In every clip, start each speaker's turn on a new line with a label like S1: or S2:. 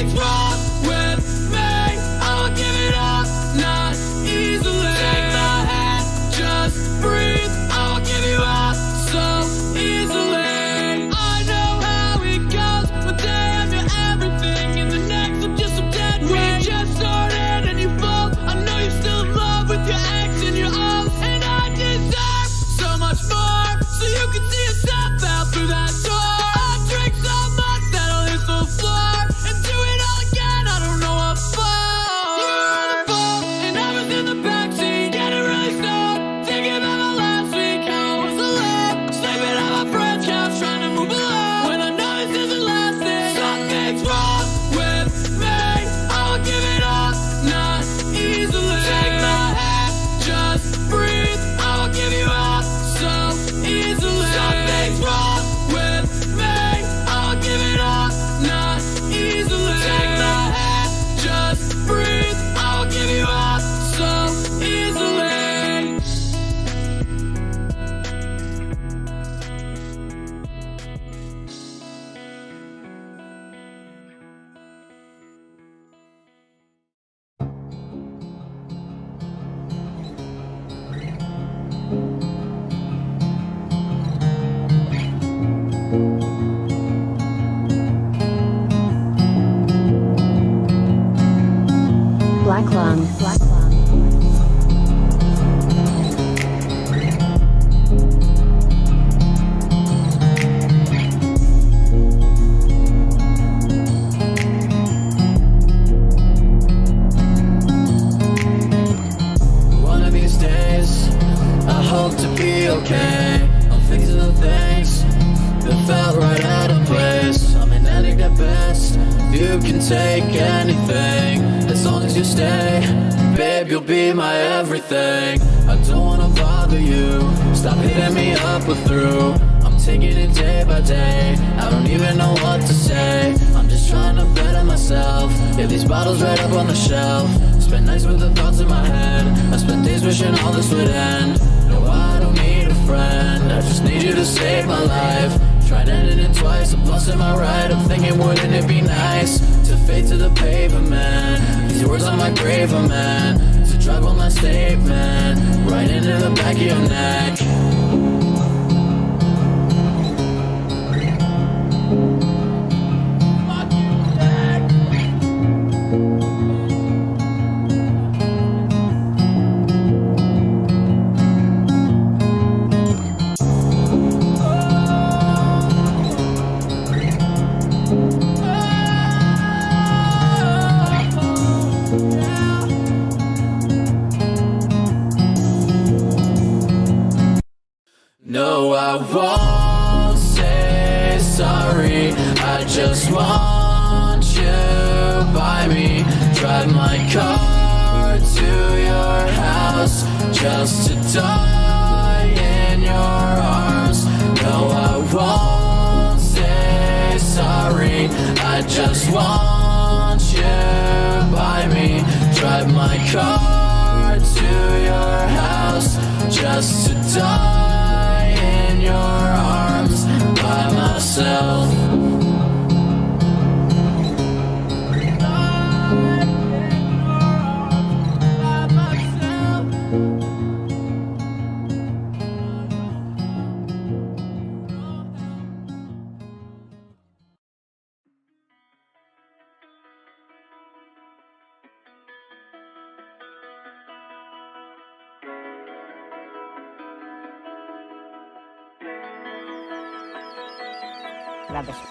S1: Something's wrong with me. I won't give it up, not easily. Take my hand, just breathe. I won't give you up so easily. I know how it goes. One day I'm your everything, and the next I'm just some dead weight. We just started and you fall. I know you're still in love with your ex and your own, and I deserve so much more, so you can see yourself out through that door. I drink so much that I'll hit the floor and do it all again. I don't know what for. You were on the phone and I was in the backseat, getting really stoned, thinking about my last week, how I was alone, sleeping on my friend's couch, trying to move along when I know this isn't lasting. Something's wrong with me. I won't give it up, not easily. Take my hand, just breathe. I won't give you up so easily. Something's wrong with me. I won't give it up, not easily. Take my hand, just breathe. I won't give you up so easily.
S2: Black Lung.
S1: One of these days, I hope to be okay. I'm fixing the things that felt right out of place. I'm an addict at best. You can take anything as long as you stay. Babe, you'll be my everything. I don't wanna bother you. Stop hitting me up or through. I'm taking it day by day. I don't even know what to say. I'm just trying to better myself. Yeah, these bottles right up on the shelf. Spend nights with the thoughts in my head. I spend days wishing all this would end. No, I don't need a friend. I just need you to save my life. Tried ending it twice, I'm lost in my ride. I'm thinking, wouldn't it be nice to fade to the pavement? These words on my grave, a man, to drive on my statement right into the back of your neck. No, I won't say sorry. I just want you by me. Drive my car to your house just to die in your arms. No, I won't say sorry. I just want you by me. Drive my car to your house just to die in your arms by myself.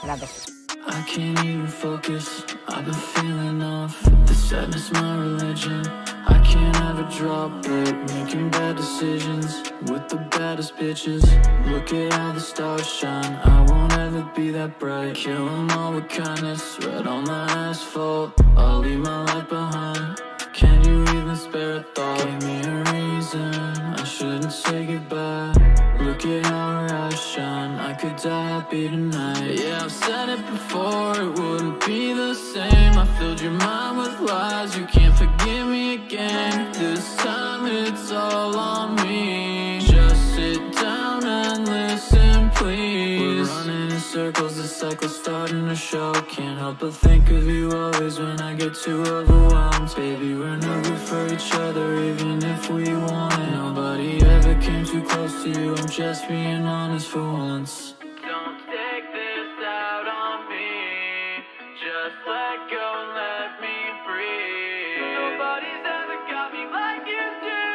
S2: Rubbish.
S1: I can't even focus, I've been feeling off. The sadness my religion, I can't ever drop it. Making bad decisions with the baddest bitches. Look at how the stars shine, I won't ever be that bright. Kill 'em all with kindness, right on the asphalt. I'll leave my life behind, can you even spare a thought? Give me a reason, I shouldn't say goodbye. Look at how our eyes shine, I could die happy tonight. Yeah, I've said it before, it wouldn't be the same. I filled your mind with lies, you can't forgive me again. This time it's all on me. Just sit down and listen, please. We're running in circles, the cycle starting to show. Can't help but think of you always when I get too overwhelmed. Baby, we're no good for each other, even if we want it. Nobody ever came too close to you, I'm just being honest for once. Don't take this out on me, just let go and let me breathe. Nobody's ever got me like you do,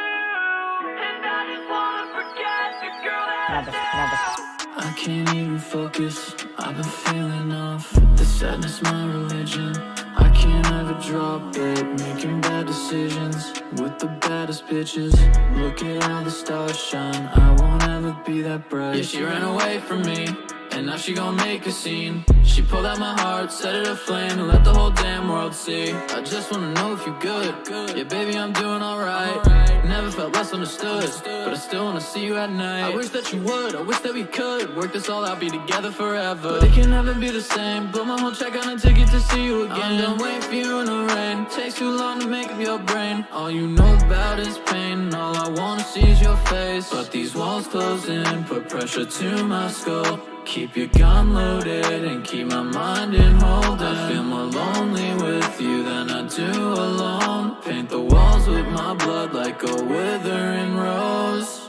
S1: and I just wanna forget the girl that I can't even focus, I've been feeling off. The sadness my religion, I can't ever drop it. Making bad decisions with the baddest bitches. Look at all the stars shine, I won't ever be that bright. Yeah, she ran away from me, and now she gon' make a scene. She pulled out my heart, set it aflame, and let the whole damn world see. I just wanna know if you're good. Yeah, baby, I'm doing alright. Never felt less understood, but I still wanna see you at night. I wish that you would, I wish that we could work this all out, be together forever. But it can never be the same. Blow my whole check on a ticket to see you again. I'm done waiting for you in the rain. Takes too long to make up your brain. All you know about is pain, and all I wanna see is your face. But these walls close in, put pressure to my skull. Keep your gun loaded and keep my mind in hold. I feel more lonely with you than I do alone. Paint the walls with my blood like a withering rose.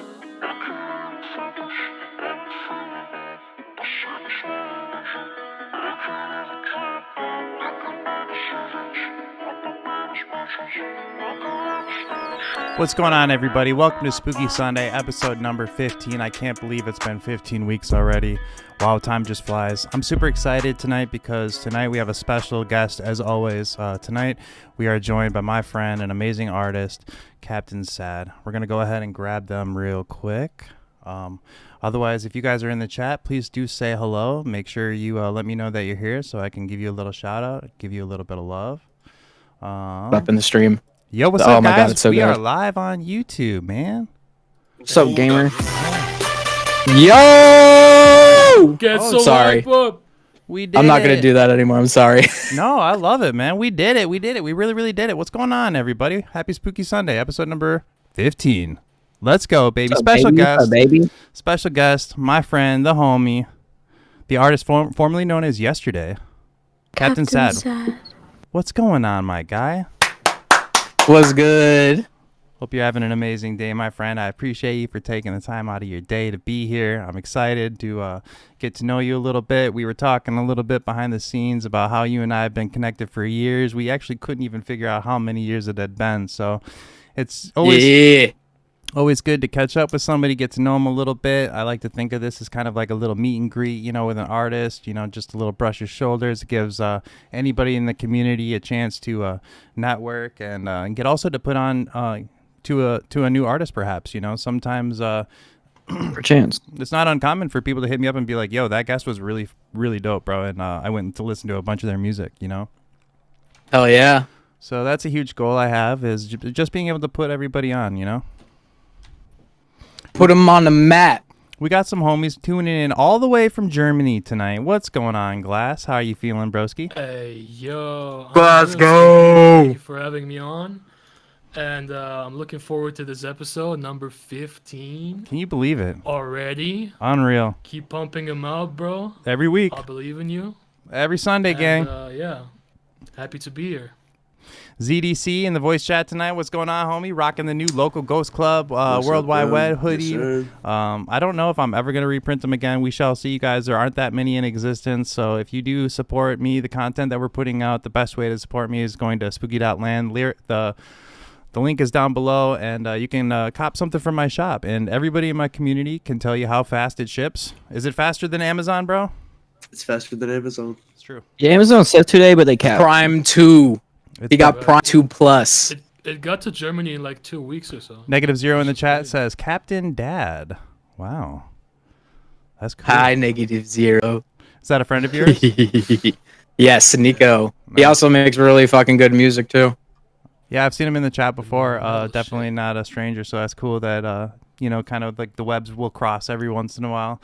S3: What's going on, everybody? Welcome to Spooky Sunday, episode number 15. I can't believe it's been 15 weeks already. Wow, time just flies. I'm super excited tonight because tonight we have a special guest, as always. Tonight we are joined by my friend and amazing artist, Captain Sad. We're going to go ahead and grab them real quick. Otherwise, if you guys are in the chat, please do say hello. Make sure you let me know that you're here so I can give you a little shout out, give you a little bit of love.
S4: Up in the stream.
S3: Yo, what's up, guys? God, it's so we are live on YouTube, man.
S4: What's up, gamer? Yo!
S3: Sorry. We did.
S4: I'm not gonna do that anymore. I'm sorry.
S3: No, I love it, man. We did it. We did it. We really, really did it. What's going on, everybody? Happy Spooky Sunday, episode number 15. Let's go, baby. Special guest,
S4: baby.
S3: Special guest, my friend, the homie, the artist formerly known as Yesterday, Captain Sad. What's going on, my guy?
S4: What's good?
S3: Hope you're having an amazing day, my friend. I appreciate you for taking the time out of your day to be here. I'm excited to get to know you a little bit. We were talking a little bit behind the scenes about how you and I have been connected for years. We actually couldn't even figure out how many years it had been. So it's always good to catch up with somebody, get to know them a little bit. I like to think of this as kind of like a little meet and greet, you know, with an artist, you know, just a little brush of shoulders. It gives anybody in the community a chance to network and get also to put on to a new artist, perhaps, you know. Sometimes
S4: for chance,
S3: it's not uncommon for people to hit me up and be like, yo, that guest was really, really dope, bro. And I went to listen to a bunch of their music, you know.
S4: Hell yeah.
S3: So that's a huge goal I have, is just being able to put everybody on, you know.
S4: Put them on the map.
S3: We got some homies tuning in all the way from Germany tonight. What's going on, Glass? How are you feeling, broski?
S5: Hey, yo.
S4: Let's go.
S5: Thank you for having me on. And I'm looking forward to this episode, number 15.
S3: Can you believe it?
S5: Already.
S3: Unreal.
S5: Keep pumping them out, bro.
S3: Every week.
S5: I believe in you.
S3: Every Sunday, gang.
S5: Yeah. Happy to be here.
S3: ZDC in the voice chat tonight. What's going on, homie? Rocking the new local Ghost Club Worldwide Wed hoodie. Yes, I don't know if I'm ever going to reprint them again. We shall see, you guys. There aren't that many in existence. So if you do support me, the content that we're putting out, the best way to support me is going to spooky.land. The link is down below, and you can cop something from my shop. And everybody in my community can tell you how fast it ships. Is it faster than Amazon, bro?
S6: It's faster than Amazon.
S3: It's true.
S4: Yeah, Amazon said today, but they capped. Prime 2. He got Prime 2 Plus.
S5: It got to Germany in like 2 weeks or so.
S3: -0 in the chat says Captain Dad. Wow. That's cool.
S4: Hi, -0.
S3: Is that a friend of yours?
S4: Yes, Nico. Nice. He also makes really fucking good music, too.
S3: Yeah, I've seen him in the chat before. Definitely not a stranger, so that's cool that, you know, kind of like the webs will cross every once in a while,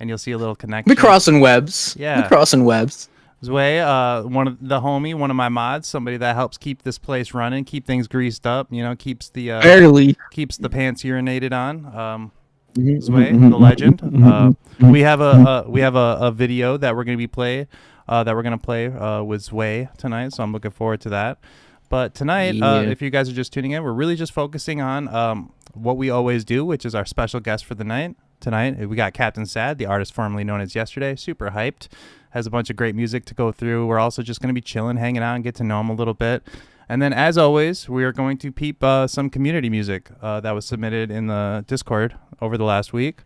S3: and you'll see a little connection.
S4: We crossing webs.
S3: Yeah.
S4: We crossing webs.
S3: Zwei, one of my mods, somebody that helps keep this place running, keep things greased up, you know, keeps the
S4: barely
S3: keeps the pants urinated on. Zway, the legend. We have a video that we're gonna play with Zway tonight, so I'm looking forward to that. But tonight, if you guys are just tuning in, we're really just focusing on what we always do, which is our special guest for the night. Tonight, we got Captain Sad, the artist formerly known as Yesterday. Super hyped. Has a bunch of great music to go through. We're also just going to be chilling, hanging out, and get to know him a little bit. And then, as always, we are going to peep some community music that was submitted in the Discord over the last week.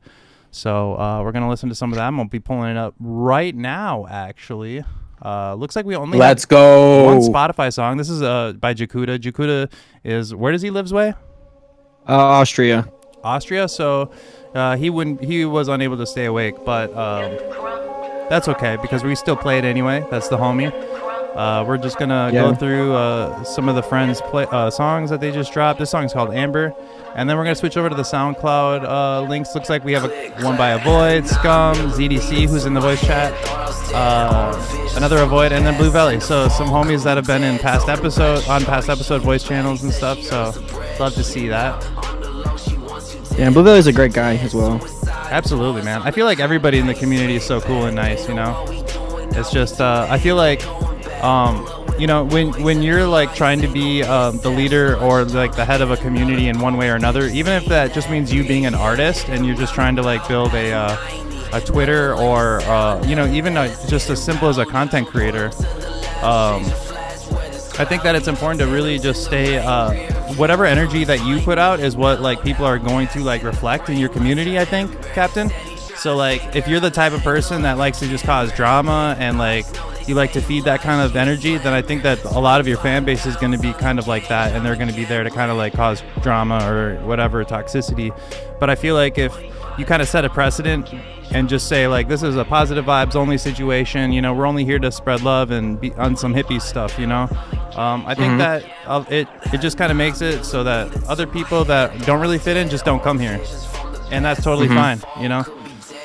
S3: So we're going to listen to some of that. I'm going to be pulling it up right now, actually. Looks like we only
S4: Let's
S3: have
S4: go.
S3: one Spotify song. This is by Jakuda. Jakuda is, where does he live, Zway?
S4: Austria.
S3: So he was unable to stay awake, but that's okay because we still play it anyway. That's the homie. We're just gonna go through some of the friends' songs that they just dropped. This song is called Amber, and then we're gonna switch over to the SoundCloud links. Looks like we have one by Avoid, Scum, ZDC, who's in the voice chat, another Avoid, and then Blue Valley. So some homies that have been in past episode voice channels and stuff. So love to see that.
S4: Yeah, Blue Valley's a great guy as well.
S3: Absolutely, man. I feel like everybody in the community is so cool and nice, you know? It's just, I feel like, you know, when you're like trying to be the leader or like the head of a community in one way or another, even if that just means you being an artist and you're just trying to like build a Twitter or, you know, even just as simple as a content creator, I think that it's important to really just stay, whatever energy that you put out is what like people are going to like reflect in your community, I think, Captain. So like if you're the type of person that likes to just cause drama and like you like to feed that kind of energy, then I think that a lot of your fan base is going to be kind of like that, and they're going to be there to kind of like cause drama or whatever toxicity. But I feel like if you kind of set a precedent and just say like this is a positive vibes only situation, you know, we're only here to spread love and be on some hippie stuff, you know. I think that it just kind of makes it so that other people that don't really fit in just don't come here, and that's totally fine, you know.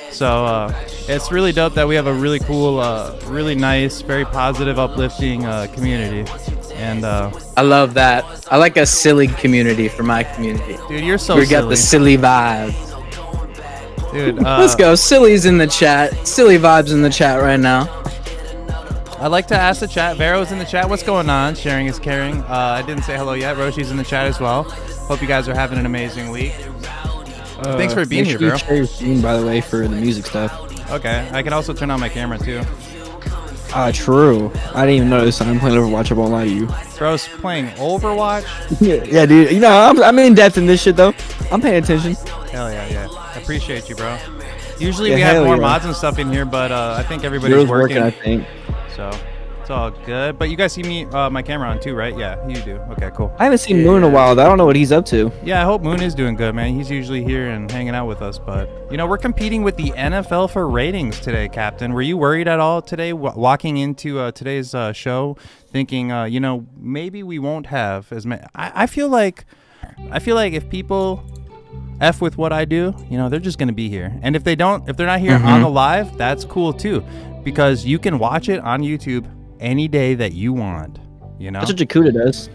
S3: So it's really dope that we have a really cool, really nice, very positive, uplifting community. And
S4: I love that. I like a silly community for my community.
S3: Dude, you're so
S4: we
S3: silly.
S4: got the silly vibe.
S3: Dude,
S4: let's go. Silly's in the chat. Silly vibes in the chat right now.
S3: I'd like to ask the chat. Vero's in the chat. What's going on? Sharing is caring. I didn't say hello yet. Roshi's in the chat as well. Hope you guys are having an amazing week. Thanks for being here, Vero.
S4: Share your screen, by the way, for the music stuff.
S3: Okay. I can also turn on my camera, too.
S4: True. I didn't even notice. I'm playing Overwatch. I won't lie to you.
S3: Bro's playing Overwatch?
S4: Yeah, dude. You know, I'm in depth in this shit, though. I'm paying attention.
S3: Hell yeah. I appreciate you, bro. Usually we have more mods and stuff in here, but I think everybody's working.
S4: I think.
S3: So it's all good. But you guys see me, my camera on too, right? Yeah, you do. Okay, cool.
S4: I haven't seen Moon in a while. I don't know what he's up to.
S3: Yeah, I hope Moon is doing good, man. He's usually here and hanging out with us. But, you know, we're competing with the NFL for ratings today, Captain. Were you worried at all today, walking into today's show, thinking, you know, maybe we won't have as many? I feel like if people F with what I do, you know, they're just going to be here. And if they're not here on the live, that's cool too. Because you can watch it on YouTube any day that you want, you know?
S4: That's what Jakuda does.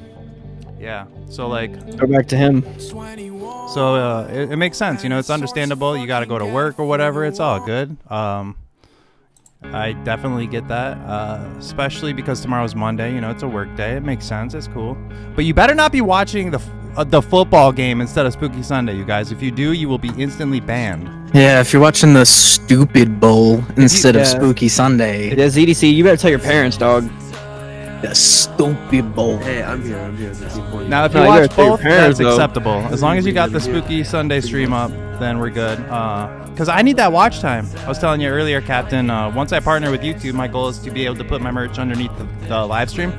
S3: Yeah, so like...
S4: Go back to him.
S3: So it makes sense, you know, it's understandable. You got to go to work or whatever. It's all good. I definitely get that, especially because tomorrow's Monday. You know, it's a work day. It makes sense. It's cool. But you better not be watching the football game instead of Spooky Sunday, you guys. If you do, you will be instantly banned.
S4: Yeah, if you're watching the Stupid Bowl instead of Spooky Sunday. Yeah, ZDC, you better tell your parents, dog. The Stupid Bowl.
S6: Hey, I'm here. That's the point.
S3: Now, if you watch both, that's acceptable. As long as you got the Spooky Sunday stream up, then we're good. Because I need that watch time. I was telling you earlier, Captain, once I partner with YouTube, my goal is to be able to put my merch underneath the live stream.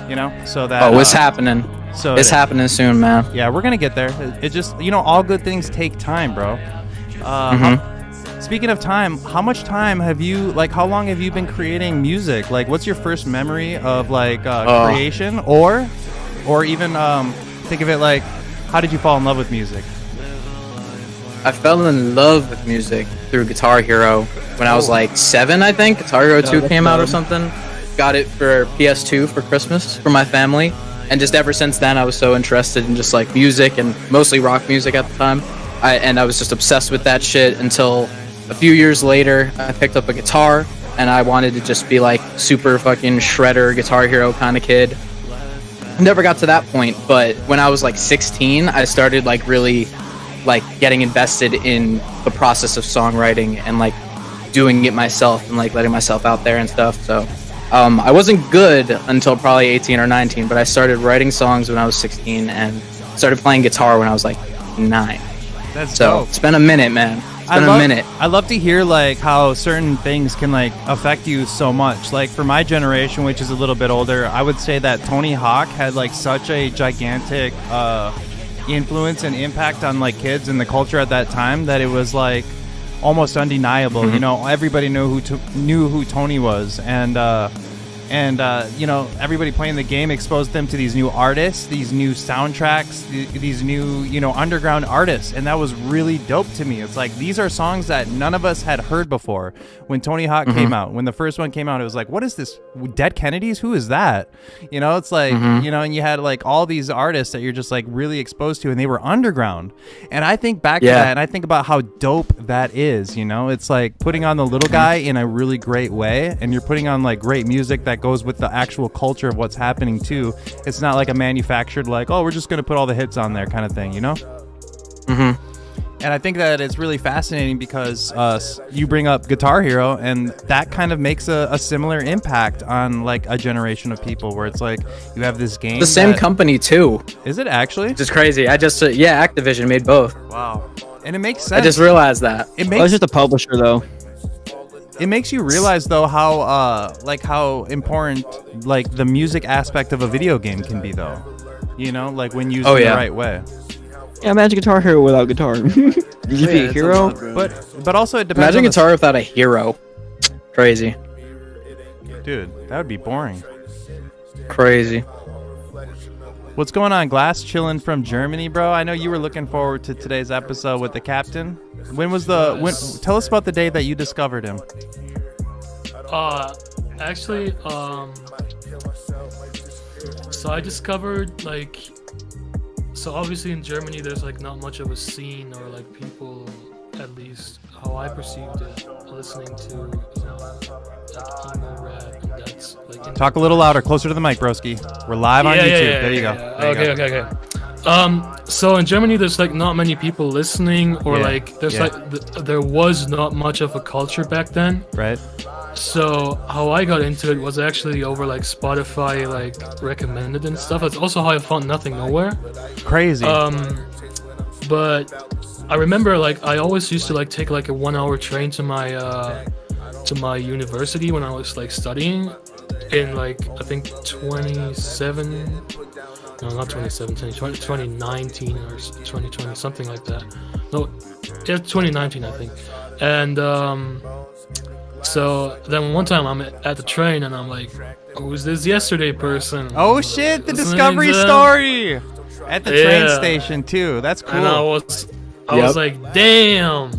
S3: You know, so that...
S4: Oh, it's happening. So it's happening soon, man.
S3: Yeah, we're going to get there. It just, you know, all good things take time, bro. Speaking of time, how much time have you, like, how long have you been creating music? Like, what's your first memory of, like, creation? Or even, think of it like, how did you fall in love with music?
S4: I fell in love with music through Guitar Hero when I was, like, 7, I think. Guitar Hero 2 came out or something. Got it for PS2 for Christmas for my family. And just ever since then, I was so interested in just, like, music and mostly rock music at the time. I was just obsessed with that shit until a few years later. I picked up a guitar, and I wanted to just be like super fucking shredder, Guitar Hero kind of kid. Never got to that point, but when I was like 16, I started like really like getting invested in the process of songwriting and like doing it myself and like letting myself out there and stuff. So I wasn't good until probably 18 or 19, but I started writing songs when I was 16 and started playing guitar when I was like 9.
S3: That's
S4: So
S3: dope.
S4: it's been a minute, man. It's been a minute.
S3: I love to hear like how certain things can like affect you so much. Like for my generation, which is a little bit older, I would say that Tony Hawk had like such a gigantic influence and impact on like kids and the culture at that time that it was like almost undeniable. You know, everybody knew who Tony was, and you know, everybody playing the game exposed them to these new artists, these new soundtracks, these new, you know, underground artists, and that was really dope to me. It's like these are songs that none of us had heard before when Tony Hawk came out. When the first one came out, it was like, what is this? Dead Kennedys? Who is that? You know, it's like, you know, and you had like all these artists that you're just like really exposed to, and they were underground. And I think back to that, and I think about how dope that is. You know, it's like putting on the little guy in a really great way, and you're putting on like great music that goes with the actual culture of what's happening too. It's not like a manufactured like, oh, we're just gonna put all the hits on there kind of thing, you know. And I think that it's really fascinating because you bring up Guitar Hero, and that kind of makes a similar impact on like a generation of people, where it's like you have this game.
S4: The same company too.
S3: Is it actually?
S4: It's crazy. I just yeah, Activision made both.
S3: Wow. And it makes sense.
S4: I just realized that.
S3: It
S6: I was
S3: makes
S6: just a publisher though.
S3: it makes you realize though how important like the music aspect of a video game can be though. You know, like when used in the right way.
S6: Yeah, imagine Guitar Hero without guitar. You just be a hero.
S3: But also it depends.
S4: Imagine
S3: on
S4: guitar without a hero. Crazy.
S3: Dude, that would be boring.
S4: Crazy.
S3: What's going on, Glass? Chilling from Germany, bro. I know you were looking forward to today's episode with the captain. When was tell us about the day that you discovered him.
S5: Actually, so I discovered like, so obviously in Germany there's like not much of a scene, or like people, at least how I perceived it, listening to like emo rap, and that's like
S3: Talk a little louder, closer to the mic, broski. We're live on YouTube. There you go. There you go.
S5: Okay. So in Germany there's like not many people listening, or like there's like there was not much of a culture back then.
S3: Right.
S5: So how I got into it was actually over like Spotify, like recommended and stuff. That's also how I found Nothing Nowhere.
S3: Crazy.
S5: But I remember like I always used to like take like a 1-hour train to my university when I was like studying in like I think 2019 or 2020, something like that. No, yeah, 2019 I think. And so then one time I'm at the train and I'm like, who's this yesterday person?
S3: Oh shit, the
S5: Listening
S3: discovery
S5: to them.
S3: story at the train
S5: Yeah.
S3: station too. That's cool.
S5: And I was like, damn.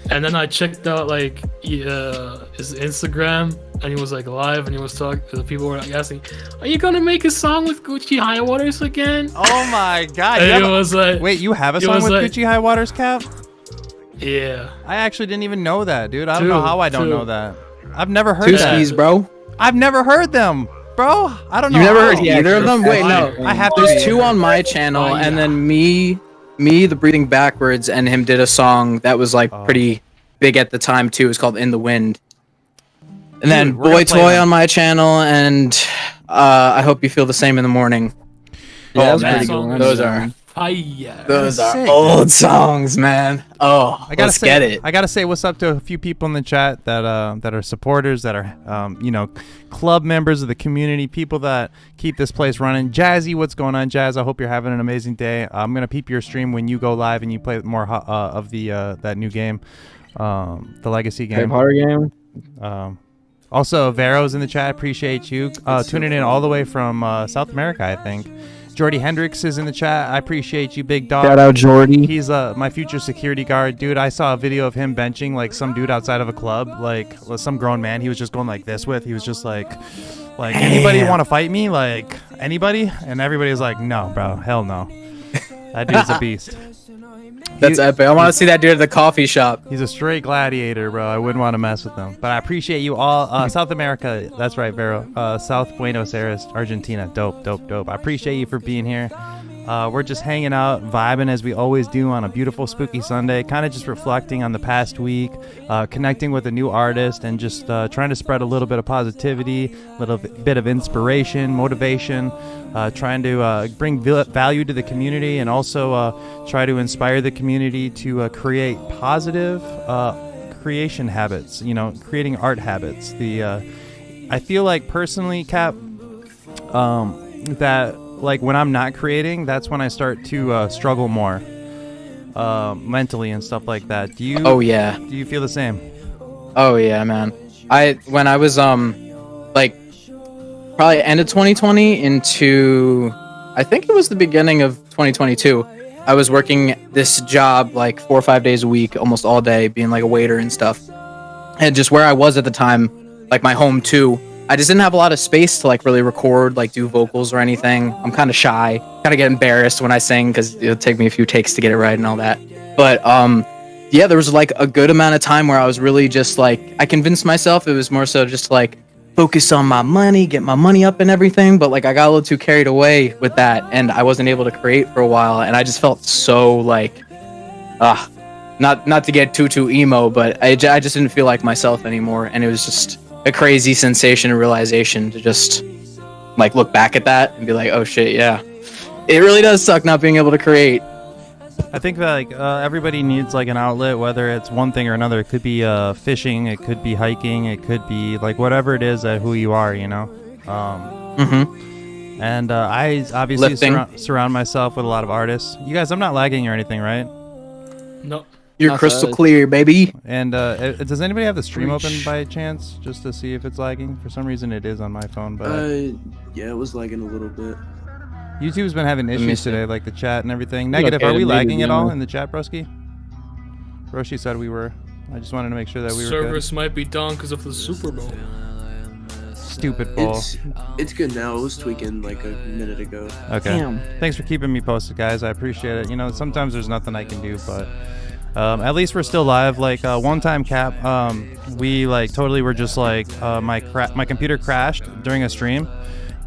S5: And then I checked out like his Instagram, and he was like live, and he was talking. The people were like asking, "Are you gonna make a song with Gucci High Waters again?"
S3: Oh my god.
S5: And
S3: you have
S5: it was like,
S3: wait, you have a
S5: it
S3: song
S5: was
S3: with
S5: like-
S3: Gucci High Waters, Cap?
S5: yeah.
S3: I actually didn't even know that, dude. I don't know how I don't know that. I've never heard
S4: Two
S3: that.
S4: skis, bro.
S3: I've never heard them, bro. I don't know.
S4: You never heard
S3: how.
S4: either of them? Wait, no.
S3: I have to
S4: There's
S3: be-
S4: two on my channel, and then me, the Breathing Backwards, and him did a song that was like pretty big at the time too. It was called In the Wind. And then
S3: Dude, we're gonna
S4: Boy
S3: play
S4: Toy
S3: them.
S4: on my channel, and I Hope You Feel the Same in the Morning.
S6: Yeah, that's
S4: man,
S6: pretty good.
S4: those are
S5: Fire.
S4: those are
S3: sick.
S4: old songs, man. Oh,
S3: I gotta
S4: let's
S3: say,
S4: get it.
S3: I gotta say what's up to a few people in the chat that are supporters, that are you know, club members of the community, people that keep this place running. Jazzy, what's going on, Jazz? I hope you're having an amazing day. I'm gonna peep your stream when you go live and you play more of the that new game, the Legacy
S6: Harry
S3: game.
S6: Potter game.
S3: Also, Vero's in the chat. Appreciate you tuning in all the way from South America, I think. Jordy Hendricks is in the chat. I appreciate you, big dog.
S6: Shout out Jordy.
S3: He's my future security guard, dude. I saw a video of him benching like some dude outside of a club, like some grown man. He was just going like this with. He was just like anybody want to fight me? Like anybody? And everybody was like, no, bro, hell no. That dude's a beast.
S4: That's epic. I want to see that dude at the coffee shop.
S3: He's a straight gladiator, bro. I wouldn't want to mess with him. But I appreciate you all. South America, that's right, Vero. South Buenos Aires, Argentina. Dope, dope, dope. I appreciate you for being here. We're just hanging out, vibing as we always do on a beautiful, spooky Sunday. Kind of just reflecting on the past week, connecting with a new artist, and just trying to spread a little bit of positivity, a little bit of inspiration, motivation, trying to bring value to the community, and also try to inspire the community to create positive creation habits. You know, creating art habits. I feel like personally, Cap, that like when I'm not creating, that's when I start to struggle more mentally and stuff like that. Do you?
S4: Oh yeah.
S3: Do you feel the same?
S4: Oh yeah, man. When I was like probably end of 2020 into I think it was the beginning of 2022. I was working this job like 4 or 5 days a week, almost all day, being like a waiter and stuff. And just where I was at the time, like my home too, I just didn't have a lot of space to like really record, like do vocals or anything. I'm kind of shy, kind of get embarrassed when I sing because it'll take me a few takes to get it right and all that. But yeah, there was like a good amount of time where I was really just like, I convinced myself it was more so just like focus on my money, get my money up and everything. But like I got a little too carried away with that and I wasn't able to create for a while. And I just felt so like, not to get too emo, but I just didn't feel like myself anymore. And it was just a crazy sensation and realization to just like look back at that and be like, oh shit, yeah, it really does suck not being able to create.
S3: I think that like everybody needs like an outlet, whether it's one thing or another. It could be fishing, it could be hiking, it could be like whatever it is that who you are, you know. And I obviously surround myself with a lot of artists. You guys, I'm not lagging or anything, right?
S5: No.
S4: You're
S6: Not
S4: crystal
S6: bad.
S4: clear, baby.
S3: And does anybody have the stream open by chance, just to see if it's lagging? For some reason, it is on my phone, but
S7: Yeah, it was lagging a little bit.
S3: YouTube's been having
S4: me
S3: issues
S4: see.
S3: today, like the chat and everything.
S6: Look
S3: Negative,
S6: at
S3: are we
S6: it,
S3: lagging
S6: maybe,
S3: at all
S6: yeah.
S3: in the chat, Broski? Broski said we were. I just wanted to make sure that we were
S5: Servers might be down because of the Super Bowl.
S3: good. Stupid ball.
S7: It's good now. It was tweaking like a minute ago.
S3: Okay.
S6: Damn.
S3: Thanks for keeping me posted, guys. I appreciate it. You know, sometimes there's nothing I can do, but at least we're still live. Like one time, Cap, we like totally were just like my computer crashed during a stream.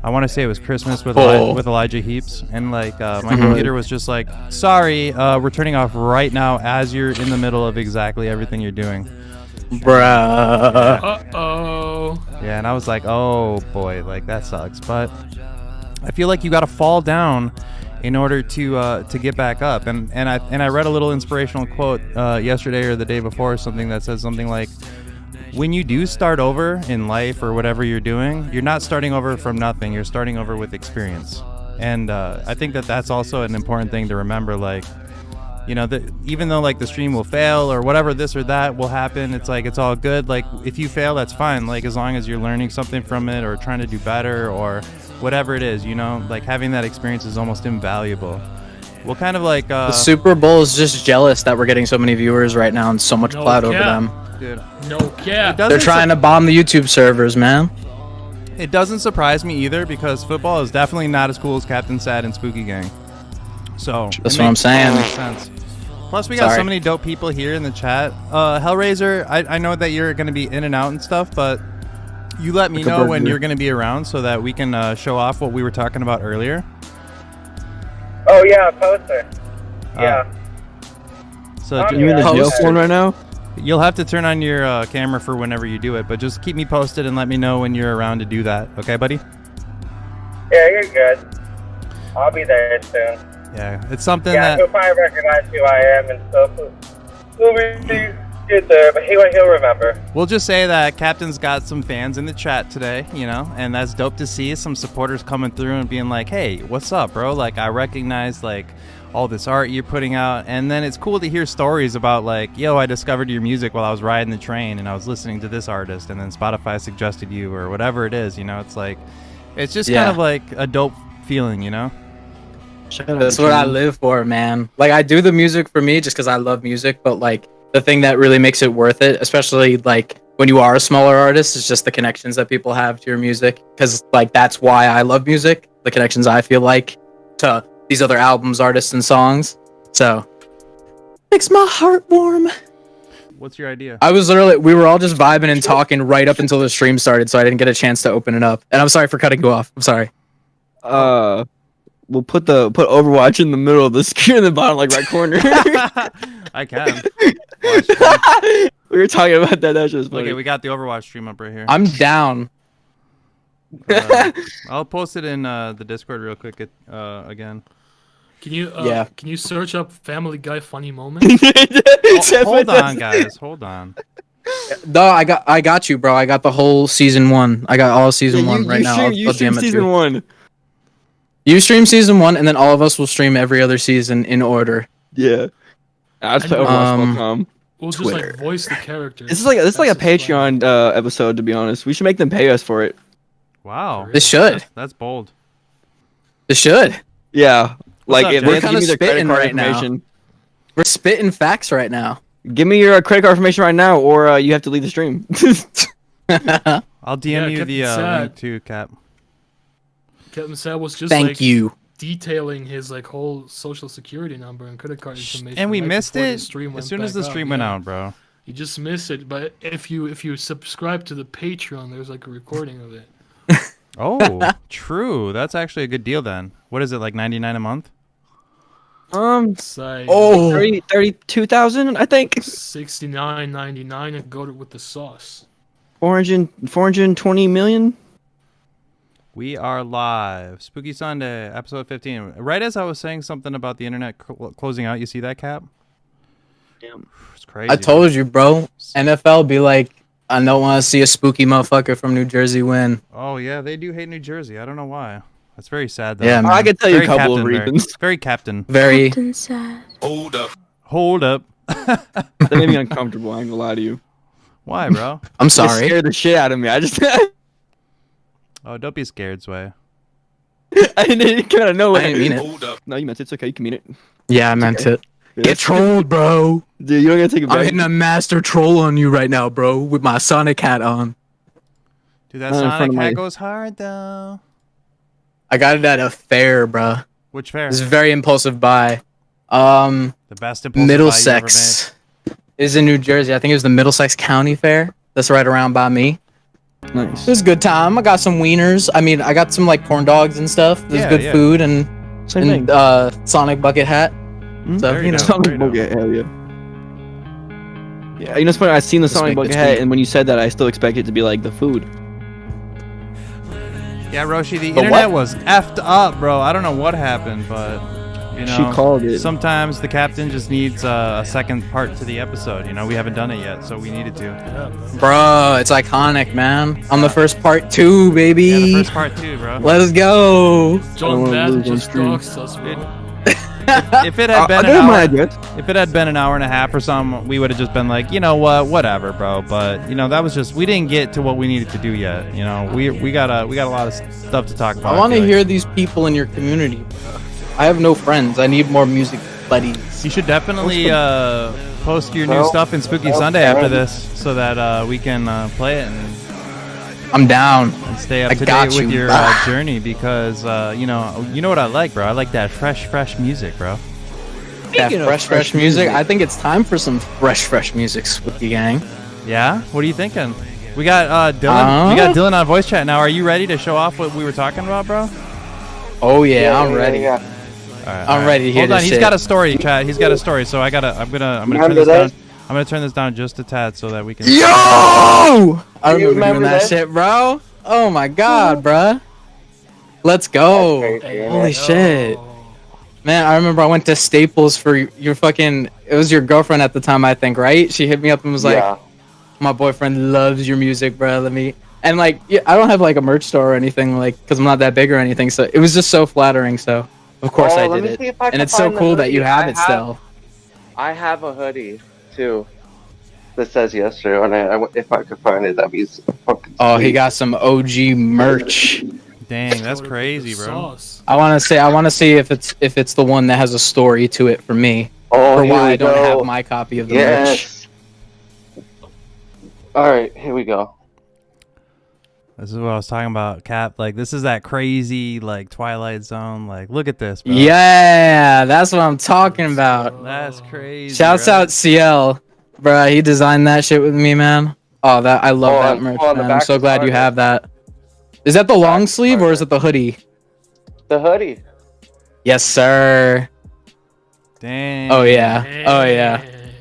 S3: I want to say it was Christmas with with Elijah Heaps, and like my computer was just like, sorry, we're turning off right now as you're in the middle of exactly everything you're doing.
S4: Bruh.
S5: Uh-oh.
S3: Yeah, and I was like, oh boy, like that sucks. But I feel like you got to fall down in order to get back up. And I read a little inspirational quote yesterday or the day before, or something that says something like, when you do start over in life or whatever you're doing, you're not starting over from nothing. You're starting over with experience. And I think that that's also an important thing to remember. Like, you know, that even though like the stream will fail or whatever, this or that will happen, it's like it's all good. Like if you fail, that's fine. Like as long as you're learning something from it or trying to do better or whatever it is, you know, like having that experience is almost invaluable. Well, kind of like
S4: The Super Bowl is just jealous that we're getting so many viewers right now and so much
S5: No
S4: clout over
S5: cap.
S4: them.
S3: dude,
S5: No cap.
S3: doesn't
S4: They're trying to bomb the YouTube servers, man.
S3: It doesn't surprise me either because football is definitely not as cool as Captain Sad and Spooky Gang. So
S4: That's
S3: it
S4: what I'm
S3: makes
S4: saying.
S3: total sense. Plus, we got so
S4: Sorry.
S3: many dope people here in the chat. Hellraiser, I know that you're going to be in and out and stuff, but you let me
S6: Like a
S3: know when
S6: burger.
S3: you're going to be around so that we can show off what we were talking about earlier.
S8: Oh yeah, poster. Yeah.
S3: So
S8: I'm
S3: ju-
S6: You in the jail
S4: Poster.
S6: phone right now?
S3: you'll have to turn on your camera for whenever you do it, but just keep me posted and let me know when you're around to do that. Okay, buddy?
S8: Yeah, you're good. I'll be there soon.
S3: Yeah, it's something
S8: Yeah,
S3: that...
S8: he'll probably recognize who I am and stuff. We'll be good there, but he'll remember.
S3: We'll just say that Captain's got some fans in the chat today, you know, and that's dope to see. Some supporters coming through and being like, hey, what's up, bro? Like, I recognize, like, all this art you're putting out. And then it's cool to hear stories about, like, yo, I discovered your music while I was riding the train and I was listening to this artist and then Spotify suggested you or whatever it is, you know? It's like, it's just kind
S4: Yeah.
S3: of like a dope feeling, you know?
S4: That's what I live for, man. Like I do the music for me just because I love music, but like the thing that really makes it worth it, especially like when you are a smaller artist, is just the connections that people have to your music. Because like that's why I love music, the connections I feel like to these other albums, artists, and songs. So Makes my heart warm.
S3: What's your idea?
S4: We were all just vibing and talking right up until the stream started, so I didn't get a chance to open it up. And I'm sorry for cutting you off. I'm sorry.
S6: We'll put Overwatch in the middle of the screen in the bottom, like right corner.
S3: I can.
S6: We were talking about that. That's just funny.
S3: Okay, we got the Overwatch stream up right here.
S4: I'm down.
S3: I'll post it in the Discord real quick again.
S5: Can you
S4: Yeah.
S5: Can you search up Family Guy funny moment?
S3: Hold on, guys. Hold on.
S4: No, I got you, bro. I got the whole season 1. I got all season 1 right now.
S6: You
S4: I'll
S6: stream
S4: DM it to
S6: season
S4: you.
S6: 1.
S4: You stream season 1, and then all of us will stream every other season in order.
S6: Yeah. I'll just play
S5: And,
S6: Overwatch.com.
S5: We'll just
S4: Twitter.
S5: like voice the characters.
S6: This is like a
S5: That's just
S6: Patreon episode, to be honest. We should make them pay us for it.
S3: Wow.
S4: This should.
S3: That's bold.
S4: This should.
S6: Yeah. Like
S3: up,
S6: if
S3: Jay?
S6: they
S4: We're
S6: have to
S4: kinda
S6: give me their credit
S4: spitting
S6: card
S4: right now.
S6: information.
S4: We're spitting facts right now.
S6: Give me your credit card information right now, or you have to leave the stream.
S3: I'll DM
S5: Yeah,
S3: you
S5: Captain
S3: the
S5: Sad.
S3: link too, Cap.
S5: Captain Sad was just
S4: Thank
S5: like
S4: you.
S5: detailing his like whole social security number and credit card information.
S3: And we
S5: right
S3: missed
S5: before the
S3: it
S5: stream
S3: as
S5: went
S3: soon as
S5: back
S3: the
S5: up,
S3: stream went
S5: yeah.
S3: out, bro.
S5: You just missed it, but if you subscribe to the Patreon, there's like a recording of it.
S3: Oh, true. That's actually a good deal then. What is it, like 99 a month?
S5: It's like
S4: Oh,
S6: 32,000, I think.
S5: $69.99 and go with the sauce.
S6: 420 million.
S3: We are live. Spooky Sunday, episode 15. Right as I was saying something about the internet closing out, you see that, Cap?
S6: Yeah.
S3: It's crazy.
S4: I told you, bro. NFL be like, I don't want to see a spooky motherfucker from New Jersey win.
S3: Oh, yeah, they do hate New Jersey. I don't know why. That's very sad, though.
S4: Yeah, man.
S6: I can tell you a
S3: Very
S6: couple of
S3: Captain,
S6: reasons.
S3: Very Captain.
S4: Very.
S3: Hold up.
S6: That made me uncomfortable. I ain't gonna lie to you.
S3: Why, bro?
S4: I'm
S6: It
S4: sorry.
S6: scared the shit out of me. I just
S3: Oh, don't be scared, Sway.
S6: I didn't kind of know
S4: I
S6: it.
S4: didn't mean it.
S6: No, you meant it. It's okay. You can mean it.
S4: Yeah, I meant it.
S6: Yeah,
S4: Get trolled, bro.
S6: Dude, you don't gotta take it
S4: I'm
S6: back.
S4: hitting a master troll on you right now, bro, with my Sonic hat on.
S3: Dude, that
S6: Not in front
S3: Sonic
S6: of
S3: hat
S6: my-
S3: goes hard, though.
S4: I got it at a fair, bro.
S3: Which fair?
S4: It's a very impulsive buy.
S3: The best impulsive buy
S4: Middlesex is in New Jersey. I think it was the Middlesex County Fair. That's right around by me.
S6: Nice.
S4: It was a good time. I got some wieners. I mean, I got some like corn dogs and stuff. There's
S3: Yeah,
S4: good
S3: yeah.
S4: food and
S6: Same thing.
S4: Sonic bucket hat. So
S3: Very
S4: you know,
S3: dope.
S6: Sonic
S3: dope.
S6: Bucket, hell yeah. Yeah, you know, it's funny. I seen the Sonic
S4: week,
S6: Bucket
S4: this
S6: hat,
S4: week.
S6: and when you said that, I still expect it to be like the food.
S3: Yeah, Roshi, the
S6: The
S3: internet
S6: what?
S3: was effed up, bro. I don't know what happened, but you know,
S6: She called it.
S3: Sometimes the captain just needs a second part to the episode. You know, we haven't done it yet, so we needed to.
S5: Yeah.
S4: bro, it's iconic, man. On the first part too, baby.
S3: Yeah, the first part too, bro.
S4: Let's go.
S5: John
S6: wanna
S5: Madden
S6: lose on
S5: just
S6: stream.
S5: doxed us, bro.
S3: If it had been
S6: I
S3: an
S6: my
S3: hour,
S6: address.
S3: if it had been an hour and a half or something, we would have just been like, you know what, whatever, bro. But you know, that was just we didn't get to what we needed to do yet. You know, we got a lot of stuff to talk about.
S4: I want to
S3: feel like.
S4: hear these people in your community. I have no friends. I need more music buddies.
S3: You should definitely post your new stuff in Spooky Sunday after this, so that we can play it and
S4: I'm down.
S3: stay up
S4: I
S3: to
S4: got
S3: date with
S4: you.
S3: your journey. Because you know what I like, bro. I like that fresh music, bro.
S4: That
S6: Speaking of
S4: fresh
S6: fresh
S4: music.
S6: music.
S4: I think it's time for some fresh music, Spooky Gang.
S3: Yeah. What are you thinking? We got Dylan. We got Dylan on voice chat now. Are you ready to show off what we were talking about, bro?
S4: Oh yeah, I'm ready.
S3: All right,
S4: I'm ready to hear
S3: Hold on,
S4: this
S3: he's
S4: shit.
S3: got a story, chat. He's got a story, so I'm gonna turn this down. I'm gonna turn this down just a tad so that we can.
S4: Yo! I remember doing
S8: remember
S4: that
S8: that?
S4: shit, bro. Oh my god, bro. Let's go.
S5: Hey,
S4: Holy
S5: yo.
S4: shit. Man, I remember I went to Staples for your fucking. It was your girlfriend at the time, I think, right? She hit me up and was like, "My boyfriend loves your music, bro. Let me." And like, yeah, I don't have like a merch store or anything, like, because I'm not that big or anything. So it was just so flattering. So of course I did it, and it's so cool that you have it still.
S9: I have a hoodie too that says yesterday, and if I could find it, that'd be so fucking
S4: Oh, he
S9: sweet.
S4: got some OG merch.
S3: Dang, that's
S5: Go to
S3: crazy,
S5: the
S3: bro.
S5: sauce.
S4: I want to see if it's the one that has a story to it for me,
S9: Oh,
S4: or
S9: here
S4: why
S9: we
S4: I don't
S9: go.
S4: have my copy of the merch.
S9: Yes. All right, here we go.
S3: This is what I was talking about, Cap. Like, this is that crazy, like, Twilight Zone. Like, look at this, bro.
S4: Yeah, that's what I'm talking about.
S3: That's crazy.
S4: Shouts
S3: right?
S4: out CL, bro. He designed that shit with me, man. Oh, that I love that merch,
S9: on the
S4: man. I'm
S9: back
S4: so
S9: is
S4: glad you
S9: hard,
S4: have that. Is that the long sleeve or is it the hoodie?
S9: The hoodie.
S4: Yes, sir.
S3: Dang.
S4: Oh yeah. Oh yeah.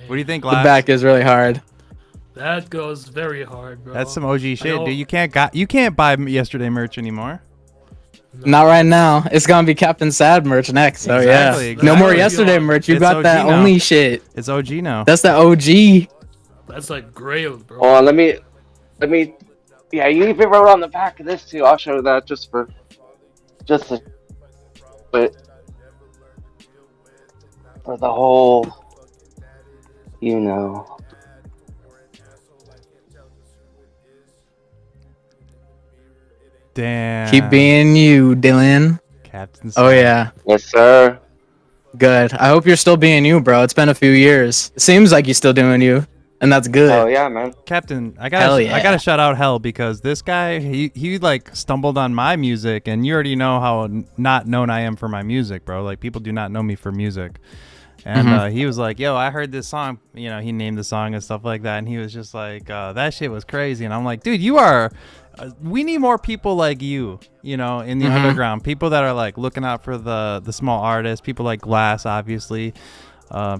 S3: What do you think,
S4: The
S3: Glass?
S4: back is really hard.
S5: That goes very hard, bro.
S3: That's some OG shit,
S5: know-
S3: dude. You can't buy yesterday merch anymore.
S4: Not right now. It's gonna be Captain Sad merch next. So
S3: Exactly,
S4: yeah. No more
S3: exactly.
S4: yesterday merch. You
S3: It's
S4: got
S3: OG
S4: that
S3: now.
S4: only shit.
S3: It's OG now.
S4: That's the OG.
S5: That's like Grail, bro.
S9: Oh, let me. Yeah, you even wrote on the back of this too. I'll show that just a bit for the whole. You know.
S3: Damn.
S4: Keep being you, Dylan.
S3: Captain.
S4: Oh
S3: Sad.
S4: yeah.
S9: Yes, sir.
S4: Good. I hope you're still being you, bro. It's been a few years. It seems like you're still doing you, and that's good.
S9: Oh yeah, man.
S3: Captain, I
S4: Hell
S3: gotta
S4: yeah.
S3: shout out Hell because this guy he like stumbled on my music, and you already know how not known I am for my music, bro. Like people do not know me for music. And he was like, "Yo, I heard this song." You know, he named the song and stuff like that, and he was just like, "That shit was crazy." And I'm like, "Dude, you are." We need more people like you, you know, in the underground. People that are like looking out for the small artists. People like Glass, obviously.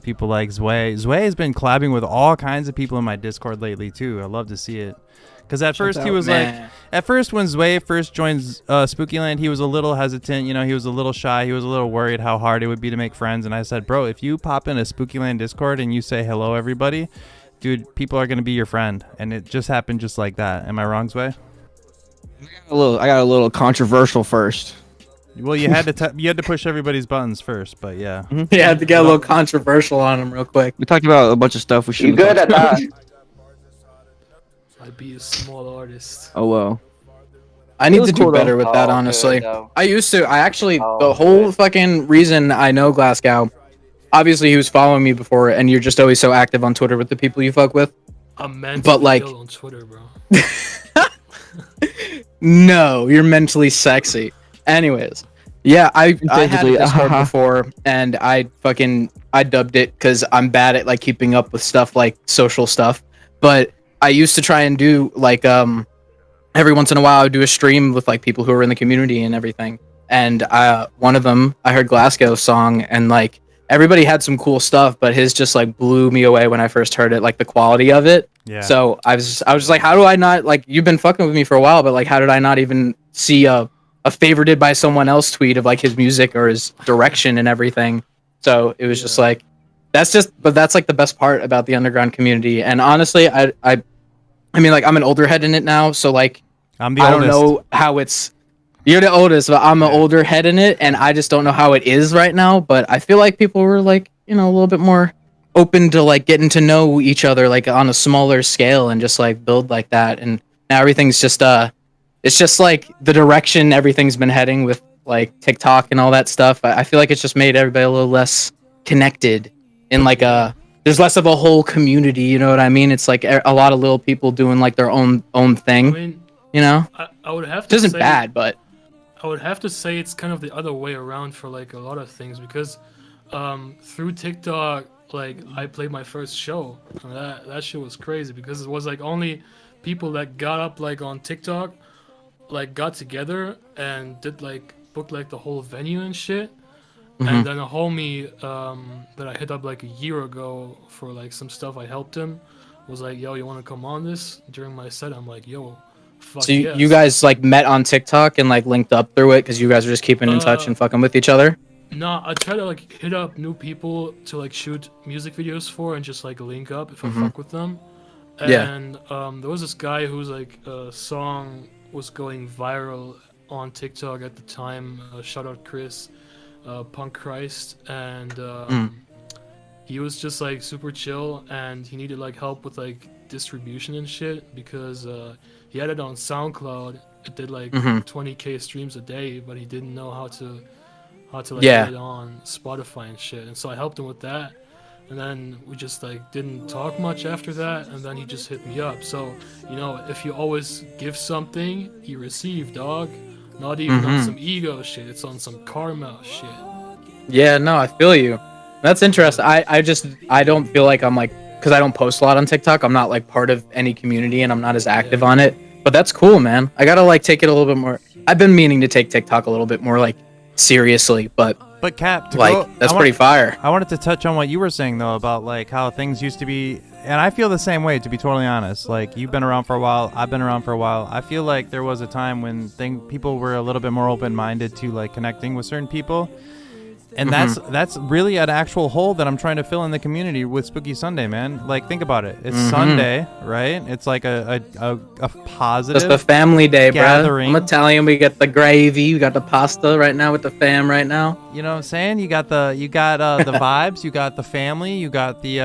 S3: People like Zway. Zway has been collabing with all kinds of people in my Discord lately too. I love to see it. Because at first he was like, at first when Zway first joined Spookyland, he was a little hesitant. You know, he was a little shy. He was a little worried how hard it would be to make friends. And I said, bro, if you pop in a Spookyland Discord and you say hello, everybody, dude, people are gonna be your friend. And it just happened just like that. Am I wrong, Zway?
S6: I got a little controversial first.
S3: Well, you had to push everybody's buttons first, but yeah.
S4: You had to get a little controversial on him real quick.
S6: We talked about a bunch of stuff we should.
S9: You good at that?
S5: I'd be a small artist.
S6: Oh well.
S4: I need
S6: was
S4: to do
S6: cool, though.
S4: better with that,
S9: Oh,
S4: honestly.
S9: good, though.
S4: I used to. I actually,
S9: Oh,
S4: the whole
S9: good.
S4: fucking reason I know Glasgow, obviously he was following me before, and you're just always so active on Twitter with the people you fuck with.
S5: I'm mentally
S4: like-
S5: ill on Twitter, bro.
S4: No, you're mentally sexy. Anyways, yeah, I had a
S6: Physically,
S4: Discord before, and I dubbed it because I'm bad at like keeping up with stuff like social stuff. But I used to try and do like every once in a while I would do a stream with like people who are in the community and everything. And one of them, I heard Glasgow's song, and like everybody had some cool stuff, but his just like blew me away when I first heard it, like the quality of it.
S3: Yeah.
S4: So I was just like, how do I not, like, you've been fucking with me for a while, but like, how did I not even see a favorited by someone else tweet of like his music or his direction and everything? So it was just like, but that's like the best part about the underground community. And honestly, I mean, like, I'm an older head in it now, so like,
S3: I'm the
S4: I
S3: oldest.
S4: don't know how you're the oldest, but I'm an older head in it, and I just don't know how it is right now. But I feel like people were like, you know, a little bit more open to like getting to know each other like on a smaller scale and just like build like that. And now everything's just it's just like the direction everything's been heading with like TikTok and all that stuff. I feel like it's just made everybody a little less connected in like there's less of a whole community, you know what I mean? It's like a lot of little people doing like their own
S5: I
S4: thing,
S5: mean,
S4: you know?
S5: I would have
S4: It
S5: to
S4: isn't
S5: say
S4: bad, but
S5: I would have to say it's kind of the other way around for like a lot of things because through TikTok, like I played my first show. And that shit was crazy because it was like only people that got up like on TikTok like got together and did like booked like the whole venue and shit. And then a homie that I hit up like a year ago for like some stuff I helped him was like, yo, you want to come on this during my set? I'm like, yo, fuck
S4: so
S5: yes.
S4: you guys like met on TikTok and like linked up through it because you guys are just keeping in touch and fucking with each other?
S5: No, I try to like hit up new people to like shoot music videos for and just like link up if I fuck with them.
S4: Yeah.
S5: And there was this guy whose like song was going viral on TikTok at the time. Shout out Chris, Punk Christ, and he was just like super chill and he needed like help with like distribution and shit because he had it on SoundCloud. It did like 20k streams a day, but he didn't know how to like
S4: Yeah.
S5: get it on Spotify and shit. And so I helped him with that. and then we just like didn't talk much after that, and then he just hit me up. So, you know, if you always give something, you receive, dog. Not even on some ego shit, it's on some karma shit.
S4: Yeah, no, I feel you. That's interesting. I don't feel like I'm like, because I don't post a lot on TikTok, I'm not like part of any community and I'm not as active on it. But that's cool, man. I gotta like take it a little bit more. I've been meaning to take TikTok a little bit more like seriously, but
S3: Cap,
S4: that's pretty fire.
S3: I wanted to touch on what you were saying though about like how things used to be, and I feel the same way, to be totally honest. Like, you've been around for a while, I've been around for a while. I feel like there was a time when people were a little bit more open-minded to like connecting with certain people. And that's really an actual hole that I'm trying to fill in the community with Spooky Sunday, man. Like, think about it. It's Sunday, right? It's like a positive
S4: Just a family day, bro.
S3: gathering.
S4: I'm Italian. We got the gravy. We got the pasta right now with the fam right now.
S3: You know what I'm saying? You got the vibes. You got the family. You got the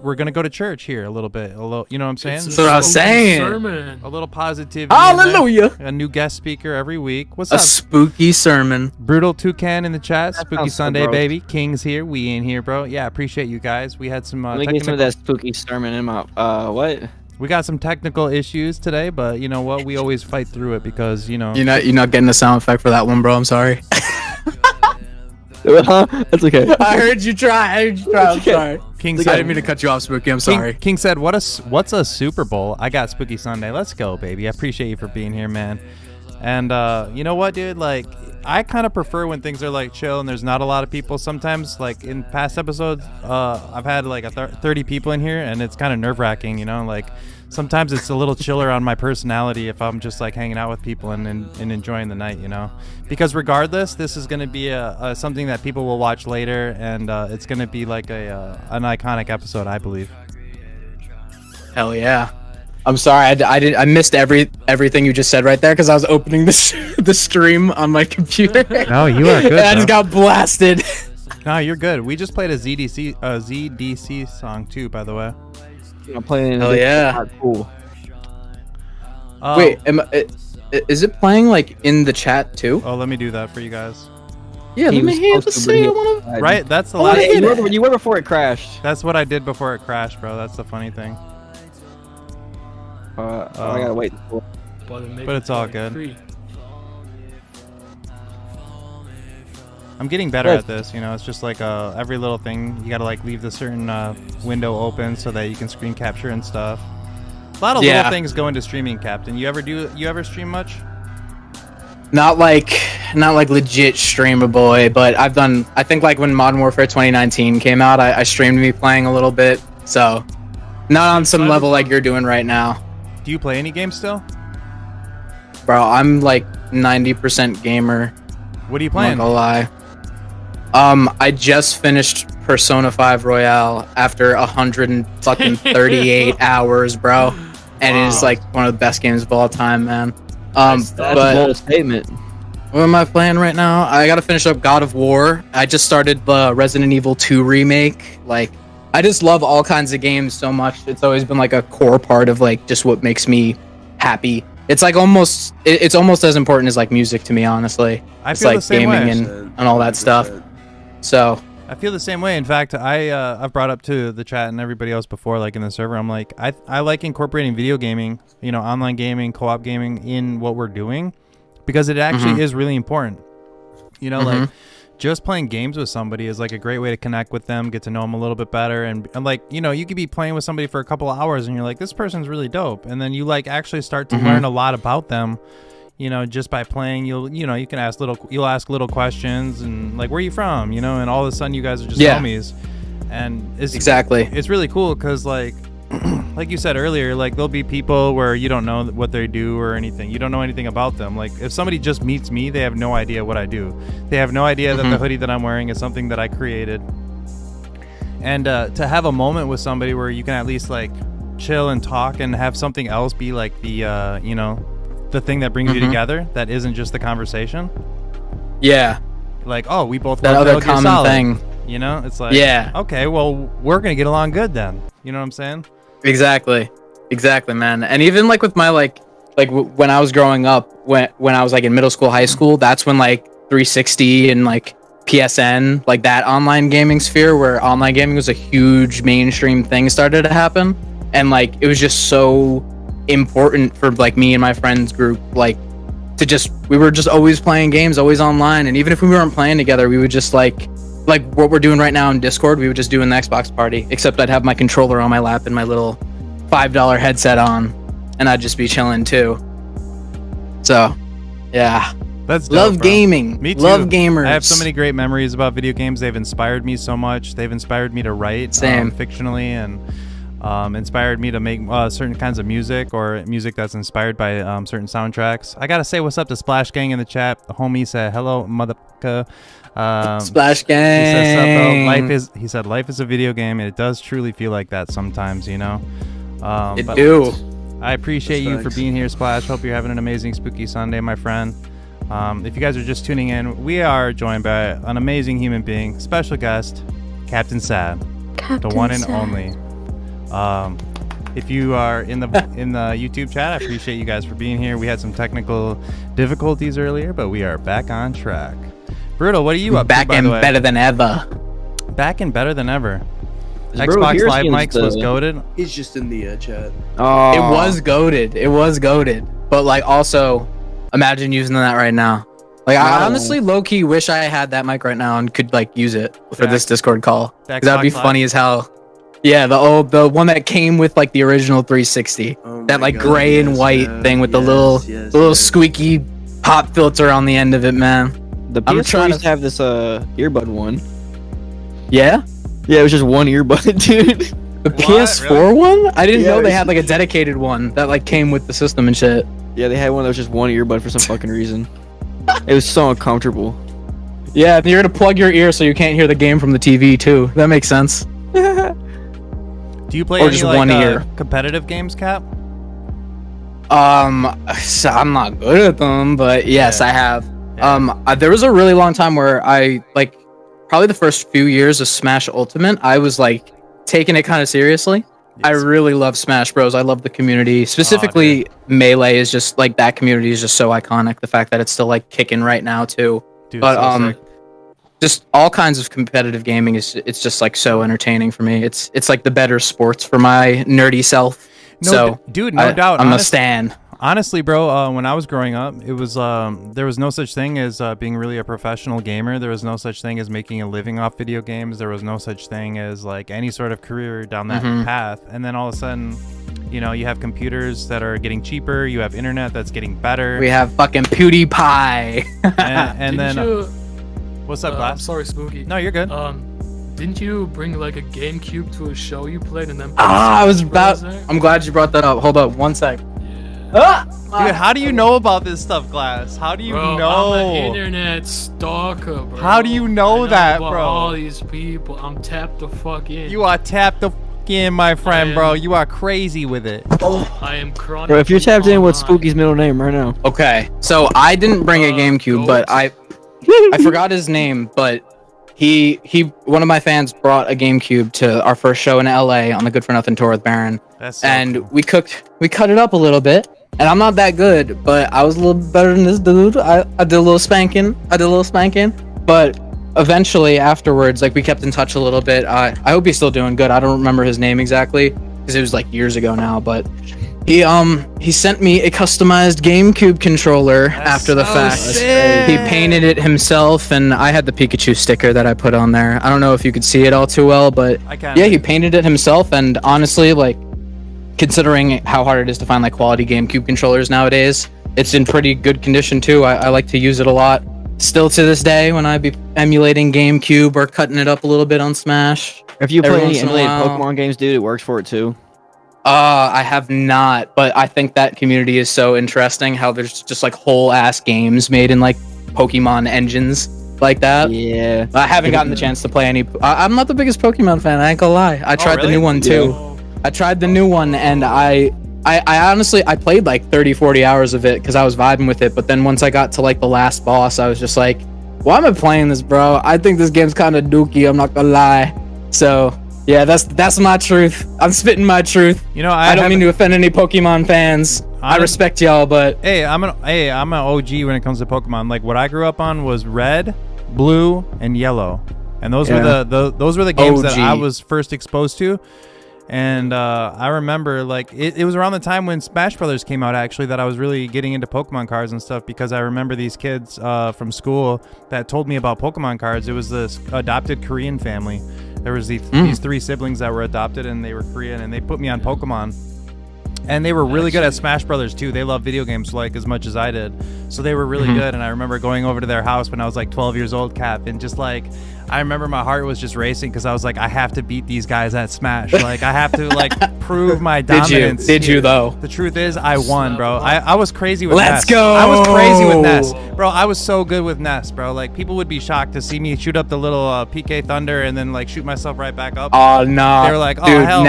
S3: we're gonna go to church here a little bit. You know what I'm saying?
S4: That's what I was saying.
S5: Sermon.
S3: A little positivity.
S4: Hallelujah.
S3: A new guest speaker every week. What's
S4: A
S3: up?
S4: spooky sermon.
S3: Brutal Toucan in the chat. Spooky
S6: sounds so
S3: Sunday,
S6: gross.
S3: baby. King's here. We in here, bro. Yeah, appreciate you guys. We had some
S6: Let me get some of that spooky sermon in my what?
S3: we got some technical issues today, but you know what? We always fight through it because
S4: You're not getting the sound effect for that one, bro. I'm sorry.
S6: That's okay.
S4: I heard you try. I'm sorry.
S3: King
S4: I
S3: said,
S4: didn't mean to cut you off, Spooky. I'm sorry.
S3: King said, what's a Super Bowl? I got Spooky Sunday. Let's go, baby. I appreciate you for being here, man. And you know what, dude? Like, I kind of prefer when things are like chill and there's not a lot of people. Sometimes, like in past episodes, I've had like 30 people in here, and it's kind of nerve-wracking, you know? Like, sometimes it's a little chiller on my personality if I'm just like hanging out with people and enjoying the night, you know? Because regardless, this is going to be something that people will watch later, and it's going to be like an iconic episode, I believe.
S4: Hell yeah. I'm sorry, I missed everything you just said right there because I was opening the stream on my computer.
S3: No, you are good.
S4: And I just got blasted.
S3: No, you're good. We just played a ZDC song too, by the way.
S6: I'm playing.
S4: Hell yeah.
S6: Cool.
S4: Wait, is it playing like in the chat too?
S3: Oh, let me do that for you guys.
S4: Yeah,
S6: He
S4: let me
S6: was
S4: hear the
S6: supposed to, but he
S4: sing.
S6: died.
S3: Right, that's the
S4: Oh,
S3: last.
S4: yeah.
S6: You were before it crashed.
S3: That's what I did before it crashed, bro. That's the funny thing.
S6: I gotta wait.
S3: But it's all good. I'm getting better at this, you know. It's just like every little thing you gotta like leave the certain window open so that you can screen capture and stuff. A lot of little things go into streaming, Captain. You ever stream much?
S4: Not like legit streamer boy, but I've done. I think like when Modern Warfare 2019 came out, I streamed me playing a little bit. So not on some level like you're doing right now.
S3: Do you play any games still?
S4: Bro, I'm like 90% gamer.
S3: What are you
S4: I'm
S3: playing?
S4: not gonna lie. I just finished Persona 5 Royale after 138 hours, bro. And it is like one of the best games of all time, man.
S6: That's a
S4: But
S6: bold statement.
S4: what am I playing right now? I gotta finish up God of War. I just started the Resident Evil 2 remake. Like, I just love all kinds of games so much. It's always been like a core part of like just what makes me happy. It's like it's almost as important as like music to me, honestly.
S3: I
S4: It's
S3: feel
S4: like
S3: the same
S4: gaming
S3: way.
S4: and all that stuff. So
S3: I feel the same way. In fact, I've brought up to the chat and everybody else before, like in the server, I'm like, I like incorporating video gaming, you know, online gaming, co-op gaming in what we're doing, because it actually is really important. You know, like just playing games with somebody is like a great way to connect with them, get to know them a little bit better, and like, you know, you could be playing with somebody for a couple of hours and you're like, this person's really dope, and then you like actually start to learn a lot about them. You know, just by playing, you can ask little questions and like, where are you from? You know, and all of a sudden you guys are just homies, and it's really cool because like you said earlier, like there'll be people where you don't know what they do or anything. You don't know anything about them. Like if somebody just meets me, they have no idea what I do. They have no idea that the hoodie that I'm wearing is something that I created. And to have a moment with somebody where you can at least like chill and talk and have something else be like the the thing that brings you together, that isn't just the conversation.
S4: yeah,
S3: Like, oh, we both
S4: that
S3: love
S4: other
S3: Metal Gear
S4: common
S3: Solid.
S4: thing.
S3: You know, it's like,
S4: Yeah.
S3: okay, well, we're gonna get along good then. You know what I'm saying?
S4: Exactly, man. And even like with my when I was growing up, when I was like in middle school, high school, that's when like 360 and like PSN, like that online gaming sphere where online gaming was a huge mainstream thing started to happen, and like it was just so important for like me and my friends group, like we were just always playing games, always online, and even if we weren't playing together, we would just like what we're doing right now in Discord, we would just do in the Xbox party, except I'd have my controller on my lap and my little $5 headset on, and I'd just be chilling too. So yeah,
S3: That's dope,
S4: love
S3: bro.
S4: gaming.
S3: Me too.
S4: Love gamers.
S3: I have so many great memories about video games. They've inspired me so much. They've inspired me to write
S4: Same.
S3: fictionally, and inspired me to make certain kinds of music, or music that's inspired by certain soundtracks. I gotta say what's up to Splash Gang in the chat. The homie said hello, motherfucker.
S4: Splash Gang.
S3: He says, "Sup, bro? He said life is a video game, and it does truly feel like that sometimes, you know.
S4: It
S3: But
S4: do.
S3: I appreciate
S7: That's
S3: you for
S7: facts.
S3: being here, Splash. Hope you're having an amazing spooky Sunday, my friend. If you guys are just tuning in, we are joined by an amazing human being, special guest, Captain Sad, the one and only. If you are in the YouTube chat, I appreciate you guys for being here. We had some technical difficulties earlier, but we are back on track. Brutal, what are you up
S4: Back
S3: to, by
S4: and
S3: the way?
S4: better than ever.
S3: Back and better than ever.
S6: Bro,
S3: Xbox
S6: here's
S3: Live
S6: the-
S3: mics was goated.
S7: He's just in the chat.
S6: Oh,
S4: It was goaded. It was goaded. But like also, imagine using that right now. Like I
S6: No.
S4: honestly low-key wish I had that mic right now and could like use it for this
S3: Facts.
S4: Discord call. 'Cause
S3: Xbox
S4: that'd be
S3: Live.
S4: funny as hell. Yeah, the one that came with like the original 360.
S7: Oh
S4: That
S7: my
S4: like
S7: God,
S4: gray and
S7: yes,
S4: white
S7: yeah,
S4: thing with the
S7: yes, yes.
S4: squeaky pop filter on the end of it, man.
S6: the
S4: I'm
S6: PS4
S4: trying
S6: used
S4: to-
S6: to have this earbud one.
S4: Yeah?
S6: Yeah, it was just one earbud, dude.
S4: The
S3: What?
S4: PS4 one? I didn't
S6: Yeah,
S4: know they
S6: it's-
S4: had like a dedicated one that like came with the system and shit.
S6: Yeah, they had one that was just one earbud for some fucking reason. It was so uncomfortable.
S4: Yeah, you're gonna plug your ear so you can't hear the game from the TV too. That makes sense.
S3: Do you play
S4: Or
S3: any
S4: just
S3: like
S4: one ear.
S3: competitive games, Cap?
S4: So I'm not good at them, but yes,
S3: Yeah.
S4: I have.
S3: Yeah.
S4: There was a really long time where I like, probably the first few years of Smash Ultimate, I was like taking it kind of seriously. I
S3: Yes.
S4: really love Smash Bros. I love the community. Specifically, Melee is just like that community is just so iconic. The fact that it's still like kicking right now too.
S3: Dude,
S4: But
S3: so sick.
S4: just all kinds of competitive gaming it's just like so entertaining for me. It's like the better sports for my nerdy self.
S3: No,
S4: So
S3: dude, no doubt.
S4: I'm a
S3: Honest-
S4: stan.
S3: Honestly, bro, when I was growing up, it was there was no such thing as being really a professional gamer. There was no such thing as making a living off video games. There was no such thing as like any sort of career down that
S4: Mhm.
S3: path. And then all of a sudden, you know, you have computers that are getting cheaper. You have internet that's getting better.
S4: We have fucking PewDiePie.
S3: and then
S5: Didn't you,
S3: what's up,
S5: I'm
S3: Glass?
S5: sorry, Spooky.
S3: No, you're good.
S5: Didn't you bring like a GameCube to a show you played and then? put
S4: I was
S5: Smash
S4: about.
S5: Bros. there?
S4: I'm glad you brought that up. Hold up, one sec.
S5: Yeah.
S3: Dude, how do you know about this stuff, Glass? How do you
S5: Bro,
S3: know?
S5: I'm an internet stalker, bro.
S3: How do you know
S5: I
S3: that,
S5: about
S3: bro?
S5: All these people, I'm tapped the fuck in.
S3: You are tapped the f- in, my friend,
S5: am-
S3: bro. You are crazy with it.
S5: I am chronic.
S6: Bro, if you're tapped in, what's Spooky's middle name right now?
S4: Okay, so I didn't bring a GameCube, but I forgot his name, but he one of my fans brought a GameCube to our first show in LA on the Good for Nothing tour with Baron,
S3: That's so
S4: and
S3: cool.
S4: we cut it up a little bit. And I'm not that good, but I was a little better than this dude. I did a little spanking. But eventually afterwards, like we kept in touch a little bit. I hope he's still doing good. I don't remember his name exactly because it was like years ago now, but he sent me a customized GameCube controller after the
S3: so
S4: fact.
S3: sick.
S4: He painted it himself, and I had the Pikachu sticker that I put on there. I don't know if you could see it all too well, but
S3: I can.
S4: yeah, he painted it himself, and honestly, like, considering how hard it is to find like quality GameCube controllers nowadays, it's in pretty good condition too. I like to use it a lot. Still to this day, when I be emulating GameCube or cutting it up a little bit on Smash.
S6: If you
S4: Every
S6: play any
S4: once in a
S6: emulated
S4: while.
S6: Pokemon games, dude, it works for it too.
S4: I have not, but I think that community is so interesting. How there's just like whole ass games made in like Pokemon engines like that.
S6: Yeah.
S4: I haven't gotten the chance to play any. I'm not the biggest Pokemon fan. I ain't gonna lie. I tried
S3: really?
S4: the new one too. I tried the new one, and I honestly I played like 30-40 hours of it because I was vibing with it. But then once I got to like the last boss, I was just like, why am I playing this, bro? I think this game's kind of dookie. I'm not gonna lie. So yeah, that's my truth. I'm spitting my truth.
S3: You know,
S4: I don't mean to offend any Pokemon fans. I respect y'all, but
S3: Hey, I'm an OG when it comes to Pokemon. Like what I grew up on was Red, Blue, and Yellow, and those were those were the games that I
S4: OG.
S3: was first exposed to. And I remember like it was around the time when Smash Brothers came out actually that I was really getting into Pokemon cards and stuff, because I remember these kids from school that told me about Pokemon cards. It was this adopted Korean family. There was these 3 siblings that were adopted, and they were Korean, and they put me on Pokemon. And they were really good at Smash Brothers too. They love video games like as much as I did, so they were really good. And I remember going over to their house when I was like 12 years old, Cap, and just like I remember my heart was just racing because I was like, I have to beat these guys at Smash. Like I have to like prove my dominance.
S4: Did you though?
S3: The truth is, I won, bro. I was crazy with
S4: Let's
S3: Ness.
S4: go!
S3: I was crazy with Ness, bro. I was so good with Ness, bro. Like people would be shocked to see me shoot up the little PK Thunder and then like shoot myself right back up.
S4: Oh no!
S3: They were like, oh,
S4: dude,
S3: hell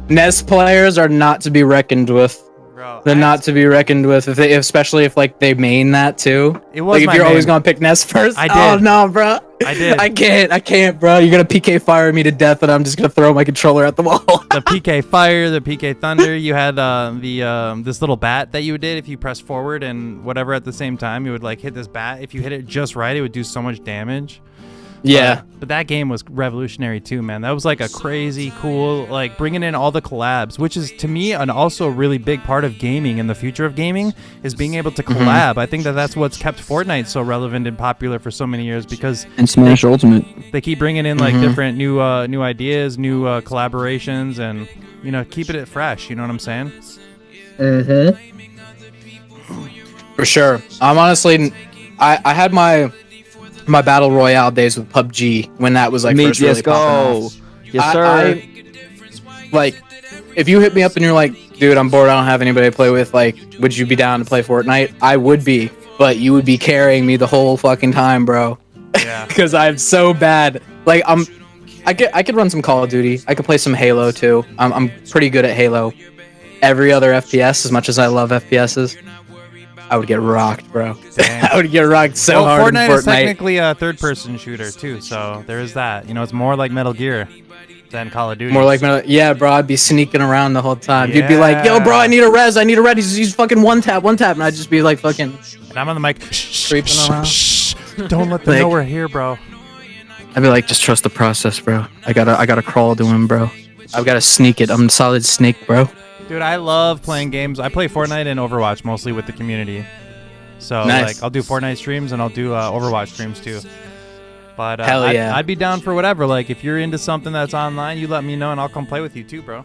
S4: NES players are not to be reckoned with.
S3: Bro,
S4: They're not to be reckoned with, especially if like they main that too.
S3: It was
S4: like
S3: my
S4: if you're always
S3: main.
S4: gonna pick Ness first.
S3: I did.
S4: Oh no, bro.
S3: I did.
S4: I can't, bro. You're gonna PK fire me to death, and I'm just gonna throw my controller at the wall.
S3: The PK Fire, the PK Thunder. You had this little bat that you did if you press forward and whatever at the same time. You would like hit this bat. If you hit it just right, it would do so much damage.
S4: Yeah.
S3: But that game was revolutionary too, man. That was like a crazy cool, like bringing in all the collabs, which is to me an also really big part of gaming and the future of gaming is being able to collab. I think that that's what's kept Fortnite so relevant and popular for so many years, because
S6: And Smash Ultimate.
S3: they keep bringing in like different new ideas, new collaborations, and you know, keeping it fresh. You know what I'm saying?
S4: For sure. I'm honestly, I had my battle royale days with PUBG when that was like first really popping off.
S6: Yes, sir.
S4: I like, if you hit me up and you're like, dude, I'm bored, I don't have anybody to play with, like, would you be down to play Fortnite? I would be, but you would be carrying me the whole fucking time, bro.
S3: Yeah.
S4: Because I'm so bad. Like, I could run some Call of Duty. I could play some Halo too. I'm pretty good at Halo. Every other FPS, as much as I love FPSs, I would get rocked, bro.
S3: Dang.
S4: I would get rocked so
S3: Well,
S4: hard in
S3: Fortnite is
S4: Fortnite.
S3: technically a third-person shooter too, so there is that. You know, it's more like Metal Gear than Call of Duty.
S4: More like, yeah, bro, I'd be sneaking around the whole time. You'd be like, yo, bro, I need a res. He's fucking one tap. And I'd just be like fucking
S3: And I'm on the mic. Shh,
S4: creeping
S3: shh,
S4: around.
S3: shh. Don't let them know we're here, bro.
S4: I'd be like, just trust the process, bro. I gotta crawl to him, bro. I've gotta sneak it. I'm a solid snake, bro.
S3: Dude, I love playing games. I play Fortnite and Overwatch mostly with the community. So
S4: Nice.
S3: like, I'll do Fortnite streams and I'll do Overwatch streams too. But
S4: Hell yeah.
S3: I'd be down for whatever. Like, if you're into something that's online, you let me know and I'll come play with you too, bro.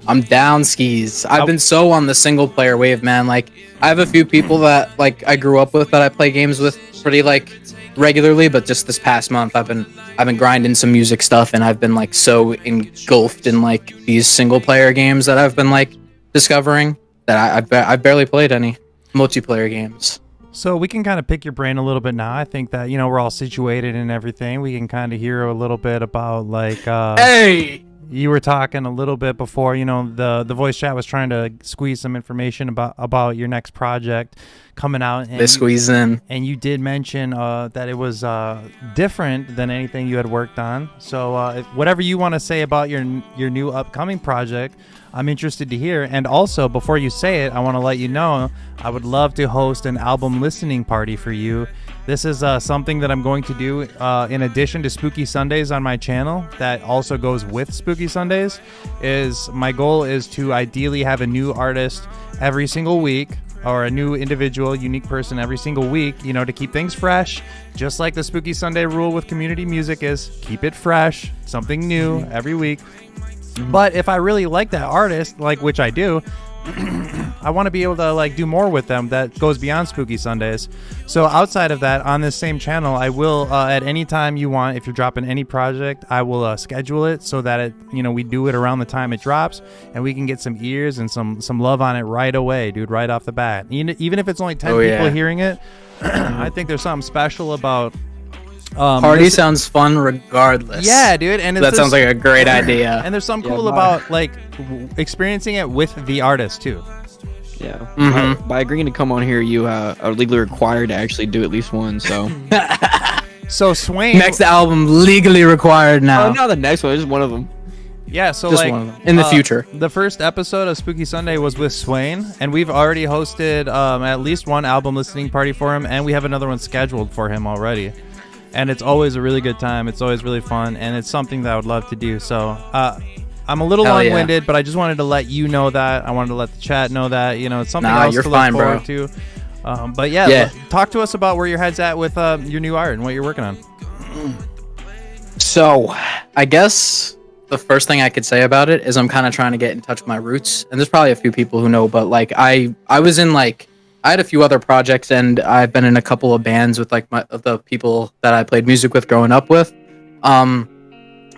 S4: I'm down skis. I've been so on the single player wave, man. Like, I have a few people that like I grew up with that I play games with pretty like regularly, but just this past month I've been grinding some music stuff, and I've been like so engulfed in like these single player games that I've been like discovering that I barely played any multiplayer games.
S3: So we can kind of pick your brain a little bit now. I think that, you know, we're all situated and everything. We can kind of hear a little bit about like
S4: Hey,
S3: you were talking a little bit before, you know, the voice chat was trying to squeeze some information about your next project coming out. And
S4: they squeeze in.
S3: And you did mention that it was different than anything you had worked on. So whatever you want to say about your new upcoming project, I'm interested to hear. And also, before you say it, I want to let you know I would love to host an album listening party for you. This is something that I'm going to do in addition to Spooky Sundays on my channel that also goes with Spooky Sundays. My goal is to ideally have a new artist every single week, or a new individual, unique person every single week, you know, to keep things fresh. Just like the Spooky Sunday rule with community music is keep it fresh, something new every week. But if I really like that artist, like which I do, I want to be able to like do more with them that goes beyond Spooky Sundays. So outside of that, on this same channel, I will at any time you want, if you're dropping any project, I will schedule it so that it, you know, we do it around the time it drops, and we can get some ears and some love on it right away, dude, right off the bat. Even if it's only 10 people hearing it, I think there's something special about.
S4: Party sounds fun regardless.
S3: Yeah, dude, and
S4: that sounds like a great idea.
S3: And there's something cool about like experiencing it with the artist too.
S6: Yeah. By agreeing to come on here, you are legally required to actually do at least one. So.
S3: So Swain.
S4: Next album legally required now.
S6: Oh, not the next one. Just one of them.
S3: Yeah, so
S4: Just
S3: like
S4: one of them. In the future.
S3: The first episode of Spooky Sunday was with Swain, and we've already hosted at least one album listening party for him, and we have another one scheduled for him already. and it's always a really good time. It's always really fun, and it's something that I would love to do. So I'm a little
S4: Hell yeah.
S3: long-winded, but I just wanted to let you know that. I wanted to let the chat know that. It's something else
S4: you're
S3: to
S4: fine,
S3: look forward
S4: bro.
S3: to. But yeah, talk to us about where your head's at with your new art and what you're working on.
S4: So, I guess the first thing I could say about it is I'm kind of trying to get in touch with my roots. And there's probably a few people who know, but like I was in like, I had a few other projects, and I've been in a couple of bands with like the people that I played music with growing up with. And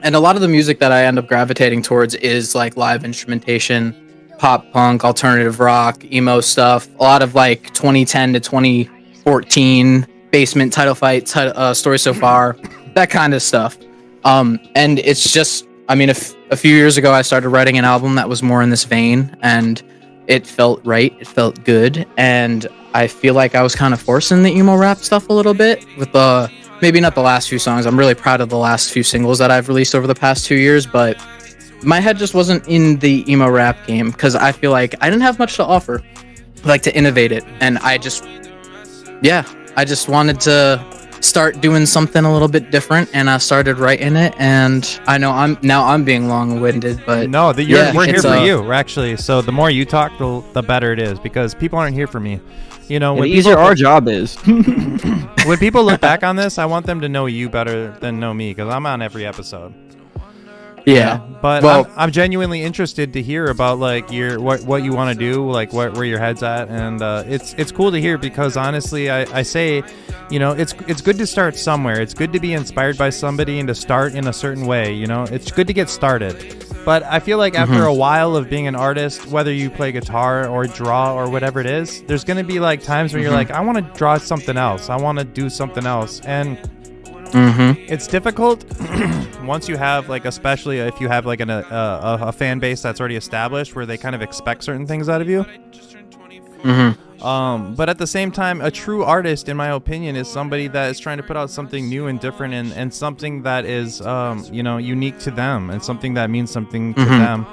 S4: a lot of the music that I end up gravitating towards is like live instrumentation, pop punk, alternative rock, emo stuff. A lot of like 2010 to 2014 Basement, Title Fight, Story So Far, that kind of stuff. And it's just, I mean, a few years ago, I started writing an album that was more in this vein, and it felt right. It felt good. And I feel like I was kind of forcing the emo rap stuff a little bit with maybe not the last few songs. I'm really proud of the last few singles that I've released over the past 2 years, but my head just wasn't in the emo rap game because I feel like I didn't have much to offer, like to innovate it. And I just wanted to start doing something a little bit different, and I started writing it. And I know I'm being long-winded, but
S3: No, we're here for you. We're actually, so the more you talk, the better it is, because people aren't here for me.
S6: The easier our job is.
S3: When people look back on this, I want them to know you better than know me, because I'm on every episode.
S4: Yeah.
S3: But
S4: Well-
S3: I'm genuinely interested to hear about like what you want to do, like where your head's at, and it's cool to hear, because honestly, I say, it's good to start somewhere. It's good to be inspired by somebody and to start in a certain way. It's good to get started. But I feel like after a while of being an artist, whether you play guitar or draw or whatever it is, there's gonna be like times when you're like, I want to draw something else. I want to do something else, and it's difficult once you have like, especially if you have like a fan base that's already established, where they kind of expect certain things out of you. But at the same time, a true artist, in my opinion, is somebody that is trying to put out something new and different, and something that is unique to them, and something that means something to them.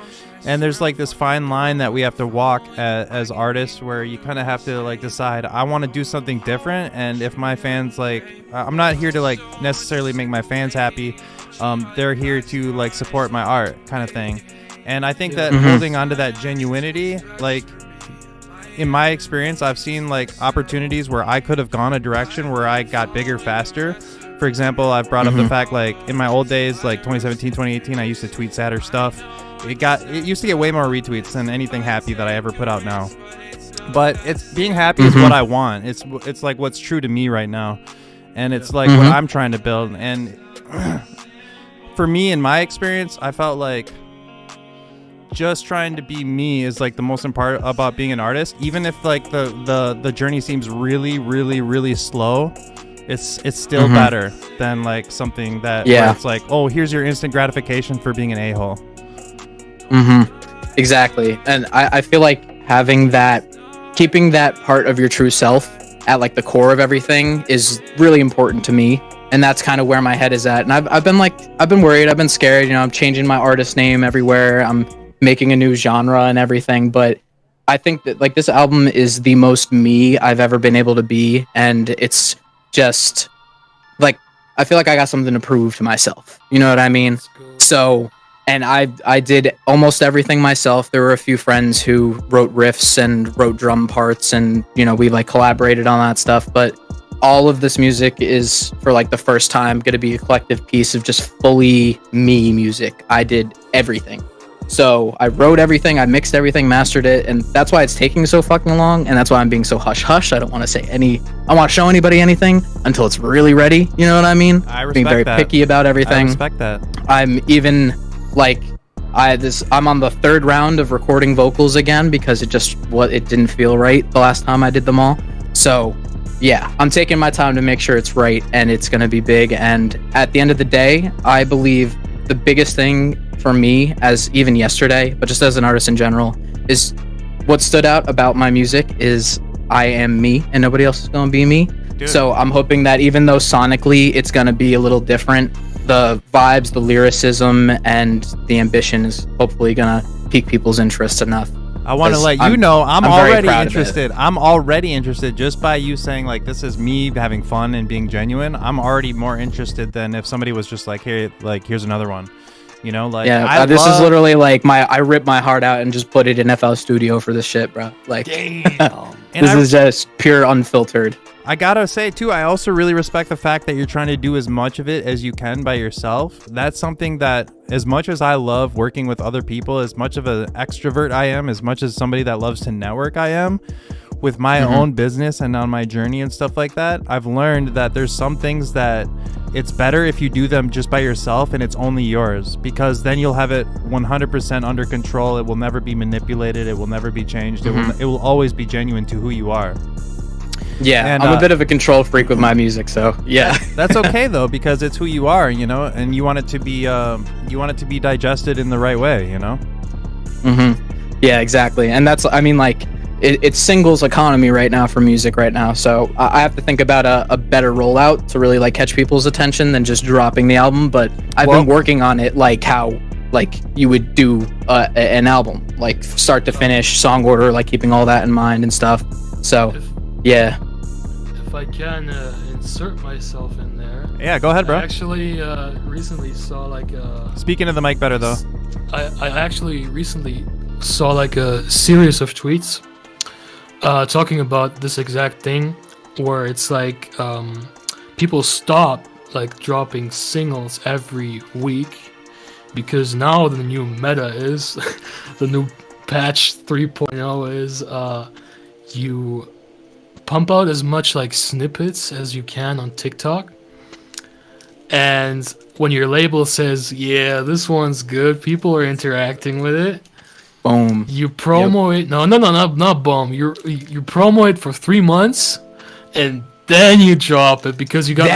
S3: And there's like this fine line that we have to walk as artists, where you kind of have to like decide, I want to do something different, and if my fans like, I'm not here to like necessarily make my fans happy, they're here to like support my art, kind of thing. And I think that holding on to that genuinity, like in my experience, I've seen like opportunities where I could have gone a direction where I got bigger faster. For example, I've brought up the fact, like in my old days, like 2017, 2018, I used to tweet sadder stuff. It used to get way more retweets than anything happy that I ever put out now. But it's being happy is what I want. It's like what's true to me right now, and it's like what I'm trying to build. And for me, in my experience, I felt like just trying to be me is like the most important part about being an artist. Even if like the journey seems really, really, really slow, it's still better than like something that where it's like, oh, here's your instant gratification for being an a-hole.
S4: Exactly. And I feel like keeping that part of your true self at like the core of everything is really important to me. And that's kind of where my head is at. And I've been worried, I've been scared, I'm changing my artist name everywhere, I'm making a new genre and everything. But I think that like this album is the most me I've ever been able to be. And it's just like, I feel like I got something to prove to myself. You know what I mean? So, and I did almost everything myself. There were a few friends who wrote riffs and wrote drum parts, and we like collaborated on that stuff. But all of this music is, for like the first time, going to be a collective piece of just fully me music. I did everything. So I wrote everything, I mixed everything, mastered it, and that's why it's taking so fucking long, and that's why I'm being so hush-hush. I don't want to I don't want to show anybody anything until it's really ready. You know what I mean?
S3: I respect
S4: being very
S3: that.
S4: picky about everything.
S3: I respect that.
S4: I'm even like I'm on the third round of recording vocals again, because it didn't feel right the last time I did them all. So yeah, I'm taking my time to make sure it's right, and it's going to be big. And at the end of the day, I believe the biggest thing for me, as even yesterday, but just as an artist in general, is what stood out about my music is I am me, and nobody else is going to be me. Dude. So I'm hoping that even though sonically it's going to be a little different, the vibes, the lyricism, and the ambition is hopefully going to pique people's interest enough.
S3: I want to
S4: 'Cause
S3: let you know I'm
S4: very
S3: already
S4: proud of it.
S3: interested. I'm already interested just by you saying like this is me having fun and being genuine. I'm already more interested than if somebody was just like, hey, like here's another one. You know, like
S4: Yeah, this is literally like I ripped my heart out and just put it in FL Studio for this shit, bro. Like, this is just pure unfiltered.
S3: I gotta say too, I also really respect the fact that you're trying to do as much of it as you can by yourself. That's something that, as much as I love working with other people, as much of an extrovert I am, as much as somebody that loves to network I am, with my own business and on my journey and stuff like that, I've learned that there's some things that it's better if you do them just by yourself and it's only yours, because then you'll have it 100% under control. It will never be manipulated. It will never be changed. It will always be genuine to who you are.
S4: Yeah,
S3: And,
S4: I'm a bit of a control freak with my music, so yeah.
S3: That's okay though, because it's who you are, you know, and you want it to be digested in the right way, you know.
S4: Yeah, exactly. And that's, I mean, like, it's singles economy right now for music right now, so I have to think about a better rollout to really like catch people's attention than just dropping the album. But I've been working on it like how like you would do an album, like start to finish, song order, like keeping all that in mind and stuff. So yeah.
S5: If I can insert myself in there.
S3: Yeah, go ahead, bro.
S5: I actually recently saw like a...
S3: Speaking to the mic better though.
S5: I actually recently saw like a series of tweets talking about this exact thing, where it's like people stop like dropping singles every week because now the new meta is the new patch 3.0 is you pump out as much like snippets as you can on TikTok, and when your label says, yeah, this one's good, people are interacting with it,
S4: boom,
S5: you promo it. No, not boom. You promo it for 3 months, and then you drop it because you got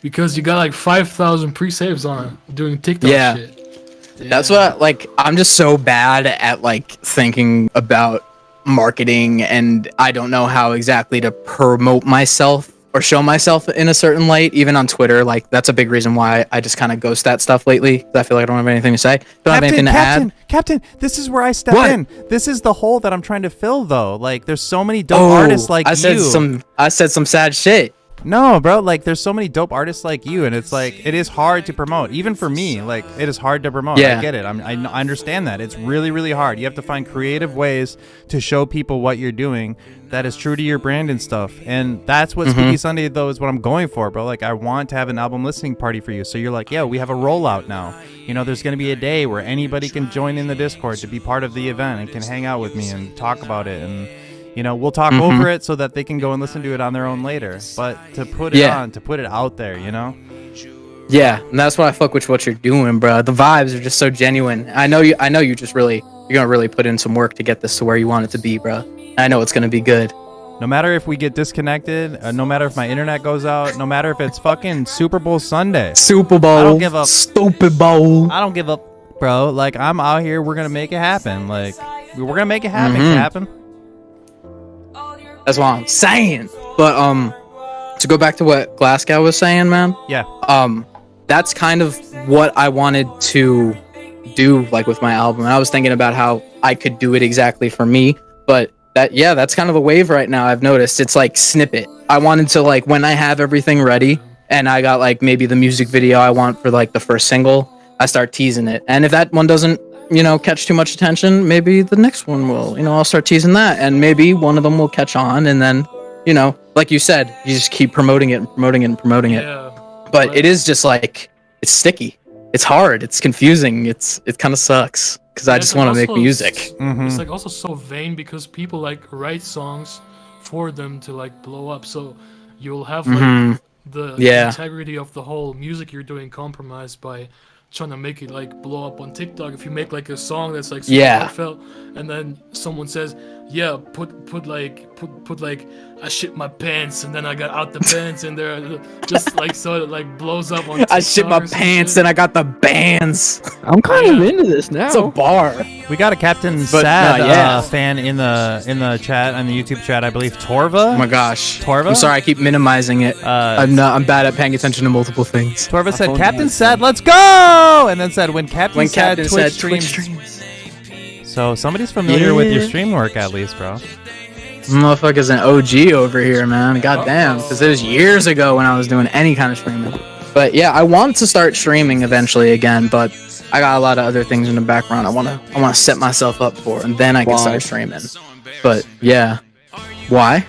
S5: because you got like 5,000 pre-saves on it doing TikTok shit.
S4: That's what, like, I'm just so bad at like thinking about marketing, and I don't know how exactly to promote myself or show myself in a certain light, even on Twitter. Like, that's a big reason why I just kind of ghost that stuff lately, 'cause I feel like I don't have anything to say. Don't have anything to add.
S3: Captain, this is where I step in. This is the hole that I'm trying to fill, though. Like, there's so many dope artists like
S4: I said some sad shit.
S3: No, bro, like there's so many dope artists like you, and it's like it is hard to promote. Even for me, like it is hard to promote.
S4: Yeah.
S3: I get it. I understand that. It's really, really hard. You have to find creative ways to show people what you're doing that is true to your brand and stuff. And that's what Spooky Sunday, though, is what I'm going for, bro. Like, I want to have an album listening party for you. So you're like, yeah, we have a rollout now. You know, there's going to be a day where anybody can join in the Discord to be part of the event and can hang out with me and talk about it. And you know, we'll talk over it so that they can go and listen to it on their own later. But to put it on, to put it out there, you know?
S4: Yeah, and that's why I fuck with what you're doing, bro. The vibes are just so genuine. I know you just really, you're gonna really put in some work to get this to where you want it to be, bro. I know it's gonna be good.
S3: No matter if we get disconnected, no matter if my internet goes out, no matter if it's fucking Super Bowl Sunday.
S4: Super Bowl.
S3: I don't give up.
S4: Stupid Bowl.
S3: I don't give up, bro. Like, I'm out here. We're gonna make it happen. Like, we're gonna make it happen, Captain.
S4: That's what I'm saying. But to go back to what Glasgow was saying, man.
S3: Yeah.
S4: That's kind of what I wanted to do, like with my album. And I was thinking about how I could do it exactly for me, but that's kind of a wave right now. I've noticed it's like snippet. I wanted to, like, when I have everything ready and I got like maybe the music video I want for like the first single, I start teasing it. And if that one doesn't, you know, catch too much attention, maybe the next one will. You know, I'll start teasing that, and maybe one of them will catch on, and then, you know, like you said, you just keep promoting it and promoting it and promoting it. But it is just like, it's sticky. It's hard. It's confusing. It kind of sucks because I just want to make music.
S5: It's like also so vain because people like write songs for them to like blow up. So you'll have like the integrity of the whole music you're doing compromised by trying to make it like blow up on TikTok. If you make like a song that's like super heartfelt, and then someone says, yeah, put like I shit my pants and then I got out the pants, and they're just like, so it like blows up on TikTok.
S4: I shit my pants and I got the bands.
S6: I'm kind of into this now.
S4: It's a bar.
S3: We got a Captain Sad fan in the chat, on the YouTube chat, I believe. Torva.
S4: Oh my gosh.
S3: Torva.
S4: I'm sorry, I keep minimizing it. I'm bad at paying attention to multiple things.
S3: Torva said, "Captain Sad, let's go!" And then said, "When Captain Sad Twitch streams." So somebody's familiar with your stream work at least, bro.
S4: Motherfucker's an OG over here, man. Goddamn, because it was years ago when I was doing any kind of streaming. But yeah, I want to start streaming eventually again, but I got a lot of other things in the background I wanna set myself up for, and then I can start streaming. But yeah, why?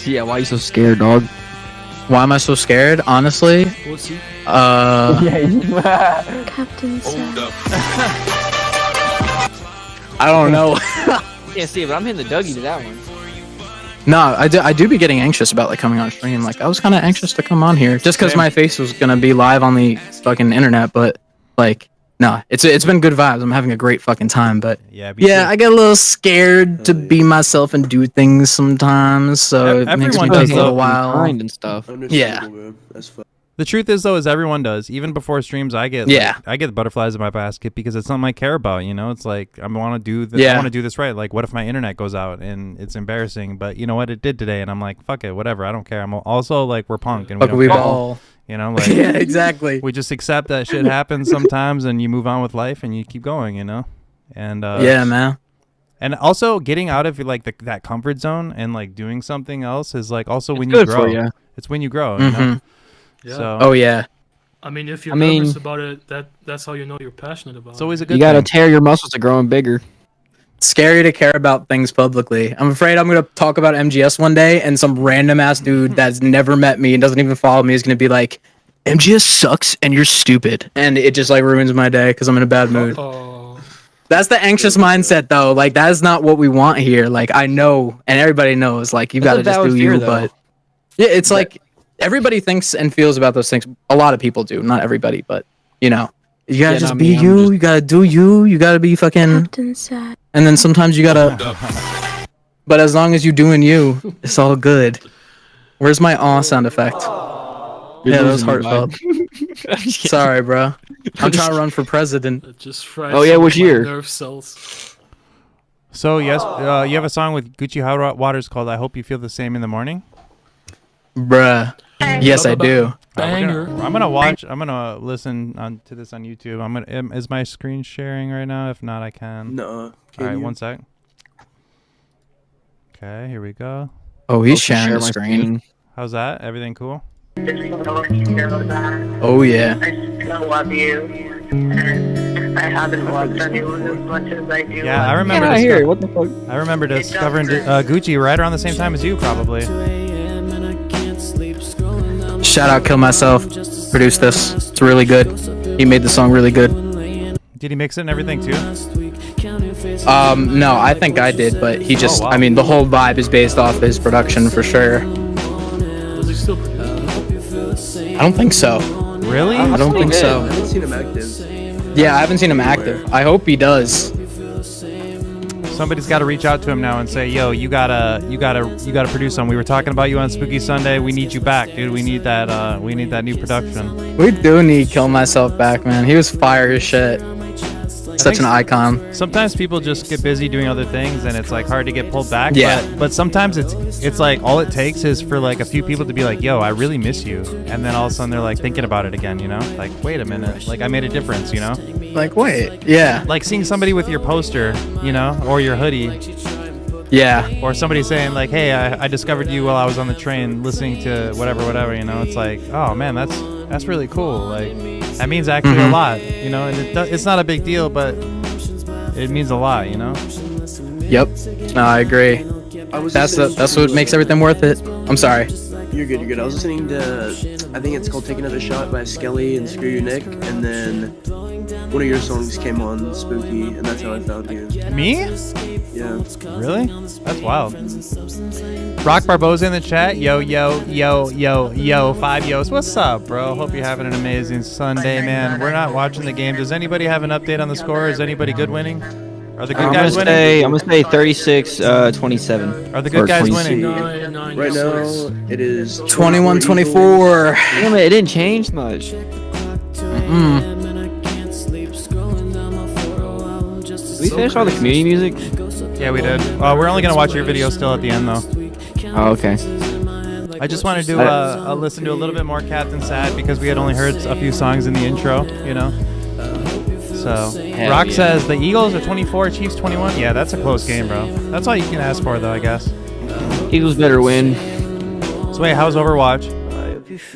S6: Yeah, why are you so scared, dog?
S4: Why am I so scared? Honestly,
S5: Pussy.
S2: Captain Sad.
S4: I don't know.
S6: Yeah, see, but I'm hitting the Dougie to that one.
S4: No, I do be getting anxious about like coming on stream. Like I was kind of anxious to come on here just because my face was gonna be live on the fucking internet. But like, no, it's been good vibes. I'm having a great fucking time. But
S3: Yeah,
S4: I get a little scared to be myself and do things sometimes. So it makes me
S3: Everyone
S4: take
S3: does,
S4: a little
S3: though.
S4: while.
S6: Kind and stuff.
S7: Understandable, man. That's fine.
S3: The truth is, though, is everyone does. Even before streams, I get I get the butterflies in my basket because it's something I care about. You know, it's like I want to do this. I want to do this right. Like, what if my internet goes out and it's embarrassing? But you know what? It did today, and I'm like, fuck it, whatever. I don't care. I'm also like, we're punk, and we don't care. You know, like
S4: Yeah, exactly.
S3: we just accept that shit happens sometimes, and you move on with life, and you keep going. You know, and
S4: Yeah, man.
S3: and also getting out of like that comfort zone and like doing something else is like also when you
S6: good
S3: grow.
S6: for ya.
S3: It's when you grow. You know?
S5: Yeah.
S3: So
S4: Oh yeah.
S5: I mean, if you're
S6: I mean-
S5: nervous about it, that's how you know you're passionate about
S3: it's always a
S5: it.
S3: good
S6: You gotta
S3: thing.
S6: tear your muscles to growing bigger.
S4: Scary to care about things publicly. I'm afraid I'm gonna talk about MGS one day, and some random ass dude that's never met me and doesn't even follow me is gonna be like, "MGS sucks and you're stupid," and it just like ruins my day because I'm in a bad mood.
S5: Oh,
S4: That's the anxious mindset, though. Like that is not what we want here. Like I know, and everybody knows. Like you
S6: That's
S4: gotta
S6: a
S4: just
S6: valid
S4: do
S6: fear,
S4: you.
S6: though.
S4: But yeah, it's like everybody thinks and feels about those things. A lot of people do. Not everybody, but you know, you gotta
S6: Yeah,
S4: just
S6: no,
S4: be
S6: me, I'm
S4: you.
S6: just-
S4: You gotta do you. You gotta be fucking.
S2: Captain Sad.
S4: And then sometimes you gotta. But as long as you doing you, it's all good. Where's my aw sound effect? Yeah, that was heartfelt. Sorry, bro. I'm trying to run for president.
S5: it just fries
S6: Oh, yeah,
S5: some of
S6: which
S5: my
S6: year?
S5: nerve cells.
S3: So yes, you have a song with Gucci Hot Waters called "I Hope You Feel the Same in the Morning."
S4: Bruh. Yes, I do.
S5: Banger.
S3: I'm gonna listen to this on YouTube. Is my screen sharing right now? If not, I can.
S7: No.
S3: All right, one sec. Okay, here we go.
S4: Oh, he's
S6: Share
S4: sharing the
S6: my
S4: screen.
S3: How's that? Everything cool?
S4: Oh yeah.
S10: I still love you, and I haven't loved anyone as much as I do.
S3: Yeah, I
S10: love
S3: remember.
S6: I hear what the fuck?
S3: I remember discovering Gucci right around the same time as you, probably.
S4: Shout out Kill Myself. Produced this. It's really good. He made the song really good.
S3: Did he mix it and everything too?
S4: No, I think I did, but he just,
S3: wow.
S4: I mean, the whole vibe is based off his production for sure.
S5: Does he still produce?
S4: I don't think so.
S3: Really?
S4: I don't think
S7: I
S4: so.
S7: haven't seen him active.
S4: Yeah, I haven't seen him active. I hope he does.
S3: Somebody's got to reach out to him now and say, "Yo, you gotta produce something. We were talking about you on Spooky Sunday. We need you back, dude. We need that new production."
S4: We do need Kill Myself back, man. He was fire as shit. Such an icon.
S3: Sometimes people just get busy doing other things, and it's like hard to get pulled back.
S4: Yeah.
S3: But sometimes it's like all it takes is for like a few people to be like, "Yo, I really miss you," and then all of a sudden they're like thinking about it again. You know, like wait a minute, like I made a difference. You know,
S4: Like, wait. Yeah.
S3: like seeing somebody with your poster, you know, or your hoodie,
S4: Yeah.
S3: or somebody saying like, "Hey, I discovered you while I was on the train listening to whatever." You know, it's like, oh man, that's really cool. Like that means actually a lot. You know, and it's not a big deal, but it means a lot. You know.
S4: Yep. No, I agree.
S7: I was
S4: That's
S7: listening
S4: what makes everything worth it. I'm sorry.
S7: You're good. You're good. I was listening to, I think it's called "Take Another Shot" by Skelly and Screw You Nick, and then one of your songs came on, Spooky, and that's how I found you.
S3: Me?
S7: Yeah.
S3: Really? That's wild. Rock Barboza in the chat. Yo, 5 yos. What's up, bro? Hope you're having an amazing Sunday, man. We're not watching the game. Does anybody have an update on the score? Is anybody good winning? Are the good guys winning?
S6: I'm gonna say 36-27.
S3: Are the good
S6: Or
S3: guys
S6: 26.
S3: winning?
S7: Right now, it is
S4: 21-24.
S6: Damn it, it didn't change much. Did we finish all the community music?
S3: Yeah, we did. We're only gonna watch your video still at the end, though.
S6: Oh, okay.
S3: I just wanted to listen to a little bit more Captain Sad because we had only heard a few songs in the intro, you know. So
S6: Hell
S3: Rock
S6: yeah.
S3: says the Eagles are 24, Chiefs 21. Yeah, that's a close game, bro. That's all you can ask for, though, I guess.
S6: Eagles better win.
S3: So wait, how's Overwatch?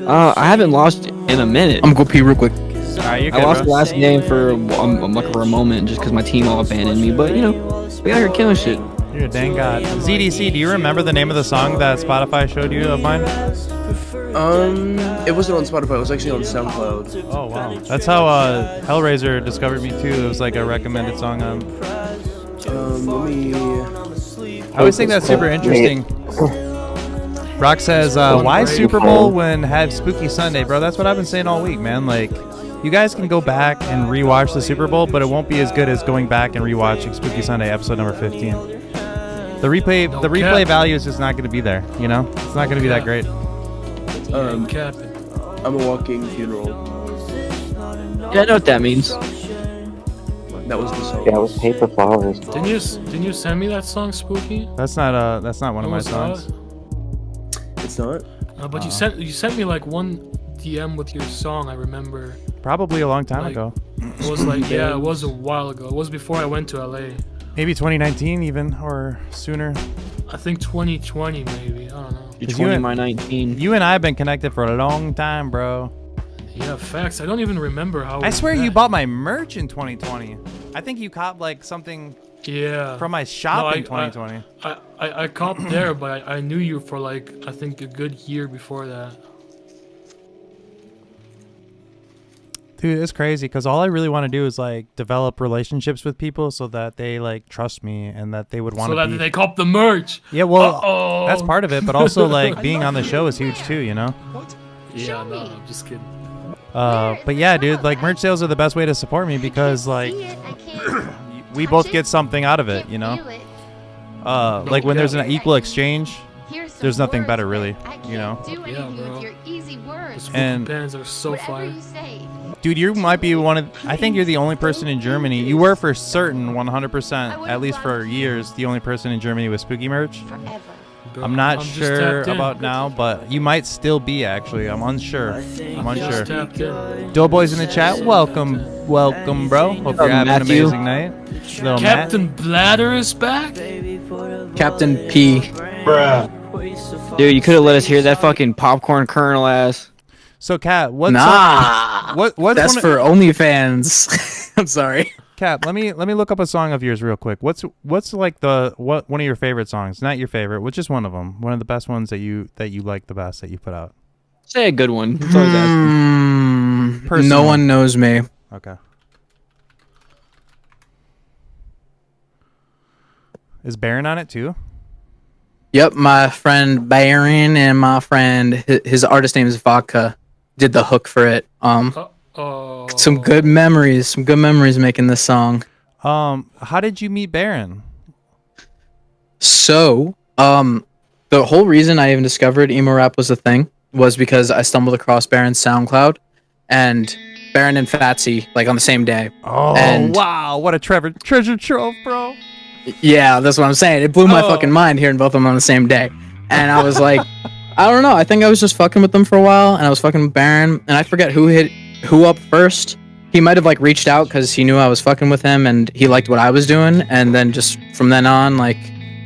S6: I haven't lost in a minute.
S4: I'm gonna go pee real quick.
S3: All right, you're
S6: I
S3: good,
S6: lost the
S3: bro.
S6: last game for like for a moment just because my team all abandoned me. But you know, we out here killing shit.
S3: You're a dang god. ZDC, do you remember the name of the song that Spotify showed you of mine?
S7: It wasn't on Spotify. It was actually on SoundCloud.
S3: Oh wow, that's how Hellraiser discovered me too. It was like a recommended song on.
S7: Let me.
S3: I always think that's super interesting. Rock says, why Super Bowl when had Spooky Sunday, bro? That's what I've been saying all week, man. Like, you guys can go back and rewatch the Super Bowl, but it won't be as good as going back and rewatching Spooky Sunday episode number 15. The replay value is just not going to be there, you know? It's not going to be that great.
S5: Captain.
S7: I'm a walking funeral.
S6: Yeah, I know what that means.
S7: That was the song.
S9: Yeah, it was Paper Flowers.
S5: Didn't you send me that song, Spooky?
S3: That's not one of my
S5: was
S3: songs.
S7: It's not?
S5: But you sent me like one DM with your song. I remember.
S3: Probably a long time
S5: Like,
S3: ago.
S5: It was like it was a while ago. It was before I went to LA.
S3: Maybe 2019 even, or sooner.
S5: I think 2020 maybe. I don't know.
S6: You're
S3: 'Cause
S6: 20, my 19.
S3: You and I have been connected for a long time, bro.
S5: Yeah, facts. I don't even remember how.
S3: I
S5: we
S3: swear you
S5: met.
S3: bought my merch in 2020. I think you copped like something
S5: Yeah.
S3: from my shop
S5: No,
S3: in 2020.
S5: I copped there, but I knew you for like I think a good year before that.
S3: Dude, it's crazy because all I really want to do is like develop relationships with people so that they like trust me and that they would want
S5: So
S3: to
S5: that
S3: be.
S5: they cop the merch.
S3: Yeah, well,
S5: Uh-oh.
S3: that's part of it, but also like being on the show is huge too, you know.
S5: Yeah, no, I'm just kidding.
S3: But yeah, dude, like merch sales are the best way to support me because like we both get something out of it, you know. Like when there's an equal exchange, there's nothing better, really, you know.
S5: Yeah, bro. The spooky
S3: And-
S5: pants are so fire.
S3: Dude, you might be one of. I think you're the only person in Germany. You were for certain, 100%, at least for years, the only person in Germany with spooky merch.
S5: Bro,
S3: I'm not
S5: just
S3: sure
S5: tapped in.
S3: about now, but you might still be actually. I'm unsure. I'm
S5: Just
S3: unsure.
S5: tapped in.
S3: Doughboys in the chat, welcome, bro. Hope you're having an
S6: Matthew?
S3: amazing night. Little
S5: Captain Bladder is back.
S4: Captain P.
S6: Dude, you could have let us hear that fucking popcorn kernel ass.
S3: So, Kat, what's
S4: Nah.
S3: what's
S4: That's
S3: one of-
S4: for OnlyFans. I'm sorry.
S3: Kat, let me look up a song of yours real quick. What's like one of your favorite songs? Not your favorite, which is one of them. One of the best ones that you like the best that you put out.
S6: Say a good one. That's all I was asking.
S3: Personal.
S4: No one knows me.
S3: Okay. Is Baron on it too?
S4: Yep, my friend Baron and my friend, his artist name is Vodka, did the hook for it.
S5: Oh.
S4: Some good memories making this song.
S3: How did you meet Baron?
S4: So, the whole reason I even discovered emo rap was a thing was because I stumbled across Baron's SoundCloud, and Baron and Fatsy like on the same day.
S3: Oh,
S4: And-
S3: wow, what a treasure trove, bro.
S4: Yeah, that's what I'm saying. It blew my fucking mind hearing both of them on the same day. And I was like, I don't know. I think I was just fucking with them for a while, and I was fucking with Baron, and I forget who hit who up first. He might have like reached out because he knew I was fucking with him, and he liked what I was doing. And then just from then on, like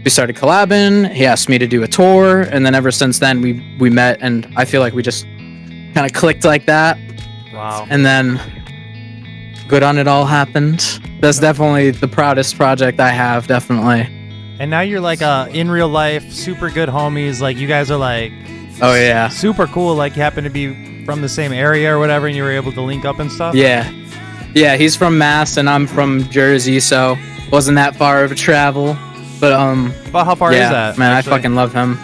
S4: we started collabing. He asked me to do a tour, and then ever since then we met, and I feel like we just kind of clicked like that.
S3: Wow.
S4: And then Good On It All happened. That's definitely the proudest project I have, definitely.
S3: And now you're like in real life, super good homies. Like you guys are like
S4: Oh yeah.
S3: super cool. Like you happen to be from the same area or whatever, and you were able to link up and stuff.
S4: Yeah. Yeah, he's from Mass and I'm from Jersey, so wasn't that far of a travel. But
S3: But how far
S4: yeah,
S3: is that?
S4: man,
S3: actually?
S4: I fucking love him.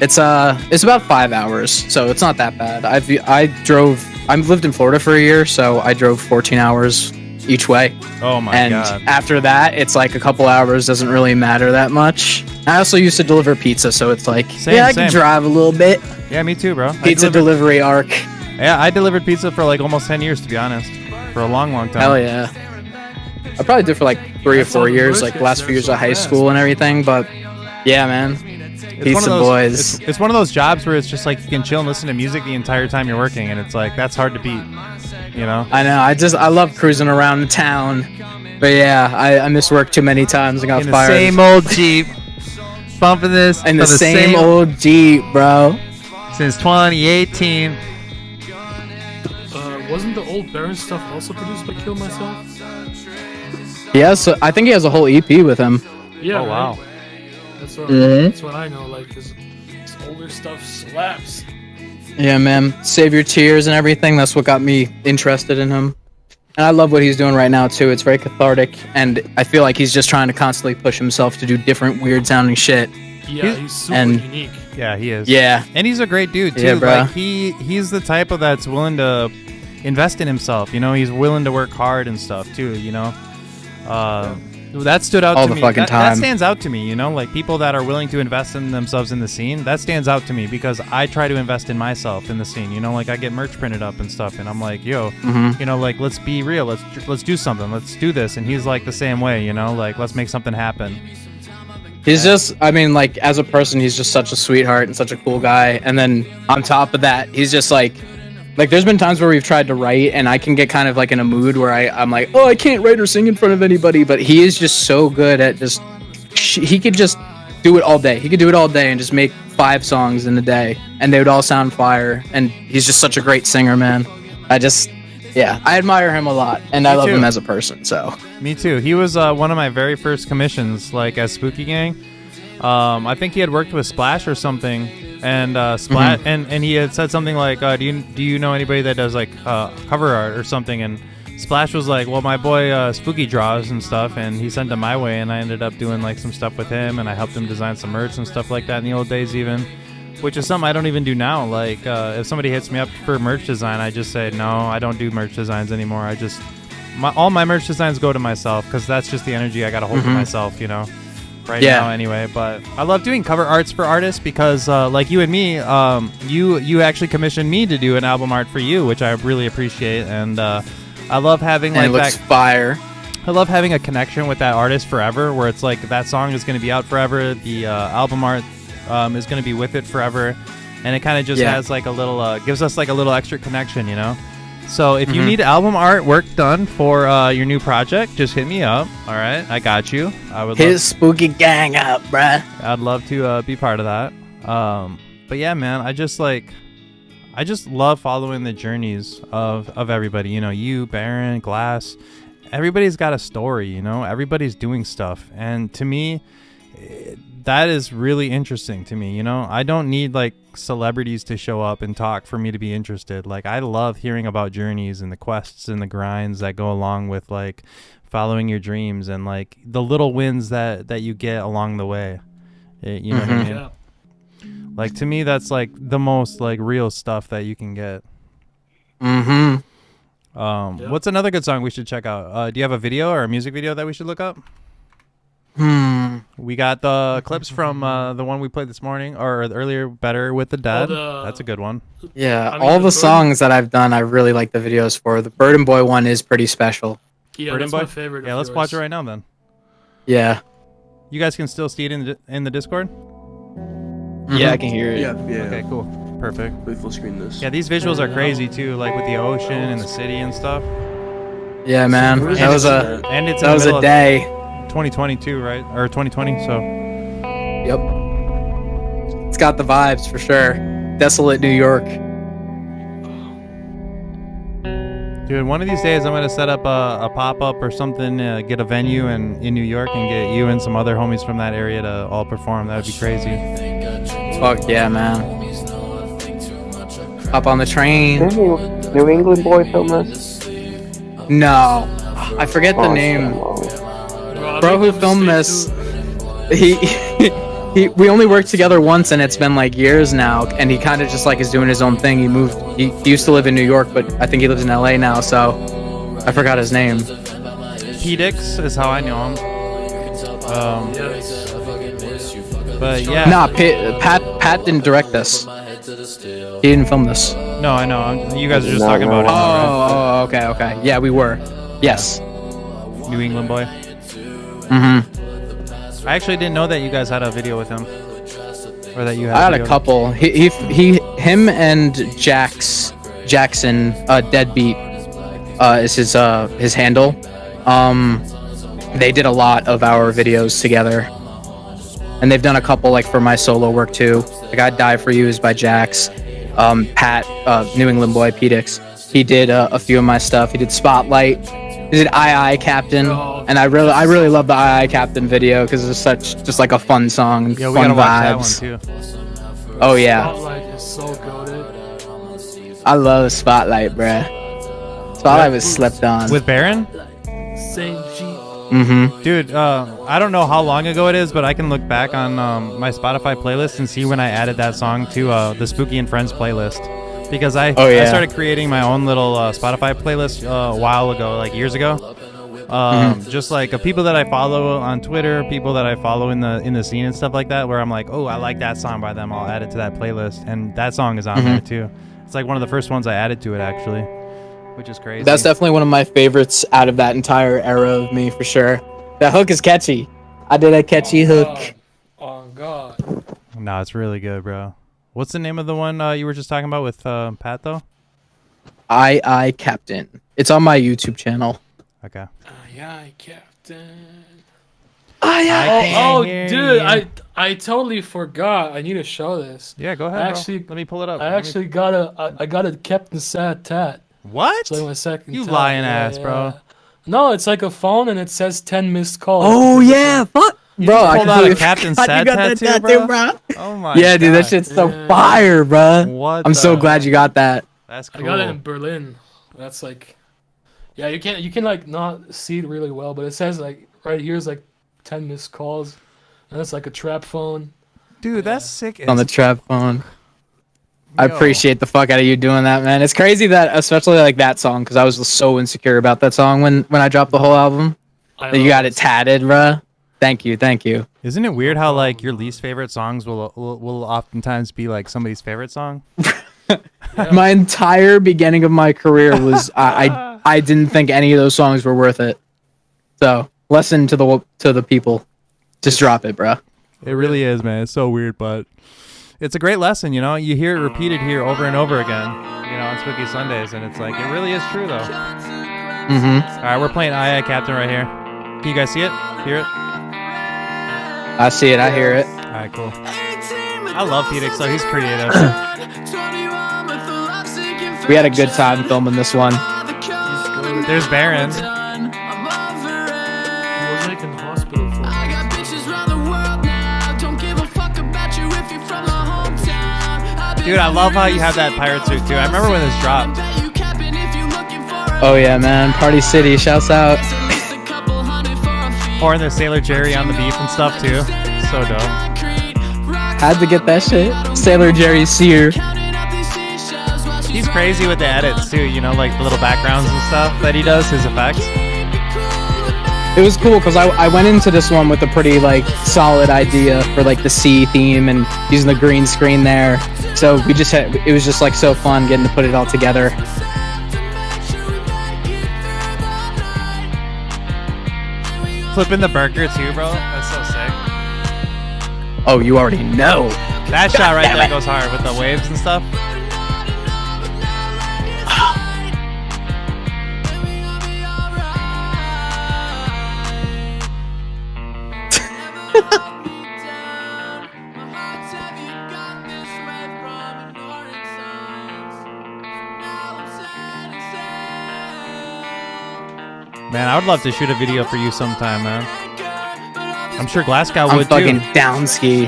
S4: It's about 5 hours, so it's not that bad. I've lived in Florida for a year, so I drove 14 hours each way.
S3: Oh my
S4: And
S3: god.
S4: after that, it's like a couple hours, doesn't really matter that much. I also used to deliver pizza, so it's like,
S3: Same,
S4: yeah, I
S3: same.
S4: can drive a little bit.
S3: Yeah, me too, bro.
S4: Pizza delivery arc.
S3: Yeah, I delivered pizza for like almost 10 years, to be honest. For a long time.
S4: Hell yeah. I probably did for like 3 or
S5: That's all
S4: 4
S5: the
S4: years,
S5: merch
S4: like
S5: gets
S4: last
S5: there
S4: few years
S5: so
S4: of high
S5: fast.
S4: school and everything, but yeah, man.
S3: it's one
S4: Pizza
S3: of those,
S4: boys.
S3: It's one of those jobs where it's just like you can chill and listen to music the entire time you're working, and it's like that's hard to beat. You know.
S4: I know. I love cruising around town. But yeah, I missed work too many times. I got
S3: In the
S4: fired.
S3: same old Jeep, bumping this
S4: In
S3: for
S4: the same old Jeep, bro.
S3: since 2018.
S5: Wasn't the old Baron stuff also produced by Kill Myself?
S4: Yes, I think he has a whole EP with him.
S5: Yeah.
S3: Oh wow.
S5: Right? That's what,
S4: Mhm.
S5: that's what I know. Like his older stuff slaps.
S4: Yeah, man. Save Your Tears and everything. That's what got me interested in him. And I love what he's doing right now too. It's very cathartic, and I feel like he's just trying to constantly push himself to do different weird sounding shit.
S5: Yeah, he's super
S4: and-
S5: unique.
S3: Yeah, he is.
S4: Yeah.
S3: And he's a great dude too.
S4: Yeah, bro.
S3: Like he's the type of that's willing to invest in himself. You know, he's willing to work hard and stuff too. You know, that stood out
S4: All
S3: to
S4: the
S3: me.
S4: fucking
S3: That
S4: time.
S3: stands out to me. You know, like people that are willing to invest in themselves in the scene. That stands out to me because I try to invest in myself in the scene. You know, like I get merch printed up and stuff, and I'm like, yo,
S4: Mhm.
S3: you know, like let's be real. Let's do something. Let's do this. And he's like the same way. You know, like let's make something happen.
S4: He's just, I mean, like, as a person, he's just such a sweetheart and such a cool guy. And then on top of that, he's just like, there's been times where we've tried to write and I can get kind of like in a mood where I'm like, oh, I can't write or sing in front of anybody. But he is just so good at just, he could just do it all day. He could do it all day and just make 5 songs in a day and they would all sound fire. And he's just such a great singer, man. Yeah, I admire him a lot and I love
S3: too.
S4: him as a person. So
S3: Me too. He was one of my very first commissions, like as Spooky Gang. I think he had worked with Splash or something, and Splash, and he had said something like, "Do you know anybody that does like cover art or something?" And Splash was like, "Well, my boy Spooky draws and stuff," and he sent him my way, and I ended up doing like some stuff with him, and I helped him design some merch and stuff like that in the old days, even. Which is something I don't even do now. Like, if somebody hits me up for merch design, I just say, no, I don't do merch designs anymore. All my merch designs go to myself because that's just the energy I got to hold for myself, you know, right now anyway. But I love doing cover arts for artists because, like you and me, you actually commissioned me to do an album art for you, which I really appreciate. And I love having
S4: and
S3: like
S4: it looks
S3: that.
S4: fire.
S3: I love having a connection with that artist forever, where it's like that song is going to be out forever. The album art is going to be with it forever, and it kind of just has like a little gives us like a little extra connection, you know. So if you need album art work done for your new project, just hit me up. All right, I got you. I would
S4: His Spooky Gang up, bruh.
S3: I'd love to be part of that. But yeah, man, I just love following the journeys of everybody. You know, you, Baron, Glass, everybody's got a story. You know, everybody's doing stuff, and to me, that is really interesting to me. You know, I don't need like celebrities to show up and talk for me to be interested. Like, I love hearing about journeys and the quests and the grinds that go along with like following your dreams and like the little wins that you get along the way. You know what I mean?
S5: Yeah.
S3: Like, to me, that's like the most like real stuff that you can get. What's another good song we should check out? Do you have a video or a music video that we should look up? We got the clips from the one we played this morning or earlier, Better with the Dead. That's a good one.
S4: Yeah,
S5: I mean,
S4: all
S5: the
S4: the songs that I've done, I really like the videos for. The Burden Boy one is pretty special.
S5: Yeah,
S3: Burden
S5: that's
S3: Boy?
S5: my favorite.
S3: Yeah,
S5: of
S3: let's watch it
S5: yours.
S3: right now then.
S4: Yeah.
S3: You guys can still see it in the Discord?
S6: Yeah, I can hear it.
S7: Yeah.
S3: Okay, cool. Perfect.
S7: We full screen this.
S3: Yeah, these visuals are crazy too, like with the ocean and the city and stuff.
S4: Yeah, man.
S7: Where is
S4: That was
S7: this
S4: a
S7: at?
S3: And it's in
S4: that
S3: the
S4: was
S3: middle
S4: a
S3: of
S4: day.
S3: 2022, right? Or 2020, so
S4: Yep. It's got the vibes for sure. Desolate New York.
S3: dude, one of these days I'm gonna set up a pop-up or something, get a venue in New York and get you and some other homies from that area to all perform. That would be crazy.
S4: Fuck yeah, man. Up on the train.
S9: Didn't New England boy film this?
S4: No. I forget the name. Bro who filmed this, we only worked together once and it's been like years now, and he kind of just like is doing his own thing. He used to live in New York, but I think he lives in LA now, so I forgot his name.
S3: P-Dix is how I know him. But yeah.
S4: Nah, Pat didn't direct this. He didn't film this.
S3: No, I know. You guys are just talking about it.
S4: Oh, okay. Yeah, we were. Yes.
S3: New England boy.
S4: Mm-hmm.
S3: I actually didn't know that you guys had a video with him. Or that you have?
S4: I got a
S3: videos?
S4: couple. Him and Jackson, Deadbeat, is his handle. They did a lot of our videos together, and they've done a couple like for my solo work too. Like I Die For You is by Jax. Pat, New England Boy, Pedix. He did a few of my stuff. He did Spotlight. He did I Captain, and I really love the I Captain video because it's just like a fun song,
S3: Yeah, we
S4: fun
S3: gotta
S4: vibes.
S3: watch that one too.
S4: Oh yeah,
S5: Spotlight is so goated.
S4: I love Spotlight, bruh. Spotlight was slept on.
S3: With Baron?
S5: Saint G.
S4: Mm-hmm.
S3: Dude, I don't know how long ago it is, but I can look back on my Spotify playlist and see when I added that song to the Spooky and Friends playlist. Because I started creating my own little Spotify playlist a while ago, like years ago. Just like people that I follow on Twitter, people that I follow in the scene and stuff like that, where I'm like, oh, I like that song by them, I'll add it to that playlist, and that song is on there too. It's like one of the first ones I added to it actually, which is crazy.
S4: That's definitely one of my favorites out of that entire era of me for sure. That hook is catchy. I did a catchy hook.
S5: Oh god.
S3: No, it's really good, bro. What's the name of the one you were just talking about with Pat though?
S4: I Captain. It's on my YouTube channel.
S3: Okay.
S5: Aye, Captain.
S3: Oh,
S5: Dude, I totally forgot. I need to show this.
S3: Yeah, go ahead.
S5: Actually,
S3: bro. Let me pull it up.
S5: I actually got a Captain Sad tat.
S3: What?
S5: It's like my second.
S3: You
S5: tat.
S3: lying ass, bro.
S5: No, it's like a phone and it says 10 missed calls.
S4: Oh yeah, fuck. Bro, I
S3: pulled out a Captain
S4: forgot
S3: Sad
S4: you got that
S3: tattoo, bro?
S4: tattoo,
S3: Oh my.
S4: Yeah, dude, that
S3: God.
S4: shit's so fire, bro.
S3: What?
S4: I'm so
S3: the-
S4: glad you got that.
S3: That's
S5: I
S3: cool.
S5: got it in Berlin. That's like, yeah, you can like not see it really well, but it says like right here is like 10 missed calls, and it's like a trap phone.
S3: Dude, that's sick.
S4: On the trap phone. I
S3: Yo.
S4: appreciate the fuck out of you doing that, man. It's crazy that, especially like that song, because I was so insecure about that song when I dropped the whole album. That you got it tatted, bruh. Thank you.
S3: Isn't it weird how like your least favorite songs will oftentimes be like somebody's favorite song?
S4: My entire beginning of my career was I didn't think any of those songs were worth it. So lesson to the people, just drop it, bruh.
S3: It really is, man. It's so weird, but it's a great lesson. You know, you hear it repeated here over and over again. You know, on Spooky Sundays, and it's like it really is true though.
S4: Mm-hmm.
S3: All right, we're playing I Captain right here. Can you guys see it? Hear it?
S4: I see it. I hear it.
S3: All right, cool. I love Pedix, so he's creative.
S4: We had a good time filming this one.
S3: There's Baron.
S5: He was like in the hospital for.
S3: Dude, I love how you have that pirate suit too. I remember when this dropped.
S4: Oh yeah, man. Party City, shouts out.
S3: Pouring their Sailor Jerry on the beef and stuff too. So dope.
S4: Had to get that shit. Sailor Jerry Sear.
S3: He's crazy with the edits too, you know, like the little backgrounds and stuff that he does, his effects.
S4: It was cool because I went into this one with a pretty like solid idea for like the sea theme and using the green screen there. So we just had, it was just like so fun getting to put it all together.
S3: Flipping the burger too, bro. That's so sick.
S4: Oh, you already know.
S3: That shot right there goes hard with the waves and stuff. Man, I would love to shoot a video for you sometime, man. I'm sure Glasgow
S4: I'm
S3: would
S4: fucking
S3: too.
S4: down ski.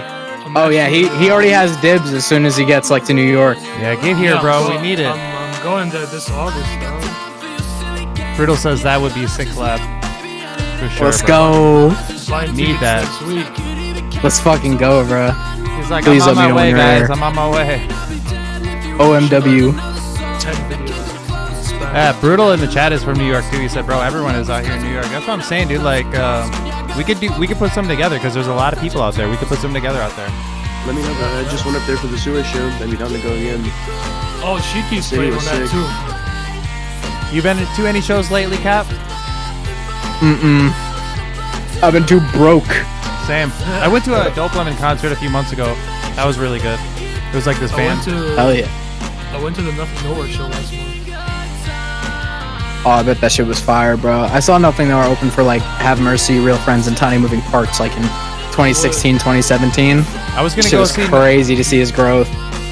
S4: Oh yeah, he already has dibs as soon as he gets like to New York.
S3: Yeah, get here, bro. We need it.
S5: I'm going there this August, bro.
S3: Brittle says that would be a sick collab. For sure.
S4: Let's
S3: bro.
S4: go.
S5: Buying
S3: Need
S5: tickets
S3: that.
S5: next week.
S4: Let's fucking go, bro.
S3: He's like,
S4: Please
S3: I'm
S4: let
S3: on
S4: me
S3: my
S4: know
S3: way,
S4: when you're
S3: guys.
S4: there.
S3: I'm on my way.
S4: OMW.
S5: 10 videos.
S3: Yeah, Brutal in the chat is from New York too. He said, "Bro, everyone is out here in New York." That's what I'm saying, dude. Like, we could put something together because there's a lot of people out there. We could put something together out there.
S7: Let me know, bro. I just went up there for the sewer show. I'd be down to go again.
S5: Oh, Shiki's
S7: City
S5: playing on
S7: was
S5: that
S7: sick.
S5: too.
S3: You been to any shows lately, Cap?
S4: I've been too broke.
S3: Same. I went to a Dope Lemon concert a few months ago. That was really good. It was like this
S5: I
S3: band.
S5: went to the Nothing Nowhere show last month.
S4: Oh, I bet that shit was fire, bro. I saw Nothing Nowhere open for like Have Mercy, Real Friends, and Tiny Moving Parts like in 2016, 2017.
S3: I was gonna
S4: Shit
S3: go
S4: was
S3: see.
S4: crazy to see his growth.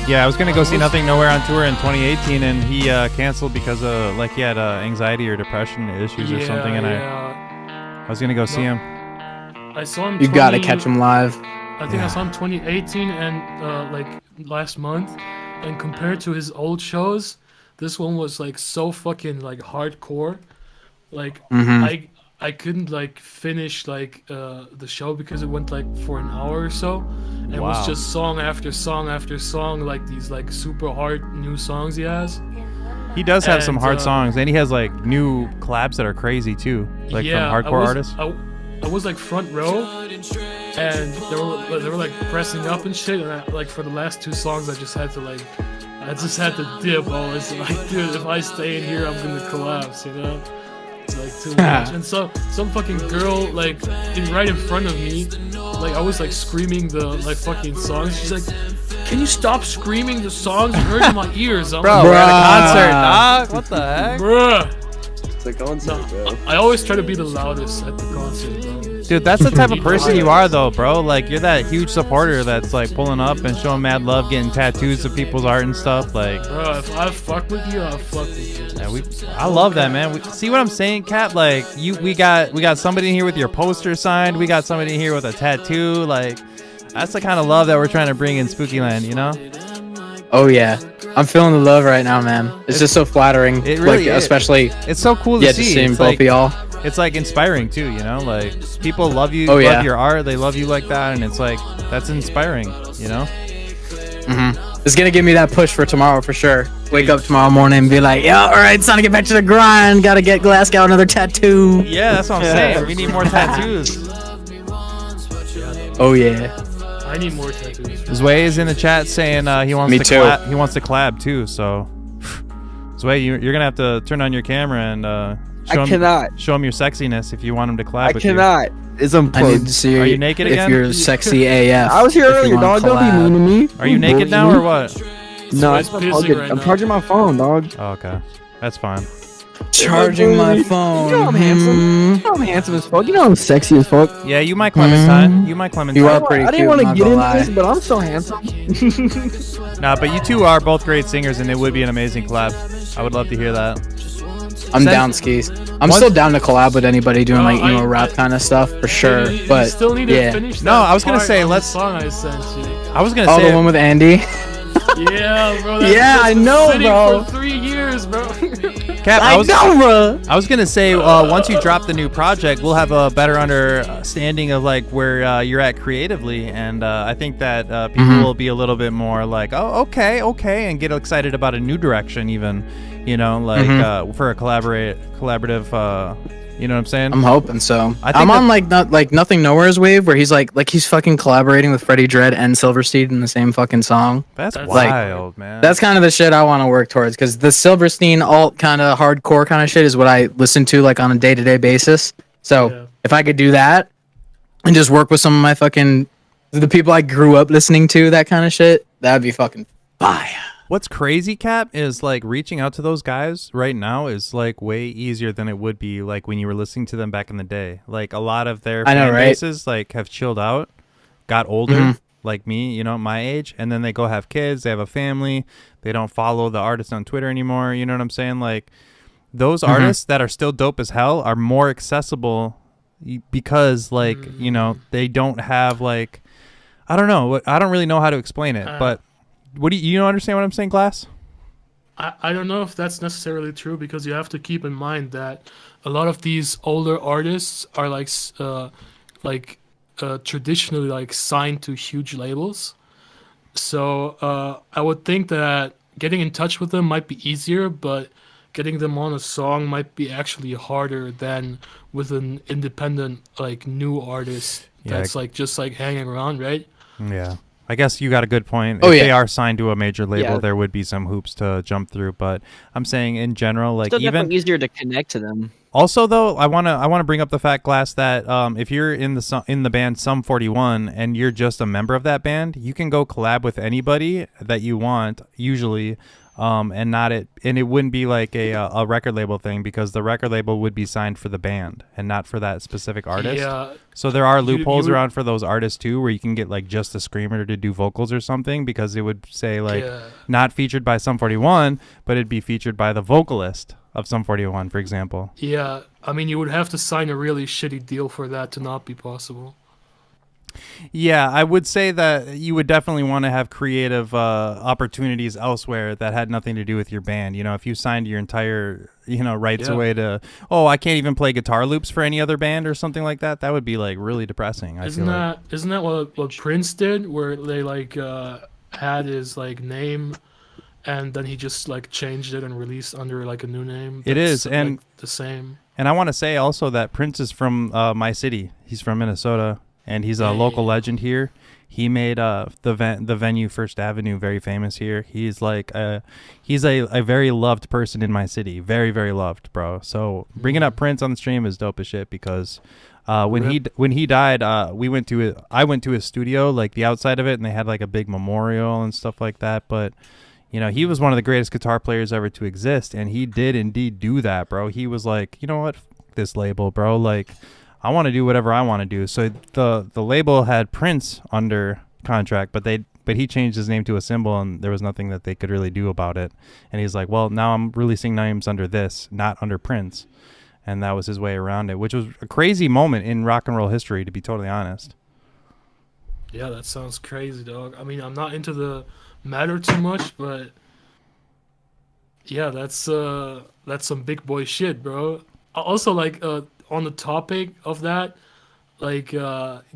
S3: Yeah, I was gonna go see Nothing Nowhere on tour in 2018, and he canceled because of like he had anxiety or depression issues or something, and I was gonna go see him.
S5: I saw him.
S4: You gotta catch him live.
S5: I think I saw him 2018 and like last month, and compared to his old shows, this one was like so fucking like hardcore. Like I couldn't like finish like the show because it went like for an hour or so, and it was just song after song after song, like these like super hard new songs he has.
S3: He does have some hard songs, and he has like new collabs that are crazy too, like from hardcore artists.
S5: I was like front row, and they were like pressing up and shit, and I, like for the last two songs I just had to dip. I was like, dude, if I stay in here I'm gonna collapse, you know? It's like too much. And so some fucking girl like right in front of me, like I was like screaming the like fucking songs. She's like, can you stop screaming the songs? You're hurting my ears. I'm
S3: Bro,
S5: like,
S3: we're at a concert, dog. What the heck?
S5: Bruh.
S7: It's a concert, bro.
S5: I always try to be the loudest at the concert, bro.
S3: Dude, that's the type of person you are, though, bro. Like, you're that huge supporter that's like pulling up and showing mad love, getting tattoos of people's art and stuff. Like,
S5: bro, if I fuck with you, I'll fuck with you.
S3: Yeah, I love that, man. See what I'm saying, Cap? Like, we got somebody in here with your poster signed. We got somebody in here with a tattoo. Like, that's the kind of love that we're trying to bring in Spooky Land, you know?
S4: Oh yeah, I'm feeling the love right now, man. It's just so flattering.
S3: It really is.
S4: Especially.
S3: It's so cool to see.
S4: Just seeing
S3: It's
S4: both
S3: like,
S4: of y'all.
S3: It's like inspiring too, you know? Like, people love you,
S4: Oh,
S3: love
S4: yeah.
S3: your art, they love you like that, and it's like, that's inspiring, you know?
S4: It's gonna give me that push for tomorrow for sure. Wake up tomorrow morning and be like, yo, all right, it's time to get back to the grind. Gotta get Glasgow another tattoo.
S3: Yeah, that's what I'm saying. We need more tattoos.
S4: Oh yeah.
S5: I need more tattoos.
S3: Zway is in the chat saying he wants
S4: Me
S3: to
S4: too.
S3: he wants to collab too. So, Zway, you're gonna have to turn on your camera and show him your sexiness if you want him to collab with you.
S6: It's
S4: I need
S6: unplugged.
S4: to see
S3: Are you naked
S4: if
S3: again?
S4: you're sexy AF.
S6: I was here
S4: if you
S6: earlier,
S4: wanna
S6: dog. Don't be
S4: collab.
S6: mean to me.
S3: Are you naked now or what?
S6: No,
S5: It's
S6: it's not
S5: pissing
S6: plugged.
S5: right
S6: I'm
S5: now.
S6: charging my phone, dog.
S3: Oh, okay, that's fine.
S4: Charging my phone.
S6: You know I'm handsome. You know I'm handsome as fuck. You know I'm sexy as fuck.
S3: Yeah, you might Clementine. You might Clementine.
S4: You are pretty
S6: I didn't
S4: cute,
S6: want to
S4: not
S6: get
S4: gonna
S6: into
S4: lie.
S6: this, but I'm so handsome.
S3: Nah, but you two are both great singers, and it would be an amazing collab. I would love to hear that.
S4: I'm down, skis. I'm still down to collab with anybody doing like emo rap kind of stuff for sure.
S5: You
S4: But
S5: still need to
S4: yeah.
S5: finish that
S3: No, I was gonna
S5: part
S3: say,
S5: on the
S3: let's-
S5: song I sent you.
S3: I was gonna
S4: Oh,
S3: say
S4: the one with Andy.
S5: Yeah, bro.
S4: Yeah, I know,
S5: sitting
S4: bro.
S5: For 3 years, bro.
S3: Cap.
S4: I know, bro.
S3: I was gonna say once you drop the new project, we'll have a better understanding of like where you're at creatively, and I think that people will be a little bit more like, oh, okay, and get excited about a new direction, even, you know, like for a collaborative. You know what I'm saying?
S4: I'm hoping so.
S3: I think
S4: I'm on
S3: that-
S4: like Nothing Nowhere's wave where he's like he's fucking collaborating with Freddie Dredd and Silverstein in the same fucking song.
S3: That's
S5: like-
S3: wild, man.
S4: That's kind of the shit I want to work towards because the Silverstein alt kind of hardcore kind of shit is what I listen to like on a day-to-day basis. So
S5: Yeah.
S4: if I could do that and just work with some of my fucking the people I grew up listening to, that kind of shit, that'd be fucking fire.
S3: What's crazy, Cap, is like reaching out to those guys right now is like way easier than it would be like when you were listening to them back in the day. Like a lot of their
S4: I know,
S3: fan
S4: right?
S3: bases like have chilled out, got older, like me, you know, my age, and then they go have kids, they have a family, they don't follow the artist on Twitter anymore. You know what I'm saying? Like those artists that are still dope as hell are more accessible because like, you know, they don't have like, I don't know, I don't really know how to explain it, but what do you understand what I'm saying, Glass?
S5: I don't know if that's necessarily true because you have to keep in mind that a lot of these older artists are traditionally like signed to huge labels. So I would think that getting in touch with them might be easier, but getting them on a song might be actually harder than with an independent like new artist
S3: Yeah.
S5: that's like just like hanging around, right?
S3: Yeah. I guess you got a good point.
S4: Oh,
S3: if
S4: yeah.
S3: they are signed to a major label,
S6: Yeah.
S3: there would be some hoops to jump through. But I'm saying in general, like
S6: Still
S3: even
S6: definitely easier to connect to them.
S3: also though, I wanna bring up the fact, Glass, that if you're in the band Sum 41 and you're just a member of that band, you can go collab with anybody that you want usually. And it wouldn't be like a record label thing, because the record label would be signed for the band and not for that specific artist.
S5: Yeah.
S3: So there are
S5: You-
S3: loopholes
S5: you-
S3: around for those artists too, where you can get like just a screamer to do vocals or something, because it would say like
S5: Yeah.
S3: not featured by Sum 41, but it'd be featured by the vocalist of Sum 41, for example.
S5: Yeah, I mean, you would have to sign a really shitty deal for that to not be possible.
S3: Yeah, I would say that you would definitely want to have creative opportunities elsewhere that had nothing to do with your band. You know, if you signed your entire, rights
S5: Yeah.
S3: away to, I can't even play guitar loops for any other band or something like that, that would be like really depressing. I
S5: Isn't
S3: feel like.
S5: isn't that what Prince did, where they like had his like name, and then he just like changed it and released under like a new name?
S3: It is,
S5: like,
S3: and
S5: the same.
S3: And I want to say also that Prince is from my city. He's from Minnesota, and he's a local legend here. He made the venue First Avenue very famous here. He's like he's a very loved person in my city, very very loved, bro. So bringing up Prince on the stream is dope as shit, because when he died, I went to his studio, like the outside of it, and they had like a big memorial and stuff like that. But he was one of the greatest guitar players ever to exist, and he did indeed do that, bro. He was like, you know what, F this label, bro. Like, I want to do whatever I want to do. So the label had Prince under contract, but he changed his name to a symbol, and there was nothing that they could really do about it. And he's like, well, now I'm releasing names under this, not under Prince. And that was his way around it, which was a crazy moment in rock and roll history, to be totally honest.
S5: Yeah, that sounds crazy, dog. I mean, I'm not into the matter too much, but yeah, that's some big boy shit, bro. Also, like on the topic of that, like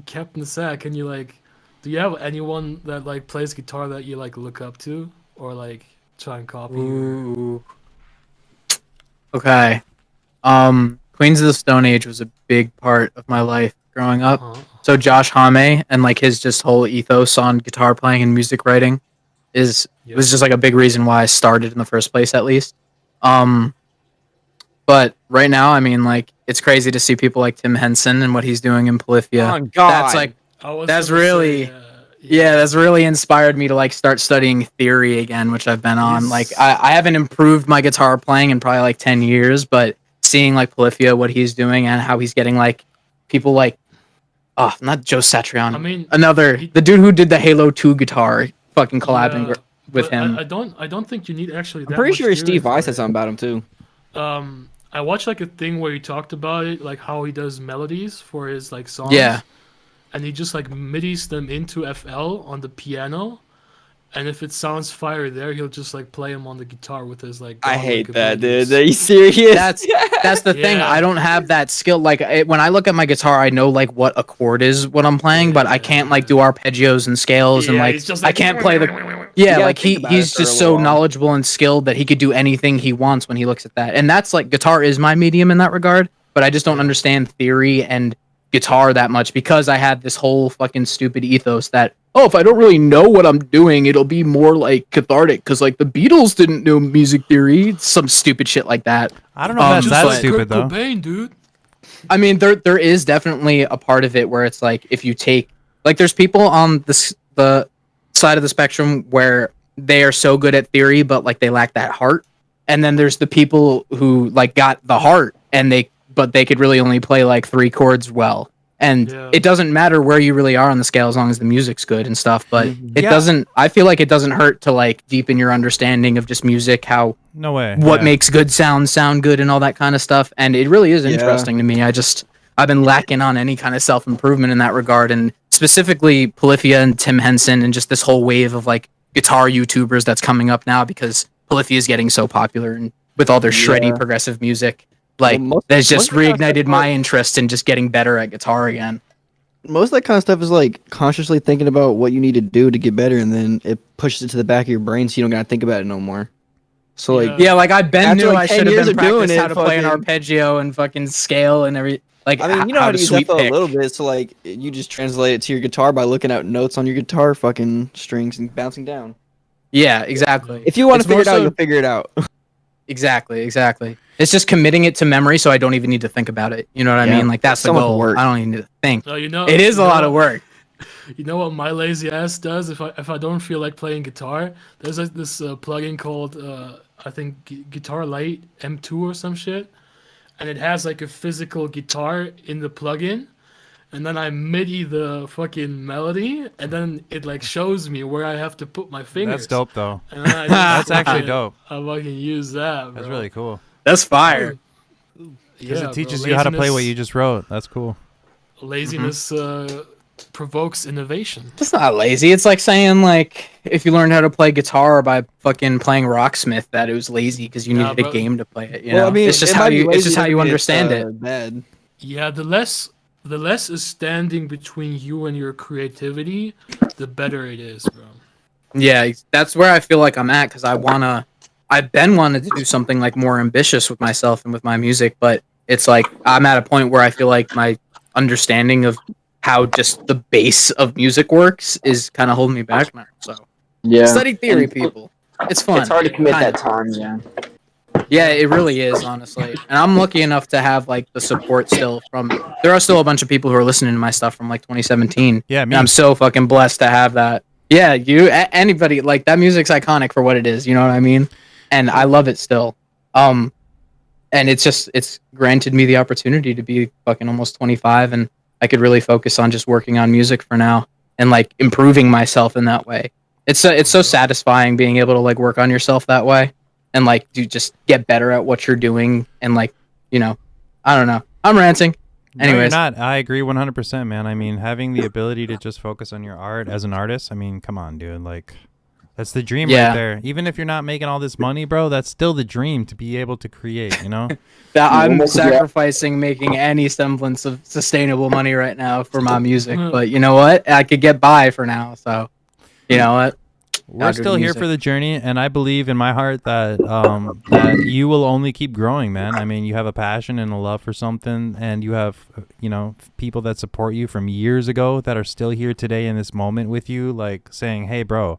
S5: Captain Sack, can you do you have anyone that like plays guitar that you like look up to or like try and copy?
S4: Ooh. Okay. Queens of the Stone Age was a big part of my life growing up. So Josh Homme and like his just whole ethos on guitar playing and music writing was just like a big reason why I started in the first place, at least. But right now, I mean, like, it's crazy to see people like Tim Henson and what he's doing in Polyphia.
S6: Oh, God.
S4: That's like, that's really, that's really inspired me to like start studying theory again, which I've been on. Like, I haven't improved my guitar playing in probably like 10 years, but seeing like Polyphia, what he's doing and how he's getting like people like, not Joe Satriani.
S5: I mean,
S4: the dude who did the Halo 2 guitar, fucking collabing with
S5: but
S4: him.
S5: I don't think you need actually.
S6: I'm pretty sure Steve Vai said something about him too.
S5: I watched like a thing where he talked about it, like how he does melodies for his like songs.
S4: Yeah.
S5: And he just like MIDIs them into FL on the piano, and if it sounds fire there, he'll just like play them on the guitar with his like.
S6: I hate that,
S5: abilities.
S6: dude. Are you serious?
S4: That's the thing. I don't have that skill. Like when I look at my guitar, I know like what a chord is what I'm playing, but I can't like do arpeggios and scales and
S5: Yeah,
S4: like
S5: he's just
S4: I
S5: like,
S4: can't play the.
S6: You
S4: Yeah,
S6: gotta
S4: like
S6: think about
S4: he's
S6: it for a
S4: just
S6: little
S4: so
S6: while.
S4: knowledgeable and skilled that he could do anything he wants when he looks at that. And that's like guitar is my medium in that regard, but I just don't understand theory and guitar that much because I had this whole fucking stupid ethos that if I don't really know what I'm doing, it'll be more like cathartic because like the Beatles didn't know music theory, some stupid shit like that.
S3: I don't know if
S5: Just
S3: that's that
S5: like
S3: stupid,
S5: Kurt
S3: though.
S5: Cobain, dude.
S4: I mean, there is definitely a part of it where it's like if you take like there's people on the side of the spectrum where they are so good at theory, but like they lack that heart, and then there's the people who like got the heart and they could really only play like 3 chords well. And it doesn't matter where you really are on the scale as long as the music's good and stuff. But it doesn't. I feel like it doesn't hurt to like deepen your understanding of just music, how
S3: No way.
S4: what
S3: Yeah.
S4: makes good sound good and all that kind of stuff. And it really is interesting to me. I've been lacking on any kind of self-improvement in that regard, and specifically Polyphia and Tim Henson and just this whole wave of like guitar YouTubers that's coming up now because Polyphia is getting so popular and with all their shreddy progressive music. Like, that's just reignited my interest in just getting better at guitar again.
S6: Most of that kind of stuff is like consciously thinking about what you need to do to get better, and then it pushes it to the back of your brain so you don't gotta think about it no more. So like,
S4: like I Ben
S6: after,
S4: knew
S6: like,
S4: I
S6: 10
S4: should have
S6: years
S4: been
S6: of doing
S4: practiced how
S6: it,
S4: to play an
S6: fucking-
S4: arpeggio and fucking scale and Like,
S6: I mean, you know how to use
S4: sweep
S6: FL a
S4: pick.
S6: little bit, so like you just translate it to your guitar by looking at notes on your guitar, fucking strings and bouncing down.
S4: Yeah, exactly.
S6: If you want
S4: It's
S6: to figure
S4: more
S6: it out,
S4: so-
S6: you'll figure it out.
S4: Exactly. It's just committing it to memory, so I don't even need to think about it. You know what I
S6: Yeah,
S4: mean? Like that's the
S6: so much
S4: goal.
S6: work.
S4: I don't even need to think.
S5: No, you know,
S4: It is a
S5: you know
S4: lot of
S5: what-
S4: work.
S5: You know what my lazy ass does if I don't feel like playing guitar? There's like this plugin called I think Guitar Lite M2 or some shit, and it has like a physical guitar in the plugin, and then I MIDI the fucking melody, and then it like shows me where I have to put my fingers.
S3: That's dope, though.
S5: And then I
S3: That's
S5: just
S3: actually
S5: fucking-
S3: dope.
S5: I fucking use that. Bro.
S3: That's really cool.
S4: That's fire.
S3: Because
S5: Yeah,
S3: it teaches
S5: bro.
S3: you how to play what
S5: Laziness-
S3: you just wrote. That's cool.
S5: Laziness provokes innovation.
S4: It's not lazy. It's like saying like if you learned how to play guitar by fucking playing Rocksmith, that it was lazy because you
S5: Nah,
S4: needed a
S5: bro.
S4: game to play it. You
S6: Well,
S4: know,
S6: I mean,
S4: it's just
S6: it
S4: how
S6: might be
S4: you. It's
S6: lazy,
S4: just how
S6: doesn't
S4: you
S6: mean
S4: understand
S6: it's,
S4: it.
S6: Bad.
S5: Yeah, the less is standing between you and your creativity, the better it is, bro.
S4: Yeah, that's where I feel like I'm at because I've been wanting to do something like more ambitious with myself and with my music, but it's like I'm at a point where I feel like my understanding of how just the base of music works is kind of holding me back now. So
S11: Yeah.
S4: study theory,
S11: And
S4: people. It's fun.
S11: It's hard to commit
S4: Kinda.
S11: that time, yeah.
S4: Yeah, it really is, honestly. And I'm lucky enough to have like the support still from. There are still a bunch of people who are listening to my stuff from like 2017.
S3: Yeah,
S4: And
S3: me.
S4: I'm so fucking blessed to have that. Yeah, anybody like that music's iconic for what it is. You know what I mean? And I love it still. And it's granted me the opportunity to be fucking almost 25, and I could really focus on just working on music for now and like improving myself in that way. It's so satisfying being able to like work on yourself that way and like do just get better at what you're doing and like, you know, I don't know. I'm ranting.
S3: No, you're
S4: Anyways,
S3: not. I agree 100%, man. I mean, having the ability to just focus on your art as an artist, I mean, come on, dude. Like, that's the dream
S4: Yeah.
S3: right there. Even if you're not making all this money, bro, that's still the dream to be able to create, you know?
S4: that I'm
S11: almost forget-
S4: sacrificing making any semblance of sustainable money right now for my music, but you know what? I could get by for now. So, you know what?
S3: We're
S4: Gotta do
S3: still here
S4: music.
S3: for the journey, and I believe in my heart that that you will only keep growing, man. I mean, you have a passion and a love for something, and you have, you know, people that support you from years ago that are still here today in this moment with you, like saying, "Hey, bro,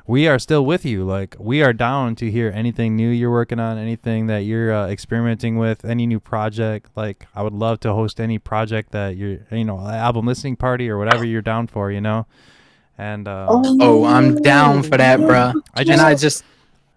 S3: we are still with you. Like, we are down to hear anything new you're working on, anything that you're experimenting with, any new project. Like, I would love to host any project that you're, you know, album listening party or whatever you're down for, you know." And
S4: Oh, I'm down for that, bruh.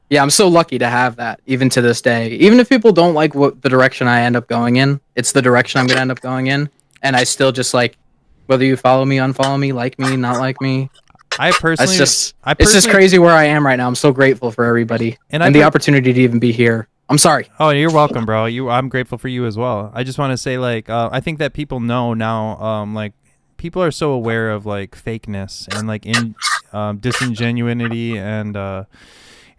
S4: Yeah, I'm so lucky to have that, even to this day. Even if people don't like what the direction I end up going in, it's the direction I'm gonna end up going in, and I still just like, whether you follow me, unfollow me, like me, not like me.
S3: I personally,
S4: It's just crazy where I am right now. I'm so grateful for everybody
S3: And
S4: and the opportunity to even be here. I'm sorry.
S3: Oh, you're welcome, bro. I'm grateful for you as well. I just want to say, like, I think that people know now, like, people are so aware of like fakeness and like disingenuity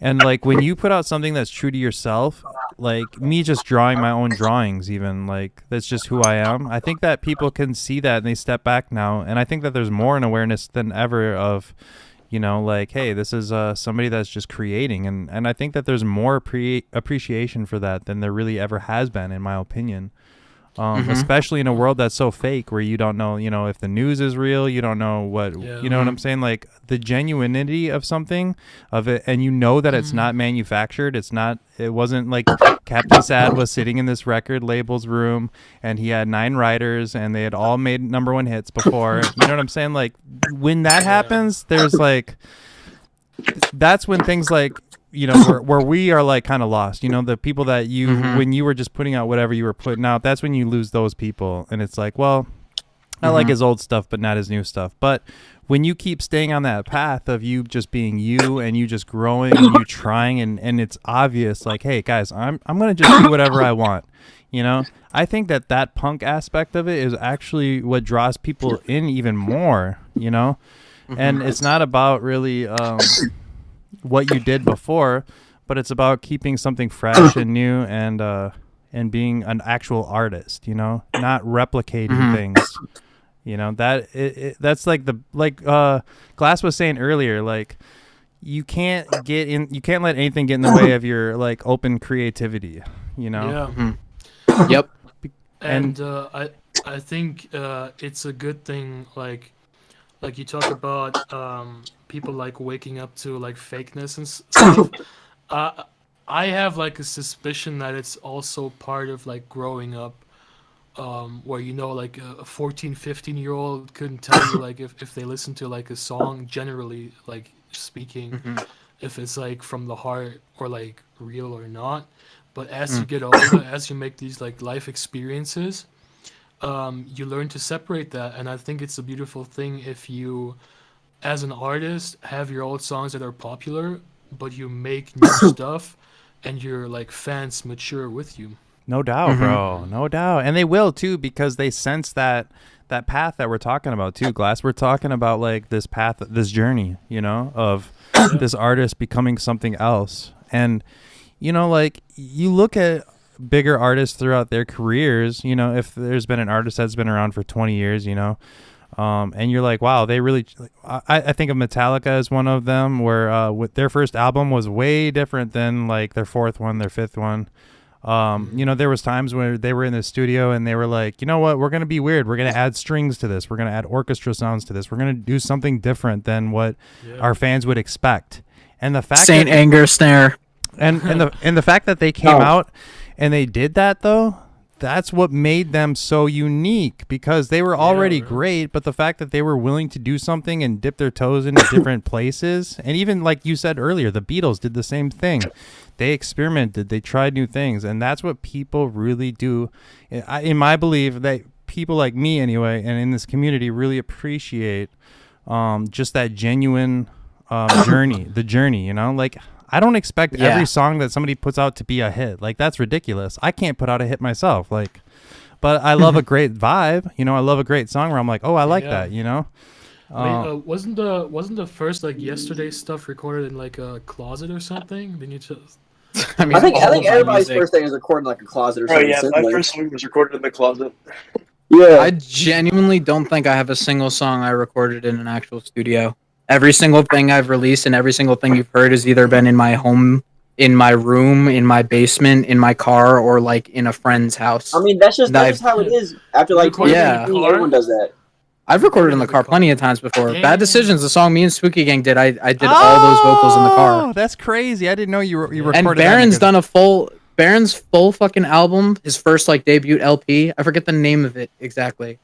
S3: and like when you put out something that's true to yourself, like me just drawing my own drawings, even like that's just who I am. I think that people can see that and they step back now, and I think that there's more an awareness than ever of, you know, like, hey, this is somebody that's just creating, and I think that there's more appreciation for that than there really ever has been, in my opinion. Especially in a world that's so fake, where you don't know, you know, if the news is real, you don't know what, you know what I'm saying? Like the genuinity of something of it, and you know that it's not manufactured. It wasn't like Captain Sad was sitting in this record label's room and he had 9 writers and they had all made #1 hits before. You know what I'm saying? Like when that happens, there's like, that's when things like, you know, where we are like kind of lost, you know, the people that you, when you were just putting out whatever you were putting out, that's when you lose those people. And it's like, well, I like his old stuff, but not his new stuff. But when you keep staying on that path of you just being you and you just growing and you trying and it's obvious, like, hey guys, I'm going to just do whatever I want. You know, I think that punk aspect of it is actually what draws people in even more, you know, and it's not about really, what you did before, but it's about keeping something fresh and new and being an actual artist, you know, not replicating things, you know, that's like Glass was saying earlier, like you can't let anything get in the way of your like open creativity, you know.
S5: Yeah.
S4: Yep.
S5: And I think it's a good thing. Like you talk about people like waking up to like fakeness and stuff. I have like a suspicion that it's also part of like growing up, where like a 14, 15-year-old couldn't tell you like if they listen to like a song, generally like speaking, if it's like from the heart or like real or not. But as you get older, as you make these like life experiences, you learn to separate that. And I think it's a beautiful thing if you, as an artist, have your old songs that are popular, but you make new stuff and your like fans mature with you.
S3: No doubt, bro. No doubt. And they will too, because they sense that path that we're talking about too, Glass. We're talking about like this path, this journey, of this artist becoming something else. And, like you look at bigger artists throughout their careers, if there's been an artist that's been around for 20 years, and you're like, wow, they really, I think of Metallica as one of them, where with their first album was way different than like their fourth one, their fifth one. There was times where they were in the studio and they were like, you know what, we're going to be weird. We're going to add strings to this. We're going to add orchestra sounds to this. We're going to do something different than what our fans would expect. And the fact
S4: Saint Anger Snare.
S3: And the fact that they came out and they did that though, that's what made them so unique, because they were already great, but the fact that they were willing to do something and dip their toes into different places, and even like you said earlier, the Beatles did the same thing. They experimented, they tried new things, and that's what people really do. In my belief, that people like me anyway, and in this community, really appreciate just that genuine journey, the journey, like I don't expect every song that somebody puts out to be a hit. Like, that's ridiculous. I can't put out a hit myself. Like, but I love a great vibe. I love a great song where I'm like, oh, I like that.
S5: Wasn't the first like Yesterday stuff recorded in like a closet or something? Then you just.
S11: I think everybody's first thing is recorded in like a closet or something.
S7: Oh yeah, my first song was recorded in the closet.
S11: Yeah.
S4: I genuinely don't think I have a single song I recorded in an actual studio. Every single thing I've released and every single thing you've heard has either been in my home, in my room, in my basement, in my car, or like in a friend's house.
S11: I mean, that's just how it is. After like 20 everyone does that.
S4: I've recorded in the car plenty of times before. Bad Decisions, the song me and Spooky Gang did. I did all those vocals in the car.
S3: Oh, that's crazy. I didn't know you recorded.
S4: And Baron's full fucking album, his first like debut LP. I forget the name of it exactly,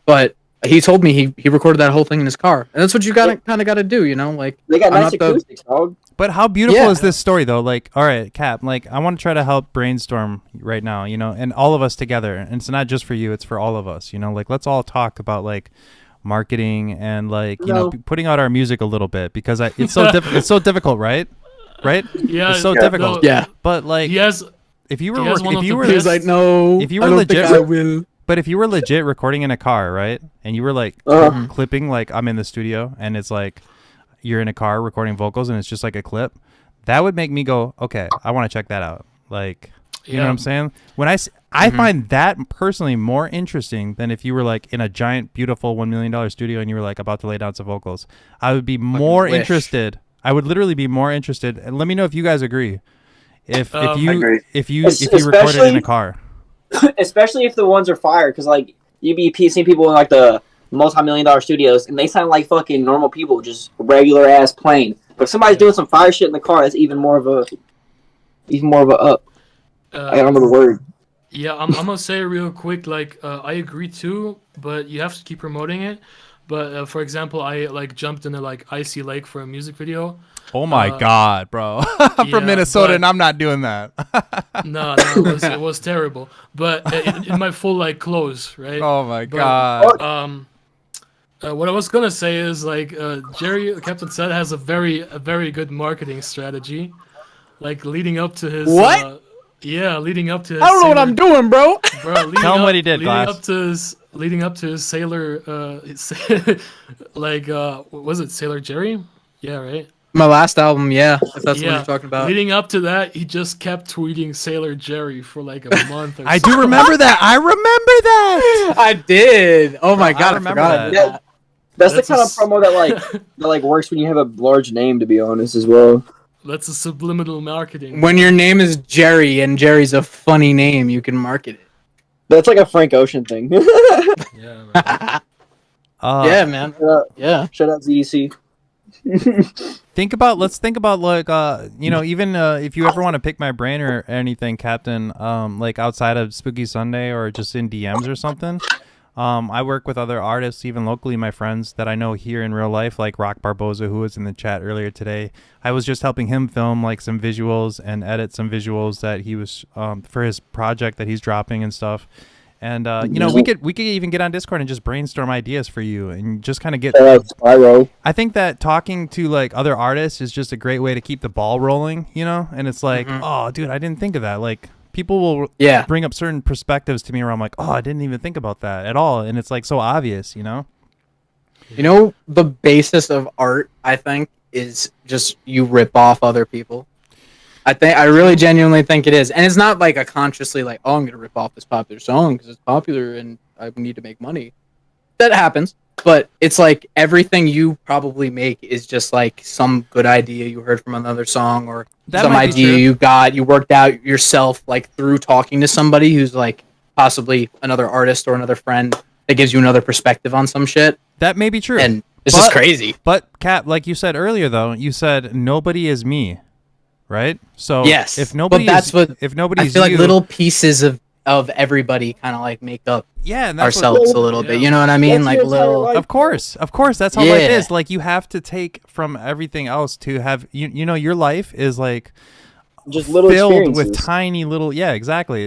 S4: but he told me he recorded that whole thing in his car, and that's what you kind of got to do, like
S11: they got nice acoustics, dog.
S3: But how beautiful is this story though? Like, all right, Cap, like I want to try to help brainstorm right now, and all of us together, and it's not just for you, it's for all of us, like let's all talk about like marketing and like putting out our music a little bit, because it's so it's so difficult, right?
S5: Yeah,
S3: it's so difficult.
S5: No,
S3: but like if you were legit, but if you were legit recording in a car, right, and you were like clipping, like I'm in the studio and it's like you're in a car recording vocals and it's just like a clip, that would make me go, okay, I want to check that out. Like, you know what I'm saying? When I find that personally more interesting than if you were like in a giant, beautiful $1 million studio and you were like about to lay down some vocals. I would be more interested. I would literally be more interested. And let me know if you guys agree. If you recorded in a car.
S11: Especially if the ones are fire, because like you be seeing people in like the multi-million-dollar studios and they sound like fucking normal people, just regular ass plain. But if somebody's doing some fire shit in the car, that's even more of a up. I don't know the word.
S5: Yeah, I'm gonna say real quick. Like I agree too, but you have to keep promoting it. But for example, I like jumped into like Icy Lake for a music video.
S3: Oh my god, bro! I'm from Minnesota and I'm not doing that.
S5: No, it was terrible. But in my full like clothes, right?
S3: Oh my god.
S5: What I was gonna say is like Jerry, Captain Set has a very good marketing strategy, like leading up to his
S4: what?
S5: Leading up to his
S4: I don't know what I'm doing, bro.
S3: Tell him what he did,
S5: leading up to his Sailor, like was it Sailor Jerry? Yeah, right.
S4: My last album, if that's what you're talking about.
S5: Leading up to that, he just kept tweeting Sailor Jerry for like a month.
S3: I do remember that. I remember that.
S4: I did. Oh my god, I remember that.
S11: Yeah, that's the kind of promo that works when you have a large name, to be honest, as well.
S5: That's a subliminal marketing.
S4: When your name is Jerry and Jerry's a funny name, you can market it.
S11: That's like a Frank Ocean thing.
S5: Yeah, man.
S4: Yeah, man. Yeah.
S11: Shut up, ZDC.
S3: Let's think about like even if you ever want to pick my brain or anything, Captain, like outside of Spooky Sunday or just in DMs or something. I work with other artists, even locally, my friends that I know here in real life, like Rock Barboza, who was in the chat earlier today. I was just helping him film like some visuals and edit some visuals that he was for his project that he's dropping and stuff. And we could even get on Discord and just brainstorm ideas for you and just kind of get.
S11: Spyro.
S3: I think that talking to like other artists is just a great way to keep the ball rolling, and it's like, oh, dude, I didn't think of that. Like people will bring up certain perspectives to me where I'm like, oh, I didn't even think about that at all, and it's like so obvious,
S4: The basis of art, I think, is just you rip off other people. I really genuinely think it is, and it's not like a consciously like, oh, I'm gonna rip off this popular song because it's popular and I need to make money. That happens, but it's like everything you probably make is just like some good idea you heard from another song or some idea you worked out yourself, like through talking to somebody who's like possibly another artist or another friend that gives you another perspective on some shit.
S3: That may be true,
S4: and this is crazy.
S3: But Cap, like you said earlier, though, you said nobody is me. Right. So
S4: yes,
S3: if nobody,
S4: I feel like little pieces of everybody kind of like make up
S3: and
S4: ourselves a little bit. You know what I mean? Like little.
S3: Of course, that's how life is. Like you have to take from everything else to have your life is like
S11: just little
S3: filled with tiny little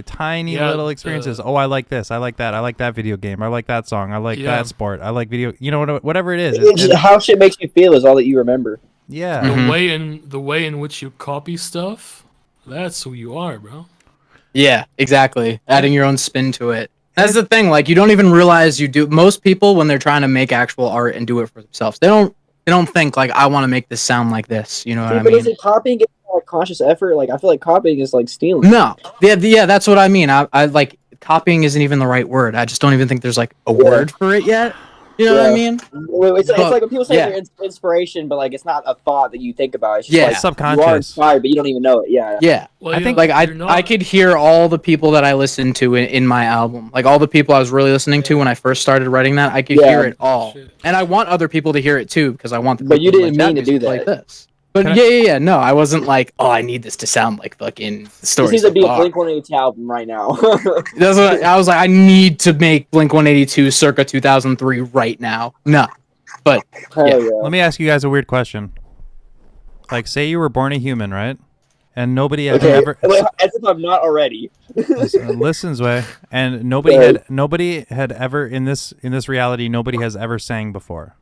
S3: tiny little experiences. I like this, I like that, I like that video game, I like that song, I like that sport, I like video. Whatever it is.
S11: How shit makes you feel is all that you remember.
S3: Yeah.
S5: The way in which you copy stuff, that's who you are, bro.
S4: Yeah, exactly. Adding your own spin to it. That's the thing. Like you don't even realize you do. Most people, when they're trying to make actual art and do it for themselves, they don't think like I want to make this sound like this. You know what I mean?
S11: But is it copying? Like conscious effort? Like I feel like copying is like stealing.
S4: No. Yeah, that's what I mean. I like copying isn't even the right word. I just don't even think there's like a word for it yet. You know what I mean?
S11: It's like when people say they're inspiration, but like it's not a thought that you think about. It's just like
S3: subconscious.
S11: You are inspired, but you don't even know it. Yeah.
S4: Well, I think like I could hear all the people that I listened to in my album, like all the people I was really listening to when I first started writing that. I could hear it all, and I want other people to hear it too because I want. The
S11: but you didn't mean to do that.
S4: Like this. But yeah. No, I wasn't like, oh, I need this to sound like fucking the story.
S11: This needs to be a Blink-182 album right now.
S4: That's what I was like. I need to make Blink-182 circa 2003 right now. No, but
S3: Let me ask you guys a weird question. Like, say you were born a human, right? And nobody had ever.
S11: As if I'm not already.
S3: Listen, Zway, and nobody had ever in this reality. Nobody has ever sang before.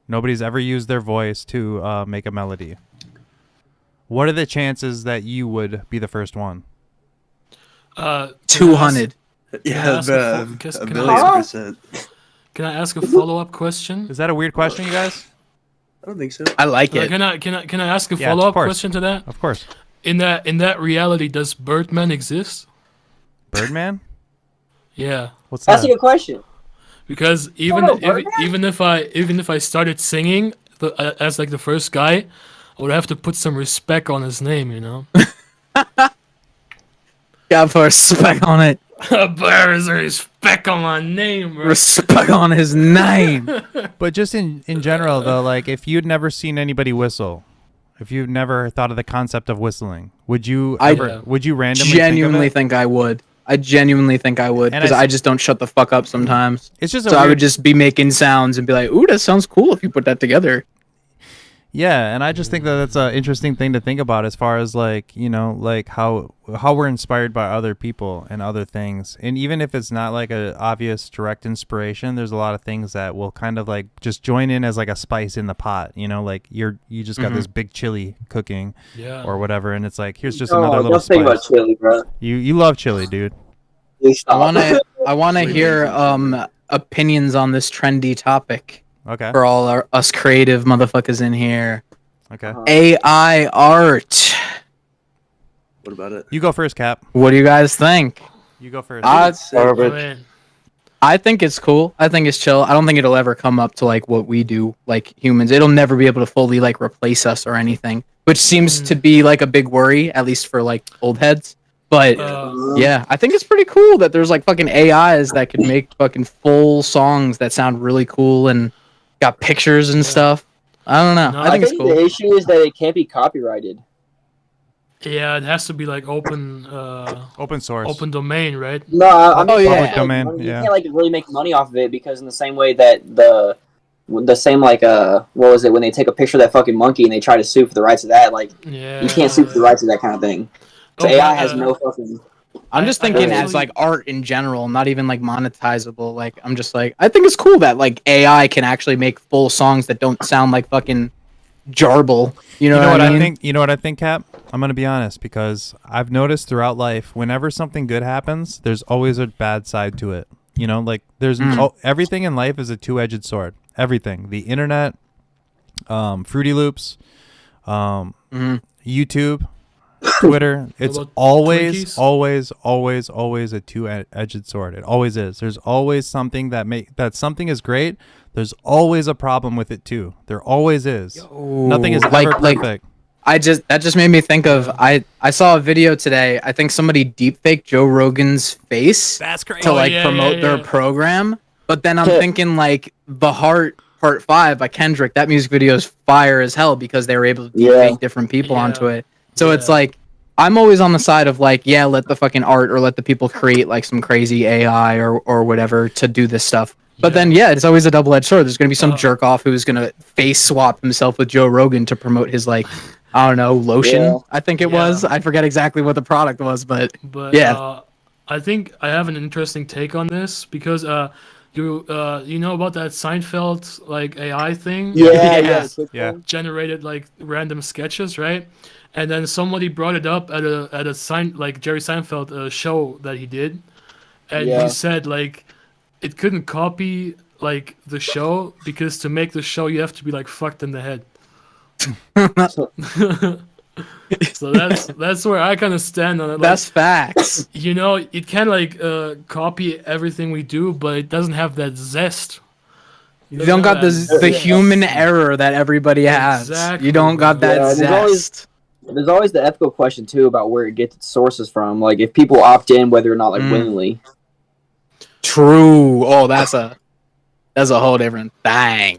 S3: Nobody's ever used their voice to make a melody. What are the chances that you would be the first one?
S4: 200.
S7: Yeah,
S5: can I ask a follow-up question?
S3: Is that a weird question, you guys?
S7: I don't think so.
S4: I like it.
S5: Can I ask a follow-up question to that?
S3: Of course.
S5: In that reality, does Birdman exist?
S3: Birdman?
S5: Yeah.
S3: What's that?
S11: That's a good question.
S5: Because even if I started singing as like the first guy, I would have to put some respect on his name, you know.
S4: Got to put respect on it.
S5: There's respect on my name, bro.
S4: Respect on his name.
S3: But just in general, though, like if you'd never seen anybody whistle, if you've never thought of the concept of whistling, would you randomly
S4: genuinely think I would? I genuinely think I would because I just don't shut the fuck up sometimes.
S3: It's just
S4: I would just be making sounds and be like, "Ooh, that sounds cool if you put that together."
S3: Yeah, and I just think that that's an interesting thing to think about as far as like like how we're inspired by other people and other things, and even if it's not like a obvious direct inspiration, there's a lot of things that will kind of like just join in as like a spice in the pot. Like you just got this big chili cooking, or whatever, and it's like here's just another little spice.
S11: Think about chili, bro.
S3: You love chili, dude.
S4: I wanna hear opinions on this trendy topic.
S3: Okay.
S4: For all us creative motherfuckers in here.
S3: Okay.
S4: AI art.
S7: What about it?
S3: You go first, Cap.
S4: What do you guys think?
S3: You go first.
S4: I think it's cool. I think it's chill. I don't think it'll ever come up to like what we do, like humans. It'll never be able to fully like replace us or anything, which seems to be like a big worry, at least for like old heads. But yeah, I think it's pretty cool that there's like fucking AIs that could make fucking full songs that sound really cool and got pictures and stuff. I don't know.
S5: No,
S4: I think it's cool.
S11: the issue is that it can't be copyrighted.
S5: Yeah, it has to be like open
S3: source,
S5: open domain, right?
S11: No, I mean,
S3: Public domain.
S11: You
S3: Yeah.
S11: can't like really make money off of it because in the same way that the same like what was it when they take a picture of that fucking monkey and they try to sue for the rights of that, like
S5: Yeah.
S11: you can't sue for the rights of that kind of thing. So AI has no fucking.
S4: I'm just thinking as like art in general, not even like monetizable. Like I'm just like I think it's cool that like AI can actually make full songs that don't sound like fucking jarble. You know what I mean?
S3: think? You know what I think, Cap? I'm gonna be honest because I've noticed throughout life, whenever something good happens, there's always a bad side to it. You know, like there's everything in life is a two-edged sword. Everything, the internet, Fruity Loops, YouTube, Twitter. It's always a two-edged sword. It always is. There's always something that something is great. There's always a problem with it too. There always is. Nothing is ever perfect.
S4: That just made me think of I saw a video today. I think somebody deepfaked Joe Rogan's face to like promote their program. But then I'm thinking like The Heart Part 5 by Kendrick. That music video is fire as hell because they were able to deepfake different people onto it. So it's like I'm always on the side of like, yeah, let the fucking art or let the people create like some crazy AI or whatever to do this stuff. But then, it's always a double-edged sword. There's going to be some jerk off who's going to face swap himself with Joe Rogan to promote his, like, I don't know, lotion, I think it was. I forget exactly what the product was, but yeah.
S5: I think I have an interesting take on this because you know about that Seinfeld, like, AI thing?
S3: Yeah.
S5: Generated, like, random sketches, right? And then somebody brought it up at a Jerry Seinfeld show that he did. And he said, like, it couldn't copy like the show because to make the show you have to be like fucked in the head. So that's where I kind of stand on it. Like,
S4: that's facts.
S5: You know, it can like copy everything we do, but it doesn't have that zest.
S4: You don't got the human error that everybody has.
S5: Exactly.
S4: You don't got that zest.
S11: There's always the ethical question too about where it gets its sources from. Like if people opt in, whether or not like willingly.
S4: True. Oh, that's a whole different thing.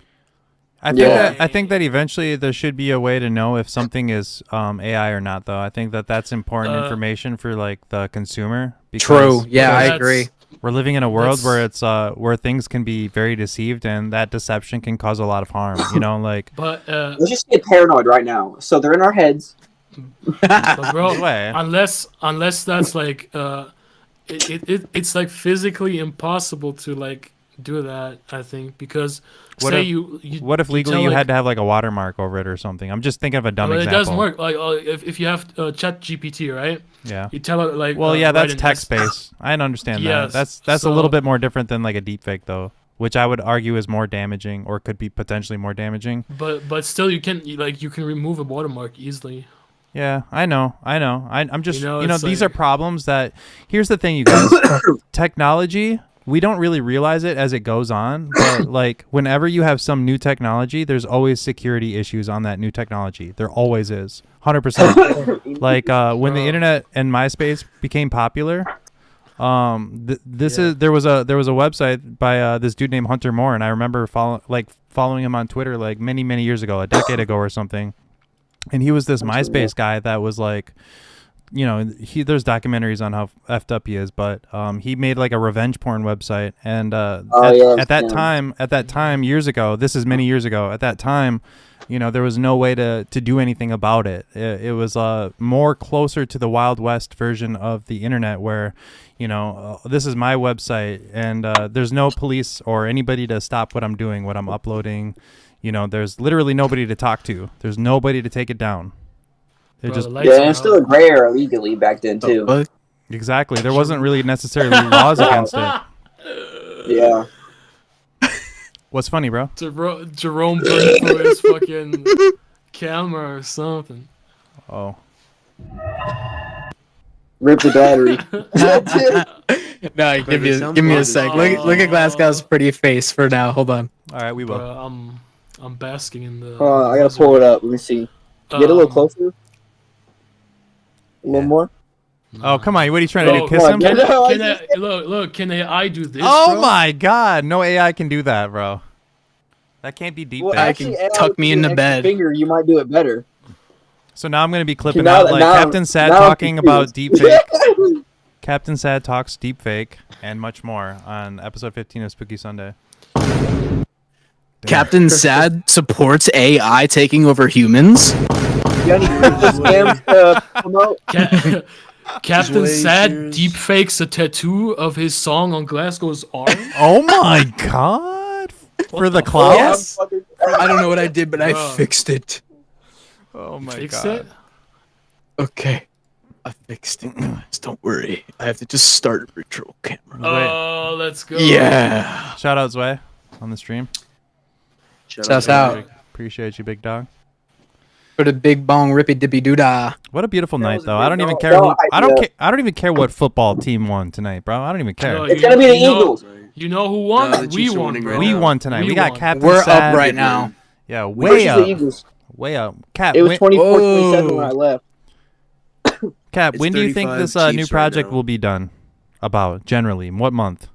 S3: I think that eventually there should be a way to know if something is AI or not, though. I think that that's important information for like the consumer.
S4: True. Yeah, I agree.
S3: We're living in a world where it's where things can be very deceived, and that deception can cause a lot of harm. You know, like.
S5: But
S11: let's just get paranoid right now. So they're in our heads.
S5: But bro, unless that's like it's like physically impossible to like do that, I think, because
S3: what if legally you had to have like a watermark over it or something? I'm just thinking of a dumb example.
S5: It doesn't work. Like if you have Chat GPT, right?
S3: Yeah.
S5: You tell it like.
S3: Well, that's text based. I understand that. That's a little bit more different than like a deepfake though, which I would argue is more damaging or could be potentially more damaging.
S5: But still, you can remove a watermark easily.
S3: Yeah, I know. I'm just, these
S5: like,
S3: are problems that, here's the thing, you guys, technology, we don't really realize it as it goes on, but like whenever you have some new technology, there's always security issues on that new technology. There always is, 100%. Like when the internet and MySpace became popular, there was a website by this dude named Hunter Moore, and I remember following him on Twitter like many years ago, a decade ago or something. And he was this MySpace guy that was like, there's documentaries on how effed up he is, but he made like a revenge porn website. And at that time, years ago, this is many years ago, at that time, there was no way to do anything about it. It was more closer to the Wild West version of the internet where, this is my website and there's no police or anybody to stop what I'm doing, what I'm uploading. There's literally nobody to talk to. There's nobody to take it down.
S11: And it's still a gray area legally back then too.
S3: Exactly. There wasn't really necessarily laws against it.
S11: Yeah.
S3: What's funny, bro?
S5: Jerome burned through his fucking camera or something.
S3: Oh.
S11: Rip the battery.
S4: No, give me a sec. Look at Glasgow's pretty face for now. Hold on.
S3: All right, we will.
S5: I'm basking in the.
S11: I gotta pull it up. Let me see. Get a little closer. A little more.
S3: Oh, come on. What are you trying to do?
S5: Bro,
S3: Kiss him?
S5: Can AI do this?
S3: Oh
S5: bro?
S3: my God. No AI can do that, bro. That can't be deep
S11: Well,
S3: fake.
S11: actually, AI
S4: tuck me
S11: with
S4: into
S11: an extra
S4: bed.
S11: Finger, you might do it better.
S3: So now I'm going to be clipping
S11: Now-
S3: out like
S11: now-
S3: Captain Sad
S11: now I'm
S3: talking about
S11: confused.
S3: deepfake. Captain Sad talks deepfake and much more on episode 15 of Spooky Sunday.
S4: Captain Sad supports AI taking over humans.
S11: You got any scams to promote?
S5: Captain
S7: way
S5: Sad
S7: serious.
S5: deepfakes a tattoo of his song on Glasgow's arm.
S3: Oh my God. For the cloud?
S4: Yes. I don't know what I did, but I
S5: Bruh.
S4: fixed it.
S3: Oh my
S5: Fix
S3: God.
S5: it?
S4: Okay. I fixed it, guys. Don't worry. I have to just start a virtual camera.
S5: Oh, let's go.
S4: Yeah.
S3: Shout out Zwei on the stream.
S4: Shouts out.
S3: Appreciate you, big dog.
S4: For the big bong rippy dippy doodah.
S3: What a beautiful night,
S11: was a
S3: though.
S11: big
S3: I don't even
S11: dog.
S3: care.
S11: No,
S3: Who, I don't
S11: idea.
S3: care. I don't even care what football team won tonight, bro. I don't even care.
S5: No,
S11: It's gonna be the
S5: know-
S11: Eagles.
S5: You know who won?
S7: No, the
S5: We
S7: Chiefs are
S5: won,
S7: winning
S5: bro.
S7: right
S3: We
S7: now.
S3: won tonight. We got
S5: won.
S3: Captain
S4: We're
S3: Sad.
S4: up right now.
S3: Yeah,
S11: Versus
S3: way
S11: the
S3: up.
S11: Eagles.
S3: Way up. Cap,
S11: It was
S3: when,
S11: 24-27 when I left.
S3: Cap,
S7: It's
S3: when do you think
S7: 35
S3: this
S7: Chiefs
S3: new
S7: right
S3: project
S7: now.
S3: will be done? About generally, what month?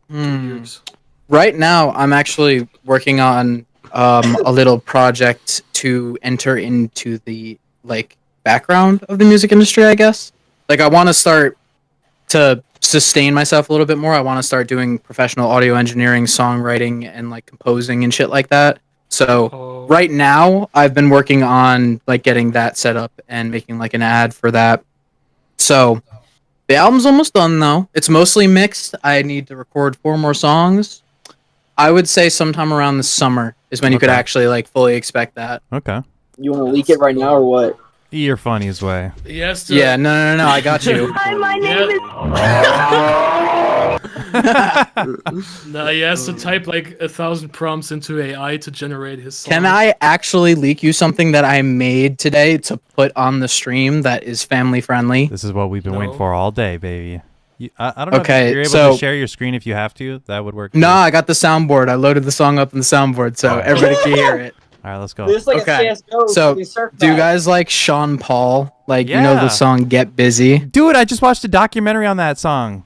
S5: Years.
S4: Right now, I'm actually working on a little project to enter into the background of the music industry. I guess. I want to start to sustain myself a little bit more. I want to start doing professional audio engineering, songwriting, and composing and shit like that. So
S5: Oh.
S4: right now, I've been working on getting that set up and making an ad for that. So the album's almost done though. It's mostly mixed. I need to record 4 more songs. I would say sometime around the summer is when you could
S3: Okay.
S4: actually fully expect that.
S3: Okay.
S11: You want to leak it right now or what?
S3: You're funny as way.
S5: Yes.
S4: Yeah, no, I got you.
S10: Hi, my name is.
S5: No, he has to type 1,000 prompts into AI to generate his song.
S4: Can I actually leak you something that I made today to put on the stream that is family friendly?
S3: This is what we've been waiting
S5: No.
S3: for all day, baby. I don't know
S4: Okay,
S3: if you're able
S4: so-
S3: to share your screen if you have to. That would work.
S4: No,
S3: too.
S4: I got the soundboard. I loaded the song up in the soundboard so everybody can hear it.
S3: All right, let's go.
S11: It's like
S4: Okay,
S11: a CSGO.
S4: so
S11: fucking surf
S4: do you
S11: back.
S4: guys like Sean Paul? You know
S3: Yeah.
S4: the song Get Busy?
S3: Dude, I just watched a documentary on that song.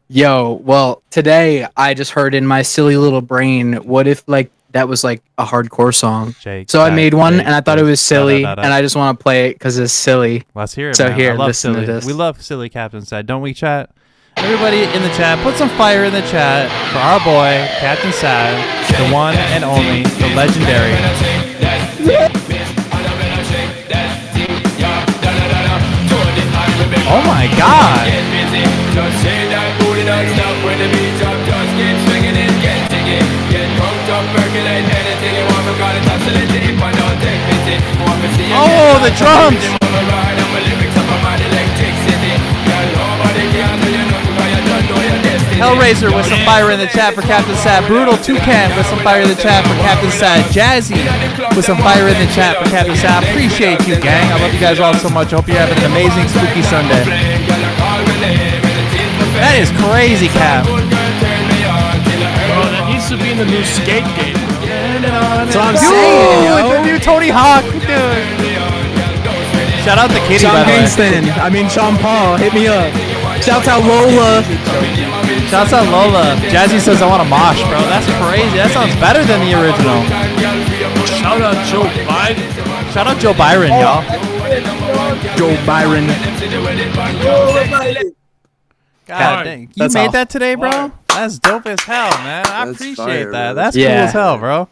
S4: Yo, well, today I just heard in my silly little brain, what if that was a hardcore song?
S3: Jake.
S4: So I
S3: Jack,
S4: made one
S3: Jake,
S4: and I thought it was silly
S3: da, da, da.
S4: and I just want to play it because it's silly.
S3: Let's hear it.
S4: So
S3: man.
S4: here,
S3: I love
S4: listen to
S3: silly.
S4: this.
S3: We love silly Captain Sad, don't we, chat? Everybody in the chat, put some fire in the chat for our boy Captain Sad, the one and only, the legendary. Oh my God! Oh, the drums! Hellraiser with some fire in the chat for Captain Sad. Brutal Toucan with some fire in the chat for Captain Sad. Jazzy with some fire in the chat for Captain Sad. Appreciate you, gang. I love you guys all so much. Hope you're having an amazing spooky Sunday. That is crazy, Cap.
S5: Bro, that needs to be in the new skate game.
S4: That's what I'm
S3: Dude,
S4: saying,
S3: the new Tony Hawk, dude. Shout out to Kitty, by
S4: Sean
S3: the way.
S4: Kingston. I mean, Sean Paul. Hit me up. Shouts out Lola.
S3: Shouts out Lola. Jazzy says I want to mosh, bro. That's crazy. That sounds better than the original.
S5: Shout out Joe Biden.
S3: Shout out Joe Byron, y'all.
S4: Joe Byron.
S3: God
S5: Hard.
S3: dang. You
S4: That's
S3: made
S4: all.
S3: that today, bro? That's dope as hell, man. I
S7: That's
S3: appreciate
S7: fire,
S3: that.
S7: bro.
S3: That's cool
S4: Yeah.
S3: as hell, bro.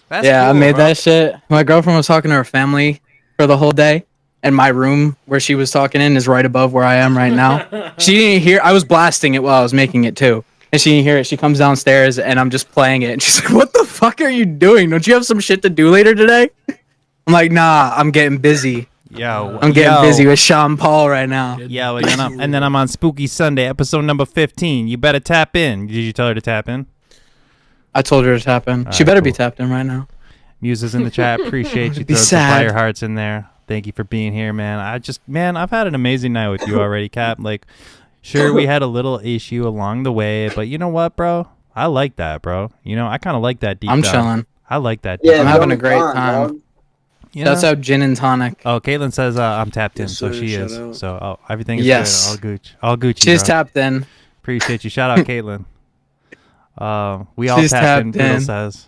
S3: That's
S4: Yeah, I
S3: cool,
S4: made
S3: bro.
S4: that shit. My girlfriend was talking to her family for the whole day, and my room where she was talking in is right above where I am right now. She didn't hear. I was blasting it while I was making it too, and she didn't hear it. She comes downstairs, and I'm just playing it, and she's like, "What the fuck are you doing? Don't you have some shit to do later today?" I'm like, "Nah, I'm getting busy.
S3: Yo,
S4: I'm getting
S3: yo.
S4: busy with Sean Paul right now."
S3: Yeah, and then I'm on Spooky Sunday, episode number 15. You better tap in. Did you tell her to tap in?
S4: I told her to tap in. She
S3: Alright,
S4: better be
S3: cool.
S4: tapped in right now.
S3: Muses in the chat. Appreciate you.
S4: Be
S3: Throw some
S4: sad.
S3: fire hearts in there. Thank you for being here, man. I've had an amazing night with you already, Cap. Sure, we had a little issue along the way, but you know what, bro? I like that, bro. I kind of like that deep
S4: I'm
S3: dive.
S4: chilling.
S3: I like that. Deep
S11: Yeah,
S4: I'm
S3: dive.
S4: having a
S11: going
S4: great
S11: on,
S4: time.
S11: dog.
S3: You
S4: That's
S3: know?
S4: out gin and tonic.
S3: Oh, Caitlin says I'm tapped in,
S7: Yes,
S3: so
S7: sir.
S3: she
S7: Shout
S3: is.
S7: out.
S3: So everything is
S4: Yes.
S3: good. All Gucci. All Gucci.
S4: She's
S3: bro.
S4: tapped in.
S3: Appreciate you. Shout out Caitlin. We all
S4: She's
S3: tapped in.
S4: tapped in.
S3: Poodle says.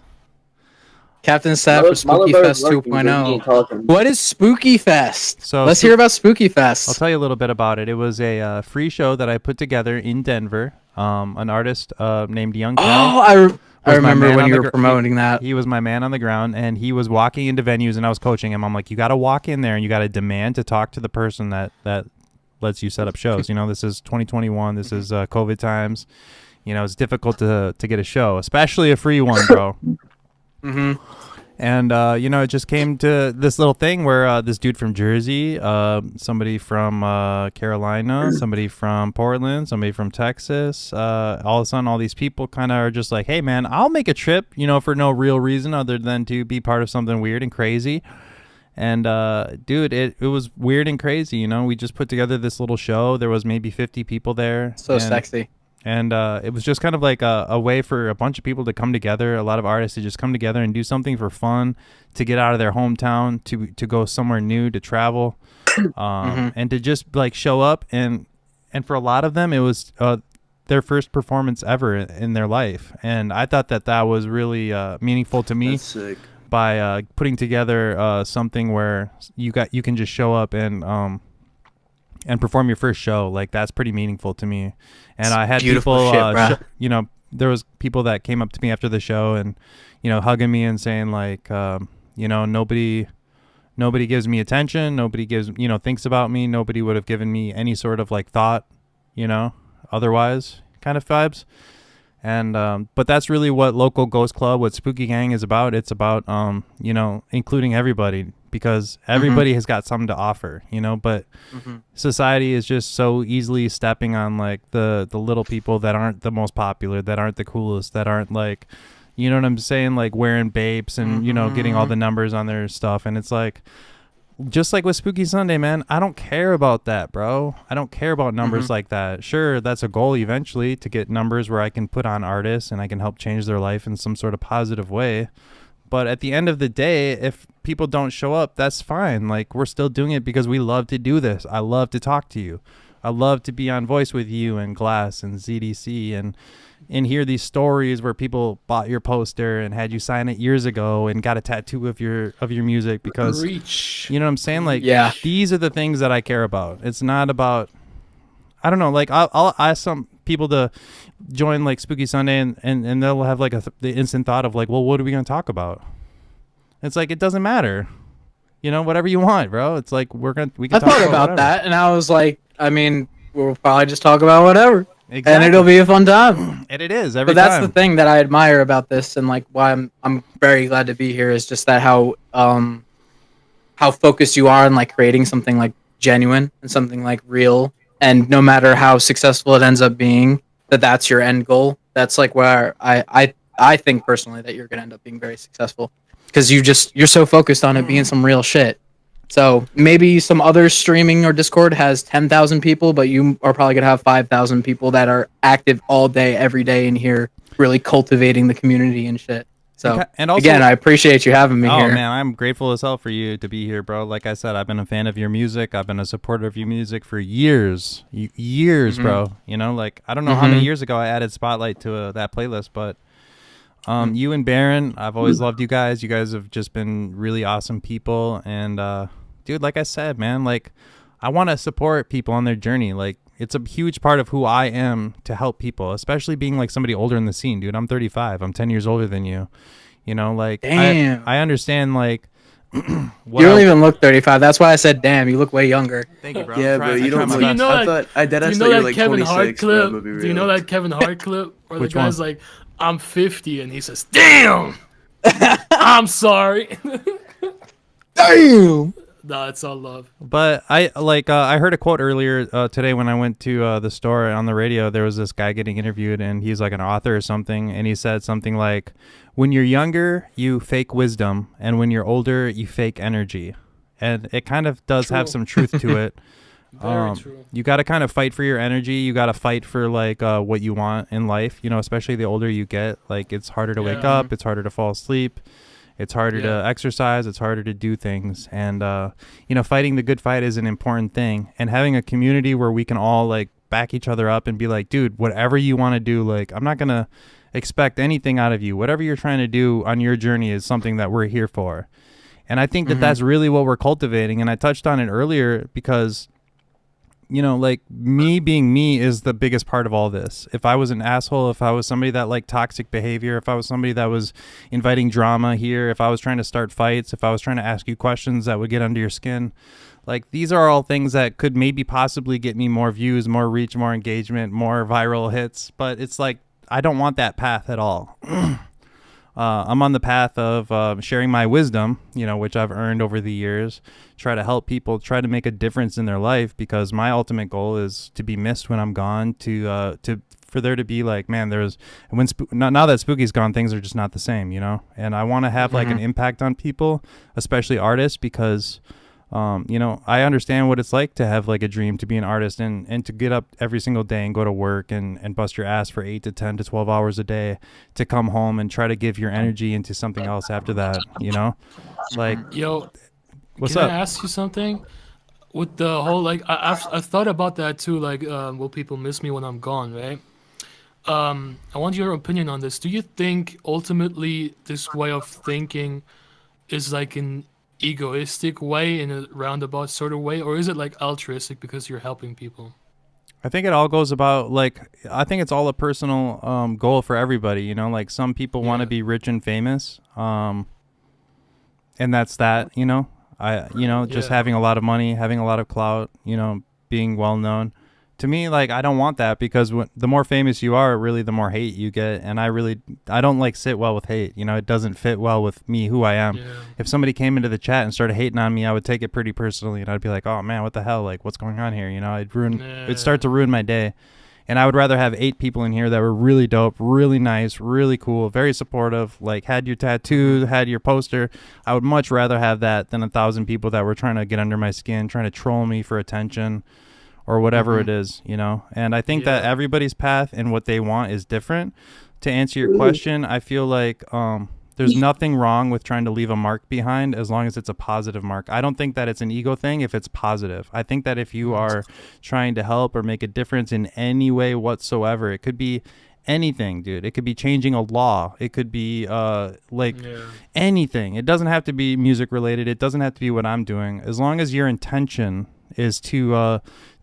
S4: Captain Staff for Spooky Fest 2.0. What is Spooky Fest?
S3: So
S4: Let's hear about Spooky Fest.
S3: I'll tell you a little bit about it. It was a free show that I put together in Denver. An artist named Young Kel.
S4: Oh, I
S3: was my
S4: remember
S3: man
S4: when
S3: on
S4: you
S3: the
S4: were promoting that.
S3: He was my man on the ground, and he was walking into venues, and I was coaching him. I'm like, you got to walk in there, and you got to demand to talk to the person that lets you set up shows. You know, this is 2021. This is COVID times. You know, it's difficult to get a show, especially a free one, bro.
S4: Mm-hmm.
S3: And, you know, it just came to this little thing where this dude from Jersey, somebody from Carolina, somebody from Portland, somebody from Texas, all of a sudden all these people kind of are just like, hey, man, I'll make a trip, you know, for no real reason other than to be part of something weird and crazy. And, dude, it was weird and crazy, you know. We just put together this little show. There was maybe 50 people there.
S4: So sexy.
S3: And it was just kind of like a way for a bunch of people to come together, a lot of artists to just come together and do something for fun, to get out of their hometown, to go somewhere new, to travel, and to just like show up. And for a lot of them, it was their first performance ever in their life. And I thought that was really meaningful to me.
S7: That's sick.
S3: By putting together something where you can just show up and perform your first show. Like, that's pretty meaningful to me. And I had
S4: beautiful
S3: people,
S4: shit,
S3: you know, there was people that came up to me after the show and, you know, hugging me and saying like, you know, nobody gives me attention. Nobody thinks about me. Nobody would have given me any sort of like thought, you know, otherwise kind of vibes. And but that's really what Local Ghost Club, what Spooky Gang is about. It's about you know, including everybody, because everybody has got something to offer, you know. But society is just so easily stepping on like the little people that aren't the most popular, that aren't the coolest, that aren't like, you know what I'm saying, like wearing babes and you know, getting all the numbers on their stuff. And it's like, just like with Spooky Sunday, man, I don't care about that, bro. I don't care about numbers like that. Sure, that's a goal eventually, to get numbers where I can put on artists and I can help change their life in some sort of positive way. But at the end of the day, if people don't show up, that's fine. Like, we're still doing it because we love to do this. I love to talk to you. I love to be on Voice with you and Glass and ZDC and hear these stories where people bought your poster and had you sign it years ago and got a tattoo of your music because you know what I'm saying? Like,
S4: Yeah.
S3: these are the things that I care about. It's not about, I don't know, like I'll ask some people to join like Spooky Sunday and they'll have like the instant thought of like, well, what are we going to talk about? It's like, it doesn't matter. You know, whatever you want, bro. It's like we can
S4: I
S3: talk
S4: thought about
S3: whatever.
S4: that, and I was like, I mean, we'll probably just talk about whatever.
S3: Exactly.
S4: And it'll be a fun time.
S3: And it is every
S4: But that's
S3: time.
S4: the thing that I admire about this, and like why I'm very glad to be here, is just that how focused you are on like creating something like genuine and something like real, and no matter how successful it ends up being, that's your end goal. That's like where I think personally that you're gonna end up being very successful, because you're so focused on it being some real shit. So maybe some other streaming or Discord has 10,000 people, but you are probably going to have 5,000 people that are active all day, every day in here, really cultivating the community and shit. So,
S3: and also,
S4: again, I appreciate you having me
S3: oh,
S4: here.
S3: man, I'm grateful as hell for you to be here, bro. Like I said, I've been a fan of your music. I've been a supporter of your music for years. Years, bro. You know, like, I don't know how many years ago I added Spotlight to that playlist, but you and Baron, I've always loved you guys. You guys have just been really awesome people. And, dude, like I said, man, like, I want to support people on their journey. Like, it's a huge part of who I am to help people, especially being like somebody older in the scene, dude. I'm 35. I'm 10 years older than you. You know, like,
S4: Damn.
S3: I understand, like,
S4: You don't even look 35. That's why I said, damn, you look way younger.
S3: Thank you, bro.
S7: Yeah, but you don't
S5: Do
S7: look.
S5: you know
S7: I
S5: that?
S7: thought I dead
S5: Do
S7: ass
S5: you
S7: thought
S5: know
S7: you were
S5: that
S7: like
S5: Kevin Hart
S7: 26. But I'm
S5: clip?
S7: gonna be
S5: Do you know
S7: real.
S5: that Kevin Hart clip where the
S3: Which one?
S5: guy's like, "I'm 50," and he says, "Damn, I'm sorry."
S4: Damn.
S5: Nah, it's all love.
S3: But I heard a quote earlier today when I went to the store on the radio. There was this guy getting interviewed, and he's like an author or something, and he said something like, "When you're younger, you fake wisdom, and when you're older, you fake energy." And it kind of does have some truth to it.
S5: Very true.
S3: You got to kind of fight for your energy. You got to fight for like what you want in life. You know, especially the older you get, like it's harder to wake
S5: Yeah.
S3: up. It's harder to fall asleep. It's harder to exercise. It's harder to do things. And, you know, fighting the good fight is an important thing. And having a community where we can all, like, back each other up and be like, dude, whatever you want to do, like, I'm not going to expect anything out of you. Whatever you're trying to do on your journey is something that we're here for. And I think that that's really what we're cultivating. And I touched on it earlier because, you know, like, me being me is the biggest part of all this. If I was an asshole, if I was somebody that liked toxic behavior, if I was somebody that was inviting drama here, if I was trying to start fights, if I was trying to ask you questions that would get under your skin, like, these are all things that could maybe possibly get me more views, more reach, more engagement, more viral hits. But it's like, I don't want that path at all. I'm on the path of sharing my wisdom, you know, which I've earned over the years, try to help people, try to make a difference in their life, because my ultimate goal is to be missed when I'm gone, for there to be like, man, now that Spooky's gone, things are just not the same, you know? And I want to have like an impact on people, especially artists, because you know, I understand what it's like to have like a dream to be an artist and to get up every single day and go to work and bust your ass for 8 to 10 to 12 hours a day to come home and try to give your energy into something else after that, you know? Like,
S5: yo,
S3: what's
S5: can
S3: up?
S5: I ask you something? With the whole, like, I've thought about that too, like, will people miss me when I'm gone, right? I want your opinion on this. Do you think ultimately this way of thinking is like an egoistic way, in a roundabout sort of way, or is it like altruistic because you're helping people?
S3: I think it all goes about, like, I think it's all a personal goal for everybody, you know? Like, some people want to be rich and famous, and that's that, you know? Just having a lot of money, having a lot of clout, you know, being well known. To me, like, I don't want that, because the more famous you are, really the more hate you get. And I don't like sit well with hate. You know, it doesn't fit well with me, who I am. If somebody came into the chat and started hating on me, I would take it pretty personally, and I'd be like, oh man, what the hell? Like, what's going on here? You know, it'd start to ruin my day. And I would rather have 8 people in here that were really dope, really nice, really cool, very supportive, like had your tattoo, had your poster. I would much rather have that than 1,000 people that were trying to get under my skin, trying to troll me for attention, or whatever it is, you know? And I think that everybody's path and what they want is different. To answer your question, I feel like there's nothing wrong with trying to leave a mark behind, as long as it's a positive mark. I don't think that it's an ego thing if it's positive. I think that if you are trying to help or make a difference in any way whatsoever, it could be anything, dude. It could be changing a law. It could be anything. It doesn't have to be music related. It doesn't have to be what I'm doing. As long as your intention is to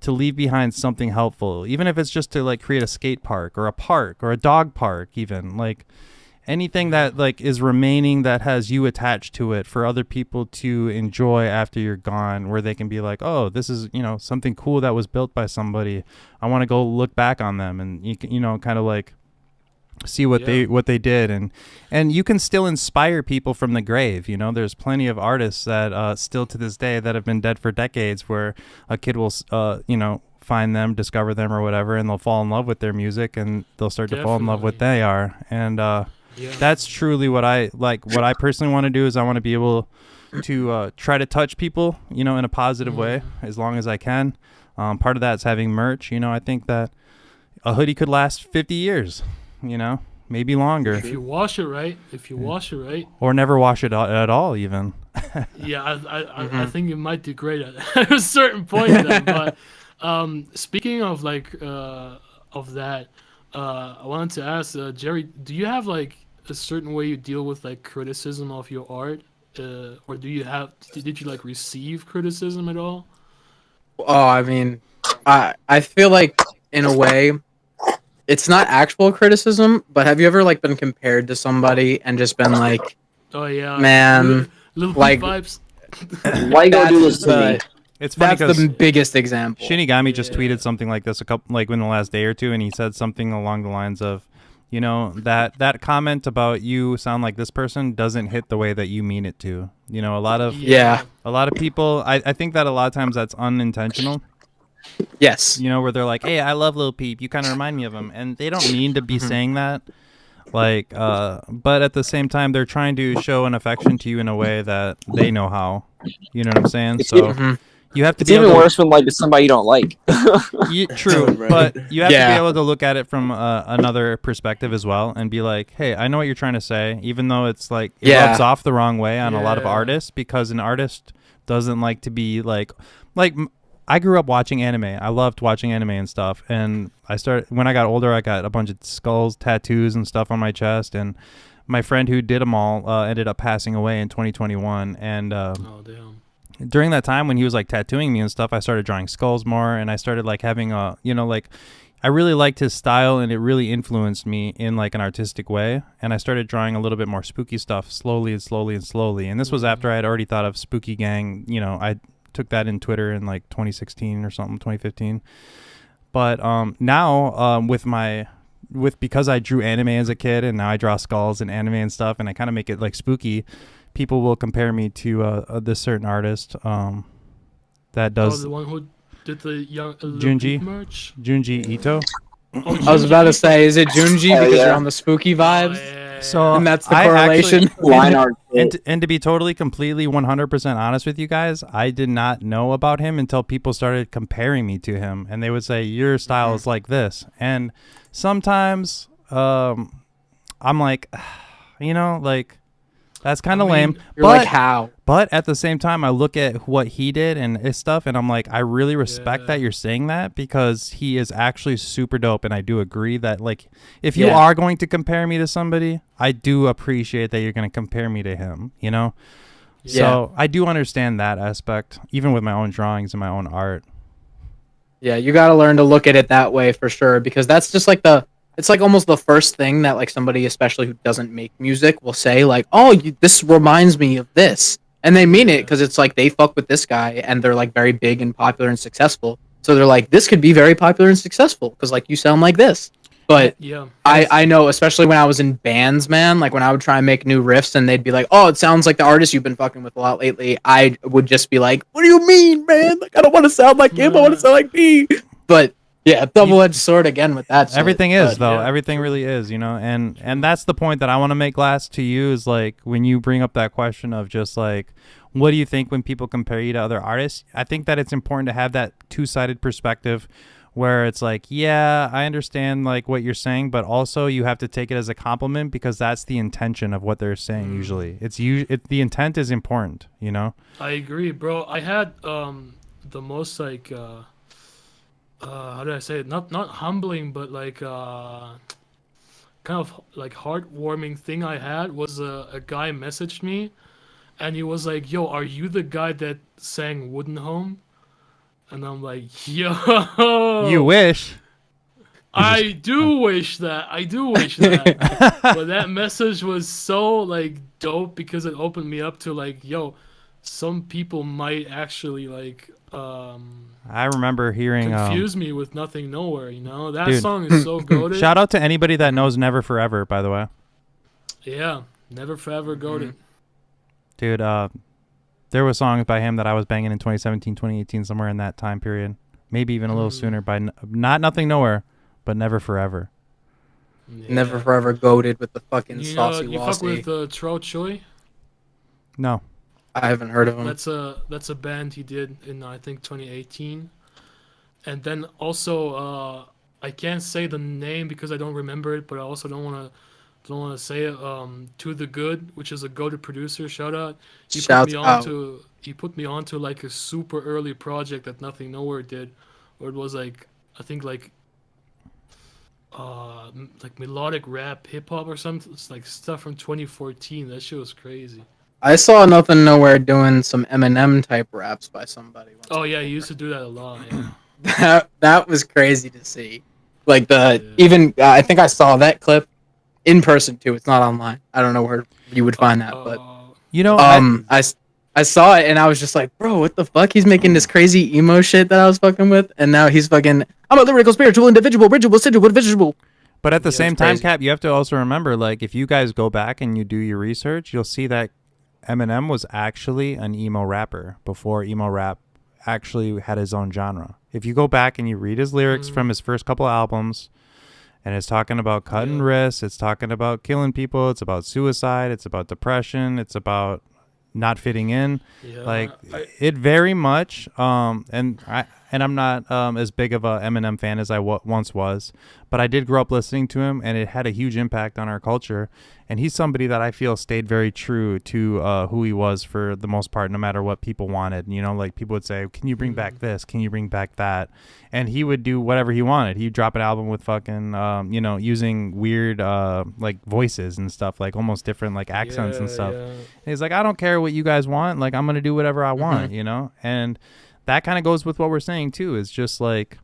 S3: leave behind something helpful, even if it's just to like create a skate park or a dog park, even like anything that like is remaining that has you attached to it for other people to enjoy after you're gone, where they can be like, oh, this is, you know, something cool that was built by somebody. I want to go look back on them, and you know, kind of like see what they did, and you can still inspire people from the grave. You know, there's plenty of artists that still to this day that have been dead for decades, where a kid will you know, find them, discover them or whatever, and they'll fall in love with their music, and they'll start to fall in love with what they are. And that's truly what I like. What I personally want to do is I want to be able to try to touch people, you know, in a positive way, as long as I can. Part of that's having merch. You know, I think that a hoodie could last 50 years. You know, maybe longer.
S5: If you wash it right.
S3: Or never wash it at all, even.
S5: I think it might degrade at a certain point then. But speaking of like of that, I wanted to ask Jerry, do you have like a certain way you deal with like criticism of your art, or did you like receive criticism at all?
S4: Oh, I mean, I feel like in a way it's not actual criticism, but have you ever like been compared to somebody and just been like,
S5: oh yeah,
S4: man,
S5: little
S4: like
S5: vibes.
S11: Why you gonna do this to me?
S3: It's funny
S4: that's the biggest example.
S3: Shinigami just tweeted something like this in the last day or two, and he said something along the lines of, you know, that comment about you sound like this person doesn't hit the way that you mean it to. You know, a lot of people, I think that a lot of times that's unintentional.
S4: Yes.
S3: You know, where they're like, hey, I love Lil Peep, you kind of remind me of him, and they don't mean to be saying that. Like, but at the same time, they're trying to show an affection to you in a way that they know how. You know what I'm saying? So, you have to
S11: It's
S3: be able
S11: even
S3: to,
S11: worse when like it's somebody you don't like.
S3: True,
S7: Right.
S3: but you have to
S4: Yeah.
S3: be able to look at it from another perspective as well, and be like, hey, I know what you're trying to say, even though it's like it
S4: Yeah.
S3: rubs off the wrong way on a lot of
S5: Yeah.
S3: artists, because an artist doesn't like to be like I grew up watching anime. I loved watching anime and stuff, and when I got older, I got a bunch of skulls, tattoos, and stuff on my chest, and my friend who did them all ended up passing away in 2021, and
S5: Oh damn.
S3: during that time when he was like tattooing me and stuff, I started drawing skulls more, and I started like having I really liked his style, and it really influenced me in like an artistic way, and I started drawing a little bit more spooky stuff slowly and slowly and slowly, and this was after I had already thought of Spooky Gang. I took that in Twitter in like 2016 or something, 2015. But now because I drew anime as a kid, and now I draw skulls and anime and stuff, and I kind of make it like spooky, people will compare me to this certain artist that does
S5: the one who did the young
S3: Junji
S5: merch.
S3: Junji Ito.
S5: Oh,
S4: I was about to say, is it Junji
S11: Hell
S4: because
S11: yeah.
S4: you're on the spooky vibes?
S3: So
S4: And that's the
S3: I
S4: correlation.
S3: actually-
S11: Line art.
S3: and to be totally, completely, 100% honest with you guys, I did not know about him until people started comparing me to him, and they would say your style is like this, and sometimes I'm like, like that's kind of lame.
S4: You're like, how?
S3: But at the same time, I look at what he did and his stuff, and I'm like, I really respect that you're saying that, because he is actually super dope. And I do agree that, like, if you
S4: Yeah.
S3: are going to compare me to somebody, I do appreciate that you're going to compare me to him, So I do understand that aspect, even with my own drawings and my own art.
S4: Yeah, you got to learn to look at it that way for sure, because that's just like it's like almost the first thing that like somebody, especially who doesn't make music, will say like, oh, this reminds me of this. And they mean it because it's like they fuck with this guy and they're like very big and popular and successful. So they're like, this could be very popular and successful because like you sound like this. But
S5: Yeah.
S4: I know, especially when I was in bands, man, like when I would try and make new riffs and they'd be like, oh, it sounds like the artist you've been fucking with a lot lately, I would just be like, what do you mean, man? Like, I don't want to sound like him. I want to sound like me. But yeah, double-edged sword again with that shit.
S3: Everything is,
S4: But,
S3: though.
S5: yeah,
S3: Everything really is, and that's the point that I want to make, Glass, to you, is like when you bring up that question of just like, what do you think when people compare you to other artists? I think that it's important to have that two-sided perspective where it's like, yeah, I understand like what you're saying, but also you have to take it as a compliment, because that's the intention of what they're saying. Usually the intent is important,
S5: I agree, bro. I had the most like how do I say it? Not humbling, but like kind of like heartwarming thing I had was a guy messaged me, and he was like, "Yo, are you the guy that sang Wooden Home?" And I'm like, "Yo,
S3: You wish.
S5: I do wish that. I do wish that." But that message was so like dope because it opened me up to like, yo, some people might actually like
S3: I remember hearing
S5: confuse me with Nothing Nowhere, That
S3: Dude.
S5: song is so goated.
S3: shout out to anybody that knows Never Forever, by the way.
S5: Yeah, Never Forever goated.
S3: Dude, there were songs by him that I was banging in 2017, 2018, somewhere in that time period. Maybe even a little sooner, by not Nothing Nowhere, but Never Forever.
S4: Never forever goated with the fucking
S5: You
S4: saucy
S5: you fuck
S4: wassy.
S5: with Tro Choi?
S3: No.
S4: I haven't heard of him.
S5: That's a band he did in I think 2018, and then also I can't say the name because I don't remember it, but I also don't want to say it. To the Good, which is a goated producer. Shout out. He
S4: Shouts out.
S5: He put me onto like a super early project that Nothing Nowhere did, where it was like I think like melodic rap, hip hop or something. It's like stuff from 2014. That shit was crazy.
S4: I saw Nothing Nowhere doing some Eminem type raps by somebody.
S5: Oh yeah, he used to do that a lot. Yeah.
S4: That was crazy to see. Like even I think I saw that clip in person too. It's not online. I don't know where you would find that, but I saw it and I was just like, bro, what the fuck? He's making this crazy emo shit that I was fucking with, and now he's fucking. I'm a lyrical, spiritual, individual, bridgeable, sensual, visual.
S3: But at the same time,
S4: crazy.
S3: Cap, you have to also remember, like, if you guys go back and you do your research, you'll see that Eminem was actually an emo rapper before emo rap actually had his own genre. If you go back and you read his lyrics from his first couple albums, and it's talking about cutting wrists, it's talking about killing people, it's about suicide, it's about depression, it's about not fitting in.
S5: Yeah,
S3: Like it very much. And I'm not as big of a Eminem fan as I once was, but I did grow up listening to him, and it had a huge impact on our culture. And he's somebody that I feel stayed very true to who he was for the most part, no matter what people wanted. You know, like people would say, "Can you bring back this? Can you bring back that?" And he would do whatever he wanted. He'd drop an album with fucking, using weird like voices and stuff, like almost different like accents and stuff.
S5: Yeah.
S3: And he's like, "I don't care what you guys want. Like I'm gonna do whatever I want," you know, and that kind of goes with what we're saying too. Is just like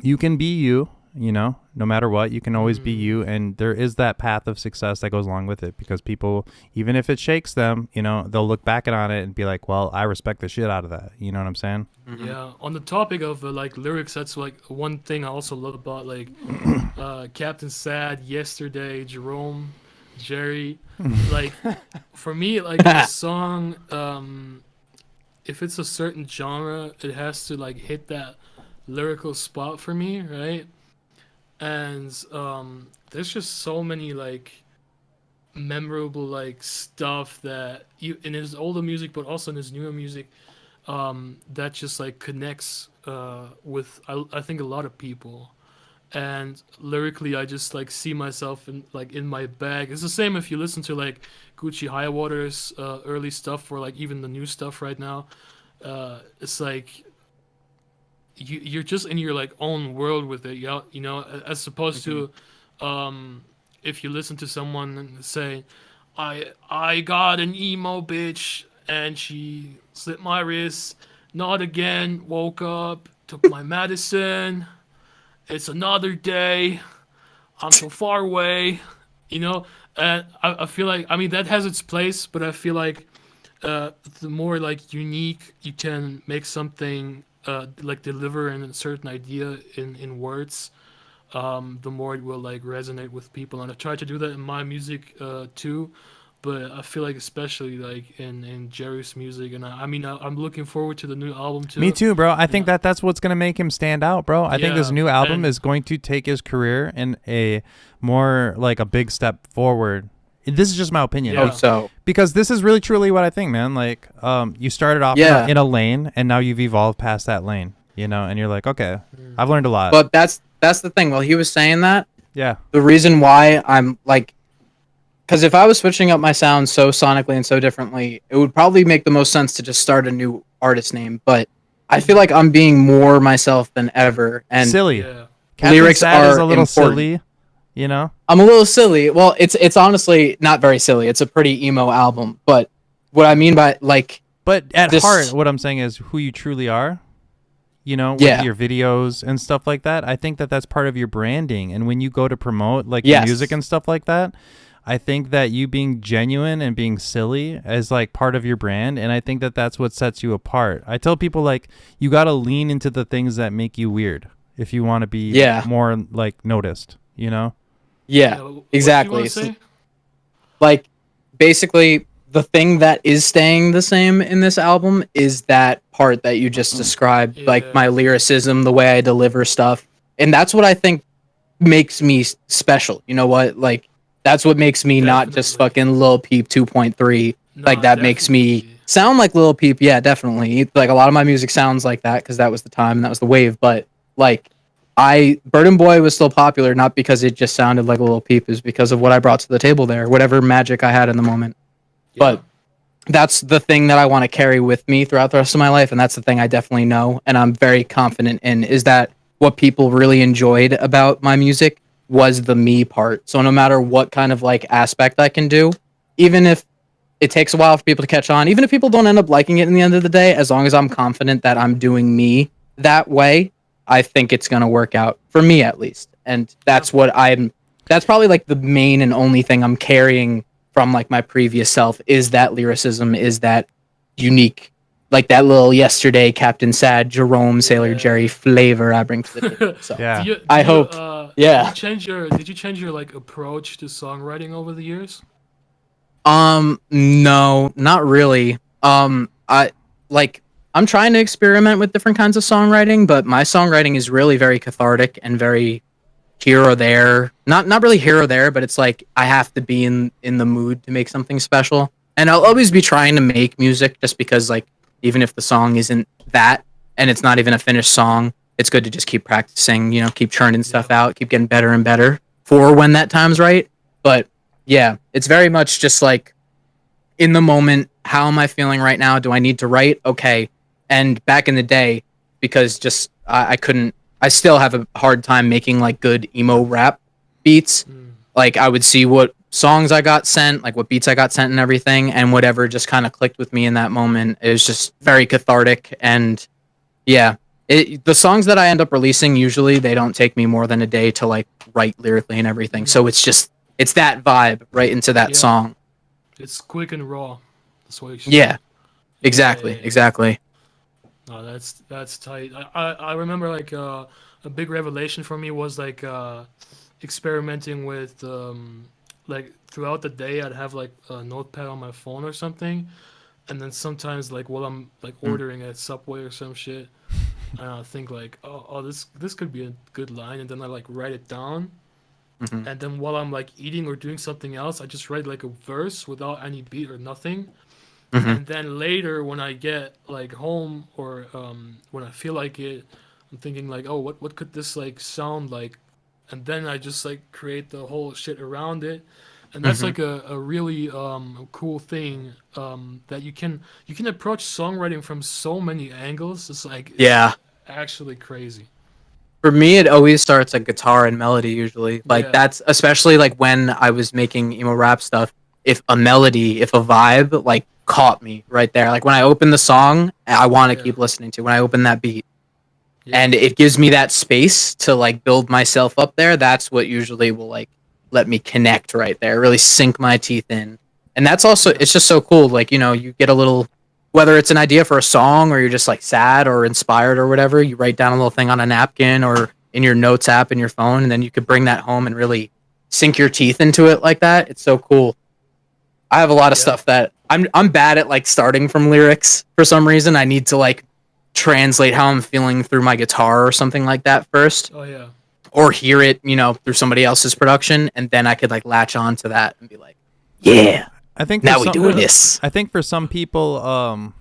S3: you can be you, you know, no matter what, you can always be you, and there is that path of success that goes along with it, because people, even if it shakes them, you know, they'll look back on it and be like, well, I respect the shit out of that. You know what I'm saying?
S5: Yeah. On the topic of like lyrics, that's like one thing I also love about like Captain Sad, Yesterday, Jerome, Jerry. Like for me, like the song, if it's a certain genre, it has to like hit that lyrical spot for me, right? And there's just so many like memorable like stuff that you in his older music, but also in his newer music, that just like connects with I think a lot of people. And lyrically, I just like see myself in my bag. It's the same if you listen to like Gucci Highwater's early stuff, or like even the new stuff right now. It's like you're just in your like own world with it, you know, as opposed to if you listen to someone and say, I got an emo bitch and she slit my wrist, not again, woke up, took my medicine. It's another day. I'm so far away, you know. And I feel like, I mean, that has its place, but I feel like the more like unique you can make something, like deliver a certain idea in words, the more it will like resonate with people. And I try to do that in my music too. But I feel like especially like in Jerry's music, and I mean I'm looking forward to the new album too.
S3: Me too, bro. I think that's what's gonna make him stand out, bro. I think this new album is going to take his career in a more like a big step forward. This is just my opinion.
S4: Yeah. So
S3: because this is really truly what I think, man. Like you started off in a lane, and now you've evolved past that lane, you know, and you're like, okay, I've learned a lot.
S4: But that's the thing. While he was saying that,
S3: yeah,
S4: the reason why I'm like, because if I was switching up my sound so sonically and so differently, it would probably make the most sense to just start a new artist name. But I feel like I'm being more myself than ever, and
S3: silly.
S5: Yeah.
S3: Lyrics are a little
S4: important.
S3: silly, you know.
S4: I'm a little silly. Well, it's honestly not very silly. It's a pretty emo album. But what I mean by like,
S3: but at heart, what I'm saying is who you truly are. You know, with your videos and stuff like that. I think that's part of your branding, and when you go to promote like your music and stuff like that, I think that you being genuine and being silly is like part of your brand, and I think that's what sets you apart. I tell people like you got to lean into the things that make you weird if you want to be more like noticed, you know?
S4: Yeah, exactly.
S5: So,
S4: like basically the thing that is staying the same in this album is that part that you just described, like my lyricism, the way I deliver stuff. And that's what I think makes me special. You know what? Like that's what makes me not just fucking Lil Peep 2.3. Like that makes me sound like Lil Peep. Yeah, definitely. Like a lot of my music sounds like that because that was the time and that was the wave. But like Burden Boy was still popular, not because it just sounded like Lil Peep, is because of what I brought to the table there, whatever magic I had in the moment. But that's the thing that I want to carry with me throughout the rest of my life, and that's the thing I definitely know and I'm very confident in, is that what people really enjoyed about my music was the me part. So no matter what kind of like aspect I can do, even if it takes a while for people to catch on, even if people don't end up liking it in the end of the day, as long as I'm confident that I'm doing me that way, I think it's going to work out for me at least. And that's that's probably like the main and only thing I'm carrying from like my previous self, is that lyricism, is that unique, like that little Yesterday, Captain Sad, Jerome, Sailor Jerry flavor I bring to the table. So I hope.
S5: Did you change your like approach to songwriting over the years?
S4: No, not really. I'm trying to experiment with different kinds of songwriting, but my songwriting is really very cathartic and very here or there. Not really here or there, but it's like I have to be in the mood to make something special. And I'll always be trying to make music just because, like, even if the song isn't that and it's not even a finished song, it's good to just keep practicing, keep churning stuff out, keep getting better and better for when that time's right. But yeah, it's very much just like in the moment, how am I feeling right now? Do I need to write? Okay. And back in the day, because just I couldn't, I still have a hard time making like good emo rap beats. Like I would see what songs I got sent, like what beats I got sent and everything, and whatever just kind of clicked with me in that moment. It was just very cathartic. And yeah, the songs that I end up releasing, usually they don't take me more than a day to like write lyrically and everything. So it's that vibe right into that song.
S5: It's quick and raw. That's what you should
S4: Yeah, exactly.
S5: No, that's tight. I remember like a big revelation for me was like experimenting with like throughout the day I'd have like a notepad on my phone or something, and then sometimes like while I'm like ordering at Subway or some shit, and I think like oh this could be a good line, and then I like write it down, and then while I'm like eating or doing something else, I just write like a verse without any beat or nothing. And then later when I get like home or when I feel like it, I'm thinking like, oh, what could this like sound like? And then I just like create the whole shit around it. And that's like a really cool thing that you can approach songwriting from so many angles. It's like it's actually crazy.
S4: For me, it always starts at guitar and melody usually. Like that's especially like when I was making emo rap stuff. If a vibe like caught me right there, like when I open the song, I want to keep listening to. When I open that beat, and it gives me that space to like build myself up there. That's what usually will like let me connect right there, really sink my teeth in. And that's also it's just so cool. Like you get a little, whether it's an idea for a song or you're just like sad or inspired or whatever, you write down a little thing on a napkin or in your notes app in your phone, and then you could bring that home and really sink your teeth into it like that. It's so cool. I have a lot of stuff that I'm bad at like starting from lyrics for some reason. I need to like translate how I'm feeling through my guitar or something like that first.
S5: Oh yeah.
S4: Or hear it, through somebody else's production, and then I could like latch on to that and be like, yeah.
S3: I think
S4: now we doing this.
S3: I think for some people,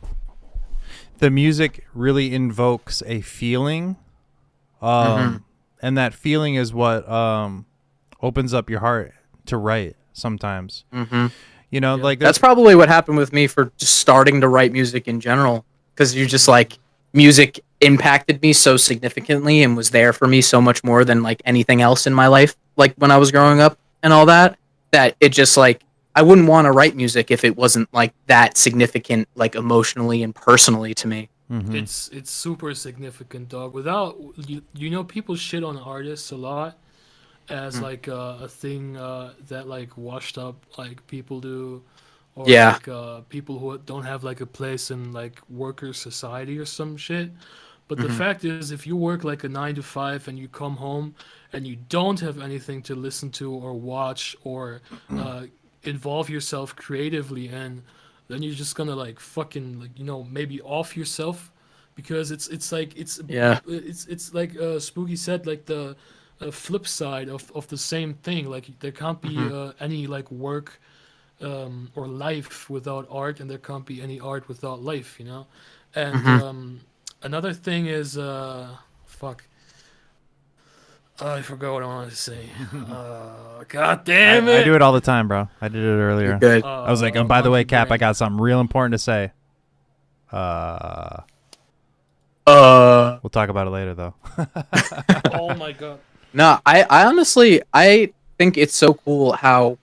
S3: the music really invokes a feeling, and that feeling is what opens up your heart to write sometimes. Like
S4: that's probably what happened with me for just starting to write music in general, because you're just like music impacted me so significantly and was there for me so much more than like anything else in my life, like when I was growing up and all that it just like I wouldn't want to write music if it wasn't like that significant, like emotionally and personally to me.
S5: It's super significant, dog. Without people shit on artists a lot as like a thing that like washed up like people do, or like people who don't have like a place in like worker society or some shit. But the fact is, if you work like a 9 to 5 and you come home and you don't have anything to listen to or watch or involve yourself creatively in, then you're just gonna like fucking like maybe off yourself, because it's like Spooky said, like the flip side of the same thing. Like there can't be any like work or life without art, and there can't be any art without life, and another thing is I forgot what I wanted to say. God damn it!
S3: I do it all the time, bro. I did it earlier.
S4: Good.
S3: I was like, by the way, Cap, I got something real important to say. We'll talk about it later, though.
S5: Oh my god.
S4: No, I honestly, I think it's so cool how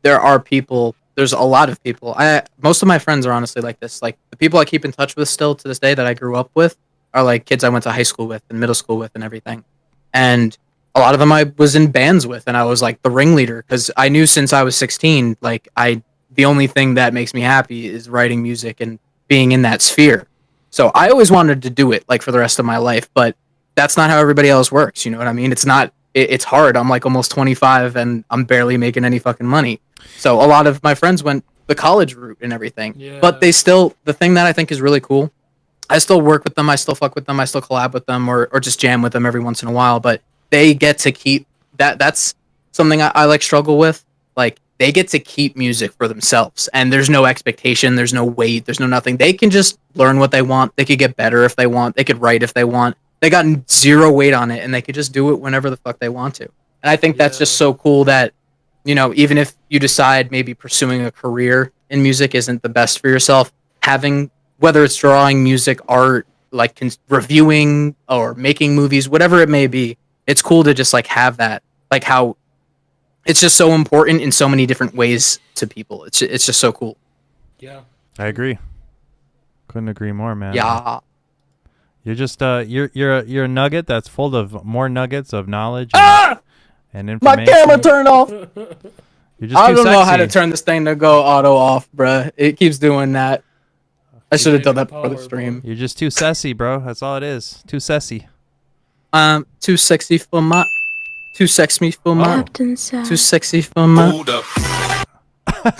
S4: there's a lot of people. Most of my friends are honestly like this. Like the people I keep in touch with still to this day that I grew up with are like kids I went to high school with and middle school with and everything. And a lot of them I was in bands with, and I was like the ringleader, because I knew since I was 16, like the only thing that makes me happy is writing music and being in that sphere. So I always wanted to do it like for the rest of my life, but that's not how everybody else works. You know what I mean? It's hard. I'm like almost 25 and I'm barely making any fucking money. So a lot of my friends went the college route and everything, but the thing that I think is really cool, I still work with them. I still fuck with them. I still collab with them or just jam with them every once in a while, but they get to keep that. That's something I like struggle with. Like they get to keep music for themselves, and there's no expectation, there's no weight, there's no nothing. They can just learn what they want. They could get better if they want. They could write if they want. They got zero weight on it, and they could just do it whenever the fuck they want to. And I think that's just so cool that, you know, even if you decide maybe pursuing a career in music isn't the best for yourself, having, whether it's drawing, music, art, like reviewing or making movies, whatever it may be, it's cool to just like have that, like how it's just so important in so many different ways to people. It's just so cool.
S5: Yeah.
S3: I agree. Couldn't agree more, man.
S4: Yeah.
S3: You're just you're a nugget that's full of more nuggets of knowledge and information.
S4: My camera turned off.
S3: You're just
S4: I
S3: too
S4: don't know how
S3: sexy.
S4: to turn this thing to go auto off, bruh. It keeps doing that. I should have done that before the stream.
S3: You're just too sassy, bro. That's all it is. Too sassy.
S4: Too sexy for my. Too sexy for my.
S2: Captain Sad.
S4: Too sexy for my.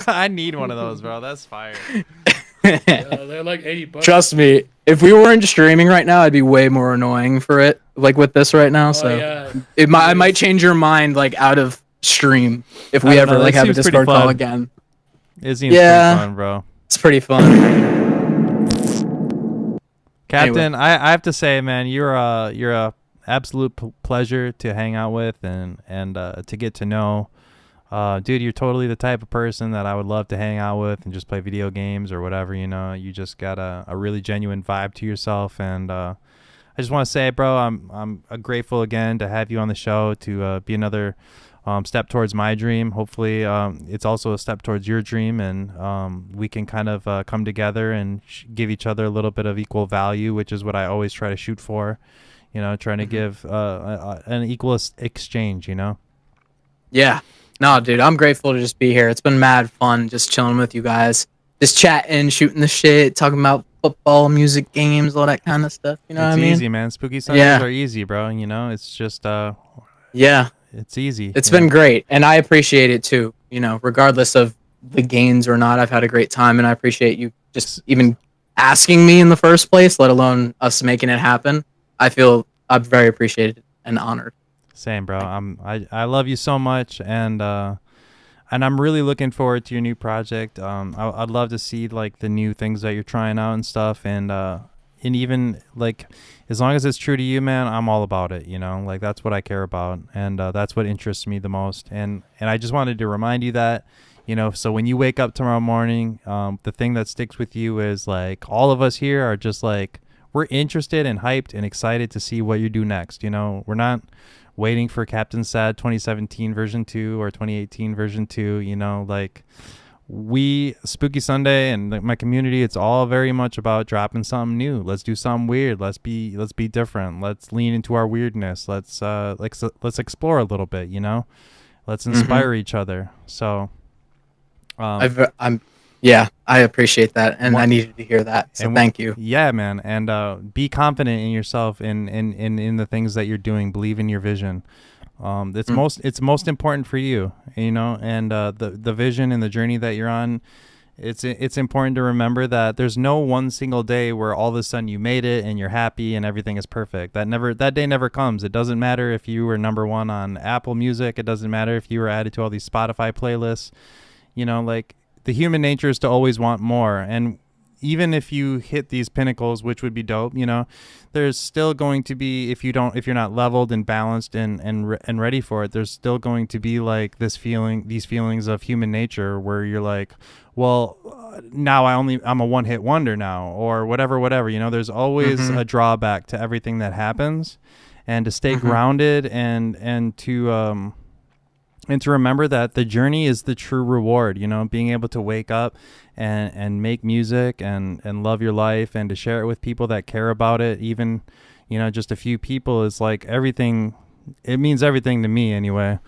S3: I need one of those, bro. That's fire.
S5: Yeah, they're like $80.
S4: Trust me, if we weren't streaming right now, I'd be way more annoying for it. Like with this right now, so
S5: yeah.
S4: I might change your mind like out of stream if
S3: I
S4: we
S3: don't
S4: ever
S3: know,
S4: like
S3: that
S4: have a
S3: seems pretty
S4: Discord call
S3: fun.
S4: again.
S3: It seems
S4: Yeah.
S3: pretty fun, bro.
S4: It's pretty fun.
S3: Captain, I have to say, man, you're a absolute pleasure to hang out with and to get to know. Dude, you're totally the type of person that I would love to hang out with and just play video games or whatever, you know. You just got a really genuine vibe to yourself, and I just want to say, bro, I'm grateful again to have you on the show, to be another step towards my dream. Hopefully it's also a step towards your dream, and we can kind of come together and give each other a little bit of equal value, which is what I always try to shoot for, you know, trying to give an equal exchange, you know.
S4: Yeah. No, dude, I'm grateful to just be here. It's been mad fun just chilling with you guys, just chatting, shooting the shit, talking about football, music, games, all that kind of stuff. You know what I mean?
S3: It's easy, man. Spooky Sundays are easy, bro. You know, it's just
S4: yeah,
S3: it's easy.
S4: It's been great, and I appreciate it too. You know, regardless of the gains or not, I've had a great time, and I appreciate you just even asking me in the first place, let alone us making it happen. I feel I'm very appreciated and honored.
S3: Same, bro. I love you so much, and I'm really looking forward to your new project. I'd love to see like the new things that you're trying out and stuff, and even like as long as it's true to you, man, I'm all about it. You know, like that's what I care about, and that's what interests me the most. And I just wanted to remind you that, you know, so when you wake up tomorrow morning, the thing that sticks with you is like all of us here are just like we're interested and hyped and excited to see what you do next. You know, we're not waiting for Captain Sad 2017 version 2 or 2018 version 2, you know, like we Spooky Sunday and my community, it's all very much about dropping something new. Let's do something weird. Let's be different. Let's lean into our weirdness. Let's explore a little bit, you know. Let's inspire each other. So
S4: yeah, I appreciate that, and I needed to hear that. So thank you.
S3: Yeah, man, and be confident in yourself in the things that you're doing. Believe in your vision. It's most important for you, you know, and the vision and the journey that you're on. It's important to remember that there's no one single day where all of a sudden you made it and you're happy and everything is perfect. That day never comes. It doesn't matter if you were #1 on Apple Music. It doesn't matter if you were added to all these Spotify playlists. You know, like the human nature is to always want more, and even if you hit these pinnacles, which would be dope, you know, there's still going to be, if you're not leveled and balanced and ready for it, there's still going to be like these feelings of human nature where you're like, well, now I'm a one-hit wonder now, or whatever, you know. There's always a drawback to everything that happens, and to stay grounded and to remember that the journey is the true reward, you know, being able to wake up and make music and love your life and to share it with people that care about it. Even, you know, just a few people is like everything. It means everything to me anyway.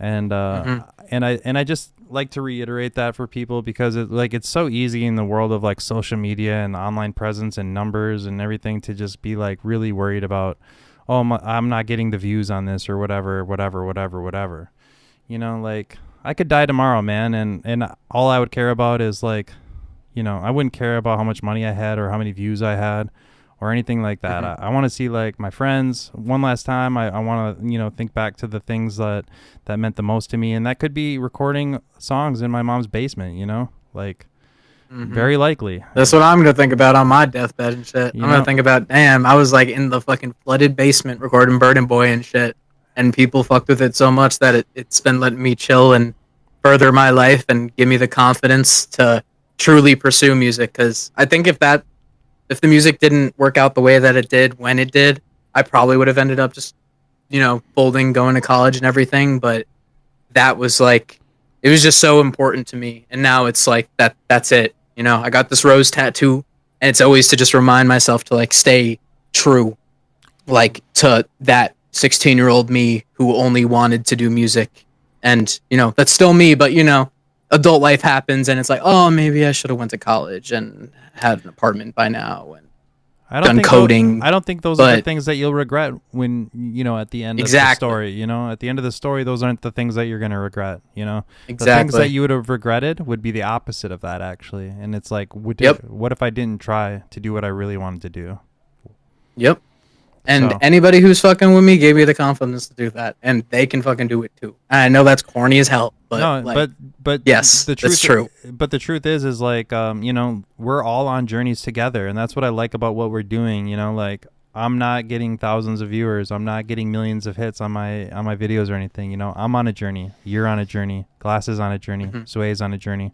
S3: And I just like to reiterate that for people, because it's so easy in the world of like social media and online presence and numbers and everything to just be like really worried about, I'm not getting the views on this or whatever. You know, like I could die tomorrow, man, and all I would care about is like, you know, I wouldn't care about how much money I had or how many views I had or anything like that. I want to see like my friends one last time. I want to, you know, think back to the things that meant the most to me, and that could be recording songs in my mom's basement, you know, like very likely.
S4: That's what I'm gonna think about on my deathbed and shit.
S3: You
S4: I'm
S3: know?
S4: gonna think about, damn, I was like in the fucking flooded basement recording Burden Boy and shit, and people fucked with it so much that it's been letting me chill and further my life and give me the confidence to truly pursue music. Because I think if the music didn't work out the way that it did when it did, I probably would have ended up just, you know, folding, going to college and everything. But that was like, it was just so important to me. And now it's like that's it. You know, I got this rose tattoo, and it's always to just remind myself to like stay true, like to that 16-year-old me who only wanted to do music. And, you know, that's still me, but, you know, adult life happens, and it's like, oh, maybe I should have went to college and had an apartment by now and done coding.
S3: I don't think those are the things that you'll regret when, you know, at the end of the story, you know, at the end of the story, those aren't the things that you're going to regret, you know. The things that you would have regretted would be the opposite of that, actually. And it's like, what if I didn't try to do what I really wanted to do?
S4: Yep. And anybody who's fucking with me gave me the confidence to do that, and they can fucking do it too. I know that's corny as hell, but
S3: no,
S4: like,
S3: but
S4: yes,
S3: the truth,
S4: that's true.
S3: But the truth is like, you know, we're all on journeys together, and that's what I like about what we're doing. You know, like I'm not getting thousands of viewers, I'm not getting millions of hits on my videos or anything. You know, I'm on a journey. You're on a journey. Glass is on a journey. Sway's on a journey.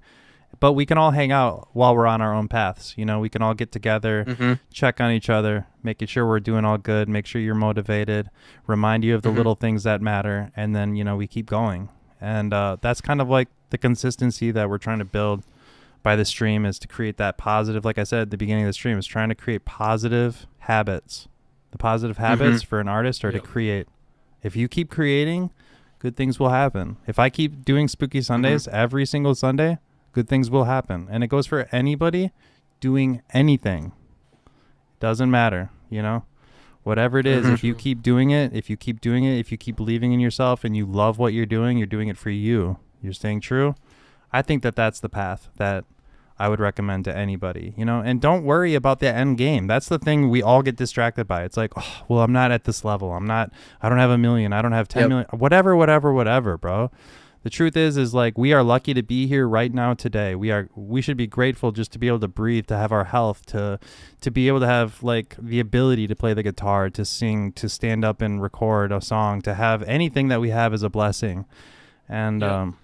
S3: But we can all hang out while we're on our own paths. You know, we can all get together, check on each other, making sure we're doing all good, make sure you're motivated, remind you of the little things that matter, and then, you know, we keep going. And that's kind of like the consistency that we're trying to build by the stream, is to create that positive, like I said at the beginning of the stream, is trying to create positive habits. The positive habits for an artist are to create. If you keep creating, good things will happen. If I keep doing Spooky Sundays every single Sunday, good things will happen. And it goes for anybody doing anything. Doesn't matter, you know, whatever it is. If you keep doing it, if you keep believing in yourself and you love what you're doing it for you, you're staying true. I think that's the path that I would recommend to anybody, you know. And don't worry about the end game. That's the thing we all get distracted by. It's like, oh, well, I'm not at this level. I don't have 1 million. I don't have 10 million, whatever, bro. The truth is like, we are lucky to be here right now today. We should be grateful just to be able to breathe, to have our health, to be able to have like the ability to play the guitar, to sing, to stand up and record a song, to have anything that we have is a blessing. And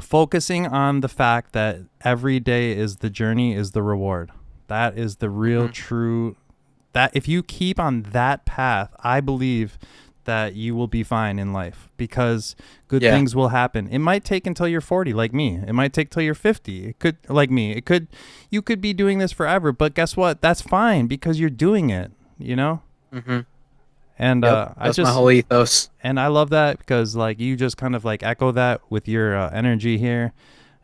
S3: focusing on the fact that every day is the journey is the reward. That is the real true, that if you keep on that path, I believe that you will be fine in life, because good things will happen. It might take until you're 40, like me. It might take till you're 50. It could, like me, you could be doing this forever, but guess what? That's fine, because you're doing it, you know? And
S4: that's my whole ethos.
S3: And I love that, because like you just kind of like echo that with your energy here.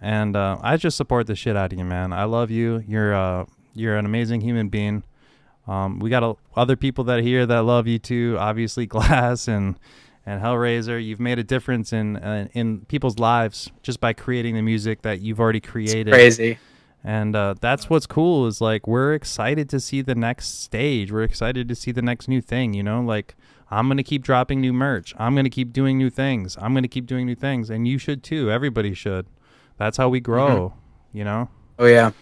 S3: And I just support the shit out of you, man. I love you. You're an amazing human being. We got other people that here that love you too. Obviously, Glass and Hellraiser. You've made a difference in people's lives just by creating the music that you've already created.
S4: It's crazy.
S3: And that's what's cool, is like, we're excited to see the next stage. We're excited to see the next new thing, you know? Like, I'm going to keep dropping new merch. I'm going to keep doing new things. And you should too. Everybody should. That's how we grow, you know?
S4: Oh, yeah.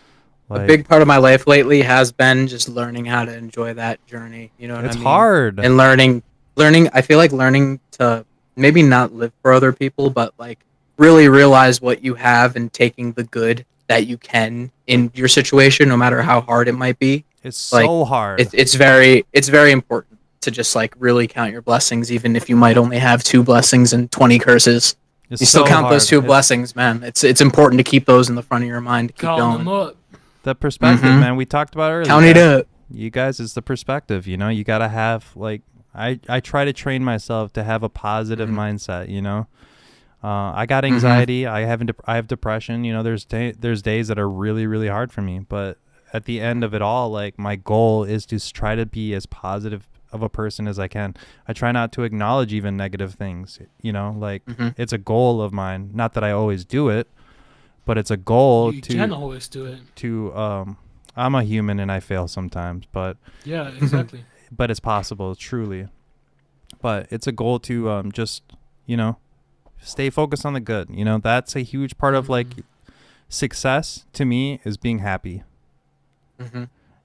S3: Like,
S4: a big part of my life lately has been just learning how to enjoy that journey. You know what I mean?
S3: It's hard.
S4: And learning, I feel like learning to maybe not live for other people, but like really realize what you have and taking the good that you can in your situation, no matter how hard it might be.
S3: It's
S4: like,
S3: so hard.
S4: It's very important to just like really count your blessings, even if you might only have 2 blessings and 20 curses. You still count those 2 blessings, man. It's important to keep those in the front of your mind. To keep
S5: Count
S4: going.
S5: them up.
S3: The perspective, man, we talked about earlier.
S4: Count it up.
S3: You guys, it's the perspective, you know? You got to have, like, I try to train myself to have a positive mindset, you know? I got anxiety. I have depression. You know, there's days that are really, really hard for me. But at the end of it all, like, my goal is to try to be as positive of a person as I can. I try not to acknowledge even negative things, you know? Like, it's a goal of mine. Not that I always do it, but it's a goal
S5: You can always do it.
S3: to I'm a human and I fail sometimes, but
S5: Yeah, exactly.
S3: but it's possible, truly. But it's a goal to just, you know, stay focused on the good. You know, that's a huge part of like success to me is being happy.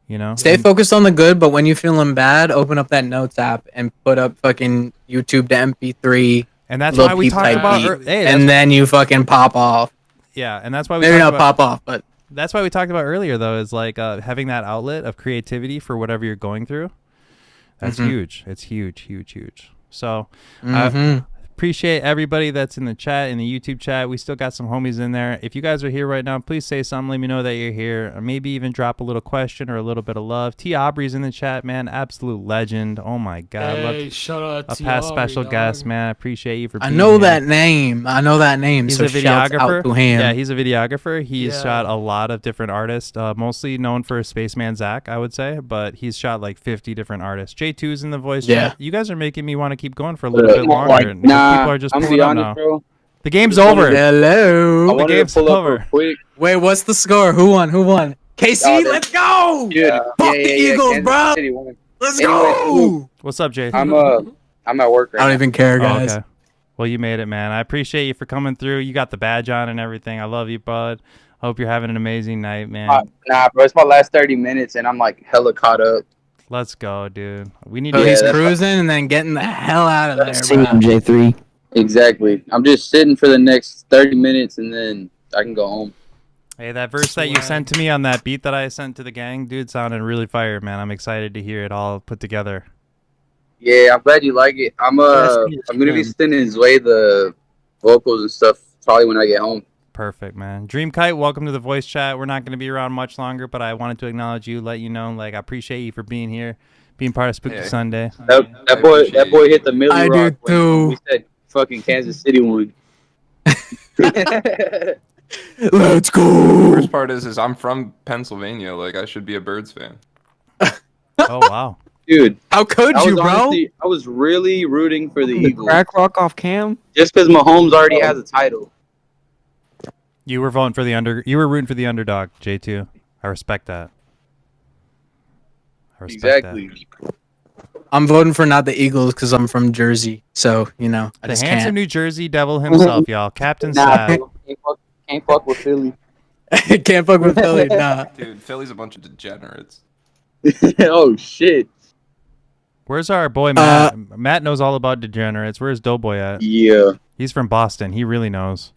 S3: You know,
S4: Stay focused on the good, but when you're feeling bad, open up that notes app and put up fucking YouTube to MP3.
S3: And that's
S4: Lil
S3: why we
S4: Peep
S3: talked
S4: type
S3: about,
S4: beat,
S3: hey,
S4: and then you fucking pop off.
S3: yeah, and that's why we
S4: Maybe
S3: talked
S4: not
S3: about,
S4: pop off, but
S3: that's why we talked about earlier though is like having that outlet of creativity for whatever you're going through. That's huge. It's huge, huge, huge. So appreciate everybody that's in the chat, in the YouTube chat. We still got some homies in there. If you guys are here right now, please say something. Let me know that you're here. Or maybe even drop a little question or a little bit of love. T. Aubrey's in the chat, man. Absolute legend. Oh my God.
S5: Hey, shout out
S3: a
S5: to
S3: past
S5: Aubrey,
S3: special
S5: dog.
S3: guest, man. I appreciate you for
S4: I
S3: being
S4: know
S3: here.
S4: that name. I know that name.
S3: He's
S4: so
S3: a
S4: shouts
S3: videographer.
S4: out to him.
S3: Yeah, he's a videographer. He's
S5: Yeah.
S3: shot a lot of different artists, mostly known for Spaceman Zach, I would say, but he's shot like 50 different artists. J2's in the voice
S4: Yeah.
S3: chat. You guys are making me want to keep going for a little bit longer.
S12: Like,
S3: and
S12: nah,
S3: people are just
S12: I'm gonna
S3: pulling
S12: be
S3: up
S12: honest,
S3: now.
S12: bro.
S3: The game's
S12: Just wanted
S3: over.
S12: to- I
S4: Hello.
S3: The
S12: wanted
S3: game's
S12: to pull up
S3: over.
S12: real quick.
S4: Wait, what's the score? Who won? Who won? KC,
S12: Oh, they-
S4: let's go.
S12: Dude,
S4: Fuck the Eagles,
S12: Kansas
S4: bro.
S12: City won.
S4: Let's
S12: Anyway,
S4: go.
S3: What's up, Jay?
S12: I'm at work right
S4: I don't
S12: now.
S4: even care,
S3: Oh,
S4: guys.
S3: okay. Well, you made it, man. I appreciate you for coming through. You got the badge on and everything. I love you, bud. Hope you're having an amazing night, man.
S12: Nah, bro, it's my last 30 minutes, and I'm like hella caught up.
S3: Let's go, dude. We need
S4: So
S3: to
S4: he's
S12: that's
S4: cruising and then getting the hell out of there,
S6: See
S4: bro.
S6: him, J3.
S12: Exactly. I'm just sitting for the next 30 minutes, and then I can go home.
S3: Hey, that verse that you sent to me on that beat that I sent to the gang, dude, sounded really fire, man. I'm excited to hear it all put together.
S12: Yeah, I'm glad you like it. I'm gonna be sending Zway the vocals and stuff probably when I get home.
S3: Perfect, man. Dreamkite, welcome to the voice chat. We're not going to be around much longer, but I wanted to acknowledge you, let you know, like, I appreciate you for being here, being part of Spooky Sunday.
S12: That boy hit the Millie
S4: I
S12: Rock
S4: do
S12: when
S4: too.
S12: we said fucking Kansas City won.
S4: Let's go.
S13: The worst part is I'm from Pennsylvania. Like, I should be a Birds fan.
S3: Oh, wow.
S12: Dude,
S4: how could
S12: I
S4: you,
S12: was
S4: bro?
S12: honestly, I was really rooting for the Eagles
S6: Crack rock off cam.
S12: just because Mahomes already has a title.
S3: You were voting for you were rooting for the underdog, J2. I respect that. I respect
S12: Exactly.
S4: I'm voting for not the Eagles because I'm from Jersey. So, you know, I
S3: The
S4: just
S3: handsome
S4: can't.
S3: New Jersey devil himself, y'all. Captain
S12: Nah,
S3: Sad.
S12: bro, can't fuck with Philly.
S4: Can't fuck with Philly, nah.
S13: Dude, Philly's a bunch of degenerates.
S12: Oh shit.
S3: Where's our boy Matt? Matt knows all about degenerates. Where's Doughboy at?
S12: Yeah.
S3: He's from Boston. He really knows.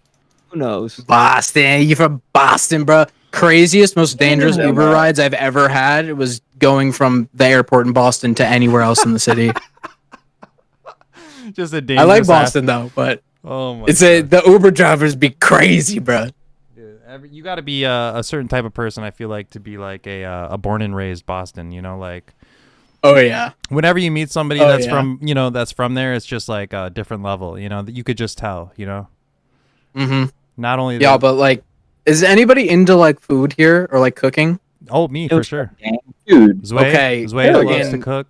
S6: Who knows?
S4: Boston. You from Boston, bro? Craziest, most dangerous Uber rides I've ever had was going from the airport in Boston to anywhere else in the city.
S3: Just a
S4: I
S3: dangerous
S4: like
S3: ass-
S4: Boston though, but
S3: Oh my
S4: it's the Uber drivers be crazy, bro.
S3: You got to be a certain type of person, I feel like, to be like a born and raised Boston, you know, like.
S4: Oh yeah.
S3: Whenever you meet somebody
S4: Oh,
S3: that's
S4: yeah.
S3: from, you know, that's from there, it's just like a different level, you know, that you could just tell, you know.
S4: Mm-hmm.
S3: Not only
S4: Yeah, but like, is anybody into like food here or like cooking?
S3: Oh, me for sure.
S12: Dude.
S3: Zway,
S4: Okay,
S3: Zway
S4: hell
S3: loves
S4: yeah.
S3: to cook.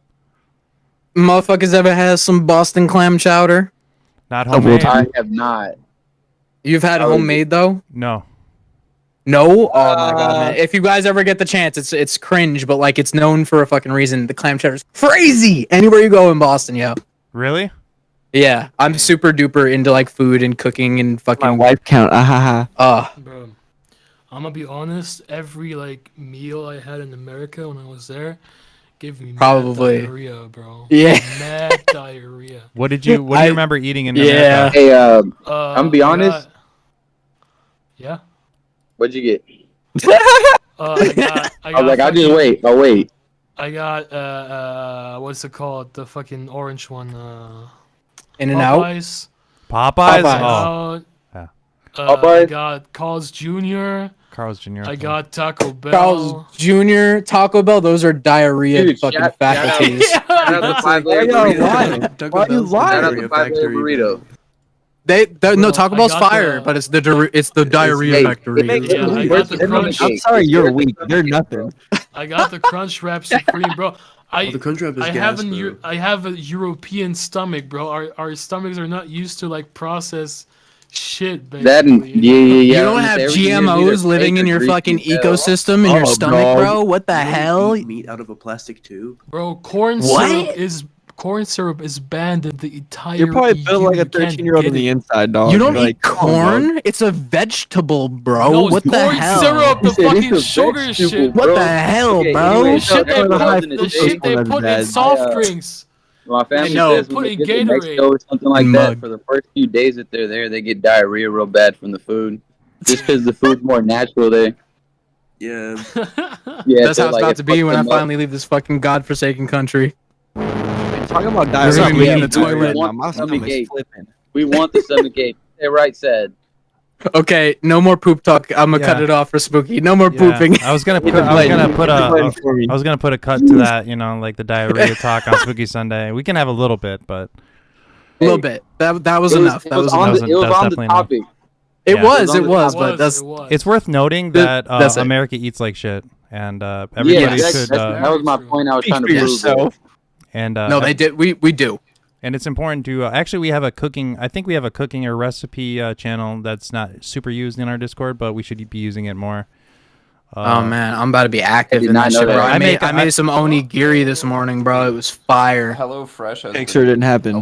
S4: Motherfuckers ever had some Boston clam chowder?
S3: Not homemade.
S12: I have not.
S4: You've had
S12: How is
S4: homemade though?
S3: No.
S4: No? Oh my god, man. If you guys ever get the chance, it's cringe, but like it's known for a fucking reason. The clam chowder's crazy anywhere you go in Boston, yo.
S3: Really?
S4: Yeah, I'm super duper into like food and cooking and fucking.
S6: My wife count. Ahaha.
S5: Bro, I'm gonna be honest. Every like meal I had in America when I was there gave me
S4: Probably.
S5: mad diarrhea, bro.
S4: Yeah.
S5: Mad diarrhea.
S3: What do you remember eating in
S4: Yeah.
S3: America?
S12: Hey, I'm
S5: I
S12: be honest.
S5: Yeah.
S12: What'd you get?
S5: I got.
S12: I was like, I'll just
S5: fucking-
S12: wait. I'll wait.
S5: I got what's it called? The fucking orange one.
S4: In-N-Out?
S5: Popeyes.
S3: Popeyes?
S5: Popeyes.
S3: Yeah.
S5: I
S12: Popeyes?
S5: got Carl's Jr.
S3: Carl's Jr.
S5: I got Taco Bell.
S4: Carl's Jr., Taco Bell, those are diarrhea
S12: Dude,
S4: fucking
S12: shout-
S4: faculties.
S12: Shout out to 5 layer
S6: Why
S12: burrito.
S6: Why you
S12: Shout out
S6: lying?
S12: to 5 layer burrito.
S4: No, Taco
S5: I
S4: Bell's
S5: got
S4: fire,
S5: the-
S4: but it's the diarrhea
S12: Hey,
S4: factory.
S6: makes
S5: Yeah, I got the crunch.
S6: I'm sorry, you're weak. You're nothing.
S5: I got the Crunch Wrap Supreme, bro.
S7: The Crunchwrap is
S5: I
S7: gas,
S5: have
S7: bro.
S5: I have a European stomach, bro. Our stomachs are not used to like processed shit, basically.
S12: That and yeah.
S4: You don't
S12: and
S4: have
S12: everything is either
S4: GMOs living
S12: fake
S4: in
S12: or
S4: your
S12: greasy
S4: fucking
S12: as hell.
S4: ecosystem in your stomach, bro. What the
S7: You don't
S4: hell?
S7: eat meat out of a plastic tube.
S5: Bro, corn
S4: What?
S5: syrup is banned in the entire
S6: You're probably
S5: EU.
S6: built like a
S5: You can't
S6: 13-year-old on
S5: get
S6: the
S5: it.
S6: inside, dog.
S4: You don't
S6: You're
S4: eat
S6: like, come on, dog.
S4: corn? It's a vegetable, bro.
S5: No,
S4: What
S5: it's
S4: the
S5: corn
S4: hell?
S5: syrup, the
S12: He said
S5: fucking
S12: it's a
S5: sugar
S12: vegetable,
S5: shit.
S4: What
S12: bro.
S4: the hell,
S12: Okay,
S4: bro?
S12: anyway,
S5: The shit they
S12: so
S5: put, the
S6: that's
S5: shit they
S6: bad.
S5: put in
S12: I,
S5: soft drinks.
S12: My family
S4: know.
S12: says when
S5: Put
S12: they
S5: in
S12: get to
S5: Gatorade.
S12: Mexico or something like
S4: Mug.
S12: that, for the first few days that they're there, they get diarrhea real bad from the food. Just because the food's more natural there.
S7: Yeah.
S12: Yeah,
S4: That's
S12: so,
S4: how it's
S12: like,
S4: about
S12: it
S4: to be
S12: fucks
S4: when I
S12: them up.
S4: finally leave this fucking godforsaken country.
S6: Talking about
S4: There's
S6: diarrhea.
S4: gonna be in the
S6: I'm
S4: toilet.
S6: right now.
S12: want
S6: My
S12: the
S6: stomach's
S12: stomach
S6: flipping.
S12: We want the stomach ache. Hey, right said.
S4: Okay, no more poop talk. I'm gonna cut
S3: Yeah.
S4: it off for Spooky. No more
S3: Yeah,
S4: pooping.
S3: I was gonna put a cut to that, you know, like the diarrhea talk on Spooky Sunday. We can have a little bit, but
S4: A little bit. That was enough. That was enough.
S12: It was
S3: that's
S12: on the
S3: definitely
S12: topic.
S4: It
S3: Yeah.
S4: was,
S12: It
S4: it
S12: was
S4: was, but that's
S3: it's worth noting
S4: Th-
S3: that
S4: that's it.
S3: America eats like shit, and
S12: Yeah,
S3: everybody
S12: exactly.
S3: should.
S12: That was my point I was trying to
S4: for
S12: prove.
S4: yourself.
S3: And
S4: no, they did. We do.
S3: And it's important to actually we have a cooking. I think we have a cooking or recipe channel that's not super used in our Discord, but we should be using it more.
S4: Oh man, I'm about to be active
S12: did
S4: in
S12: not
S4: that
S12: know
S4: shit, bro.
S12: that.
S4: I made some onigiri this morning, bro. It was fire.
S13: HelloFresh has
S6: Make sure it didn't happen.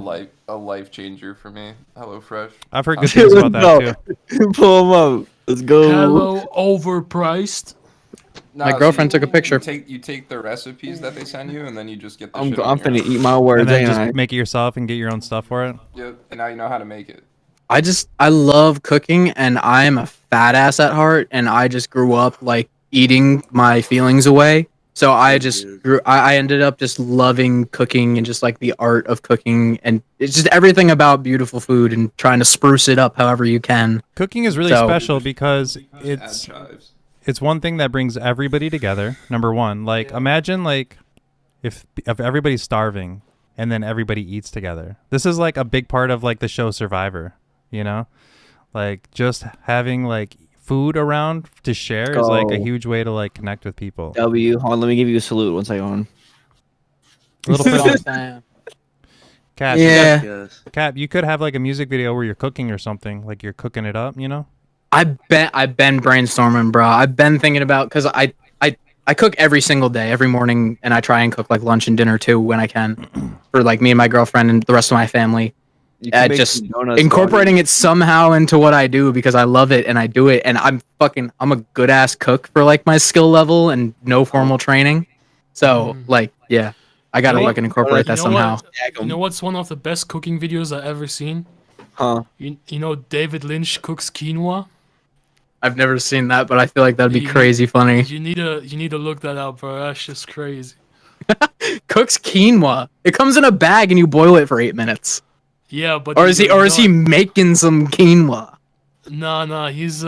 S13: a life changer for me. HelloFresh.
S3: I've heard good things about that too.
S6: Pull them up. Let's go.
S5: Hello, overpriced.
S4: My girlfriend took a picture.
S13: You take the recipes that they send you, and then you just get the
S6: I'm
S13: shit on your
S6: finna
S13: own.
S6: eat my words,
S3: And then
S6: ain't
S3: just
S6: I?
S3: make it yourself and get your own stuff for it.
S13: Yep, and now you know how to make it.
S4: I love cooking, and I'm a fat ass at heart, and I just grew up like eating my feelings away. So I just I ended up just loving cooking and just like the art of cooking, and it's just everything about beautiful food and trying to spruce it up however you can.
S3: Cooking is really
S4: So-
S3: special because
S13: Add
S3: it's
S13: chives.
S3: one thing that brings everybody together. Number one, like imagine like if everybody's starving and then everybody eats together. This is like a big part of like the show Survivor, you know, like just having like food around to share is like a
S6: Go.
S3: huge way to like connect with people.
S6: W, hold on, let me give you a salute once I go on.
S3: A little bit. Cap,
S4: Yeah.
S7: Yes.
S3: Cap, you could have like a music video where you're cooking or something, like you're cooking it up, you know?
S4: I've been brainstorming, bro. I've been thinking about because I cook every single day, every morning, and I try and cook like lunch and dinner too when I can for like me and my girlfriend and the rest of my family.
S6: You can make
S4: Just
S6: some donuts,
S4: incorporating
S6: dog.
S4: it somehow into what I do because I love it and I do it, and I'm a good ass cook for like my skill level and no formal training. So like yeah, I gotta
S5: You know
S4: fucking
S5: what?
S4: incorporate that
S5: You know
S4: somehow.
S5: what? You know what's one of the best cooking videos I've ever seen?
S6: Huh?
S5: You know David Lynch cooks quinoa.
S4: I've never seen that, but I feel like that'd be
S5: You-
S4: crazy funny.
S5: You need to look that up, bro. That's just crazy.
S4: Cooks quinoa. It comes in a bag and you boil it for 8 minutes.
S5: Yeah, but
S4: Or is he making some quinoa?
S5: Nah, he's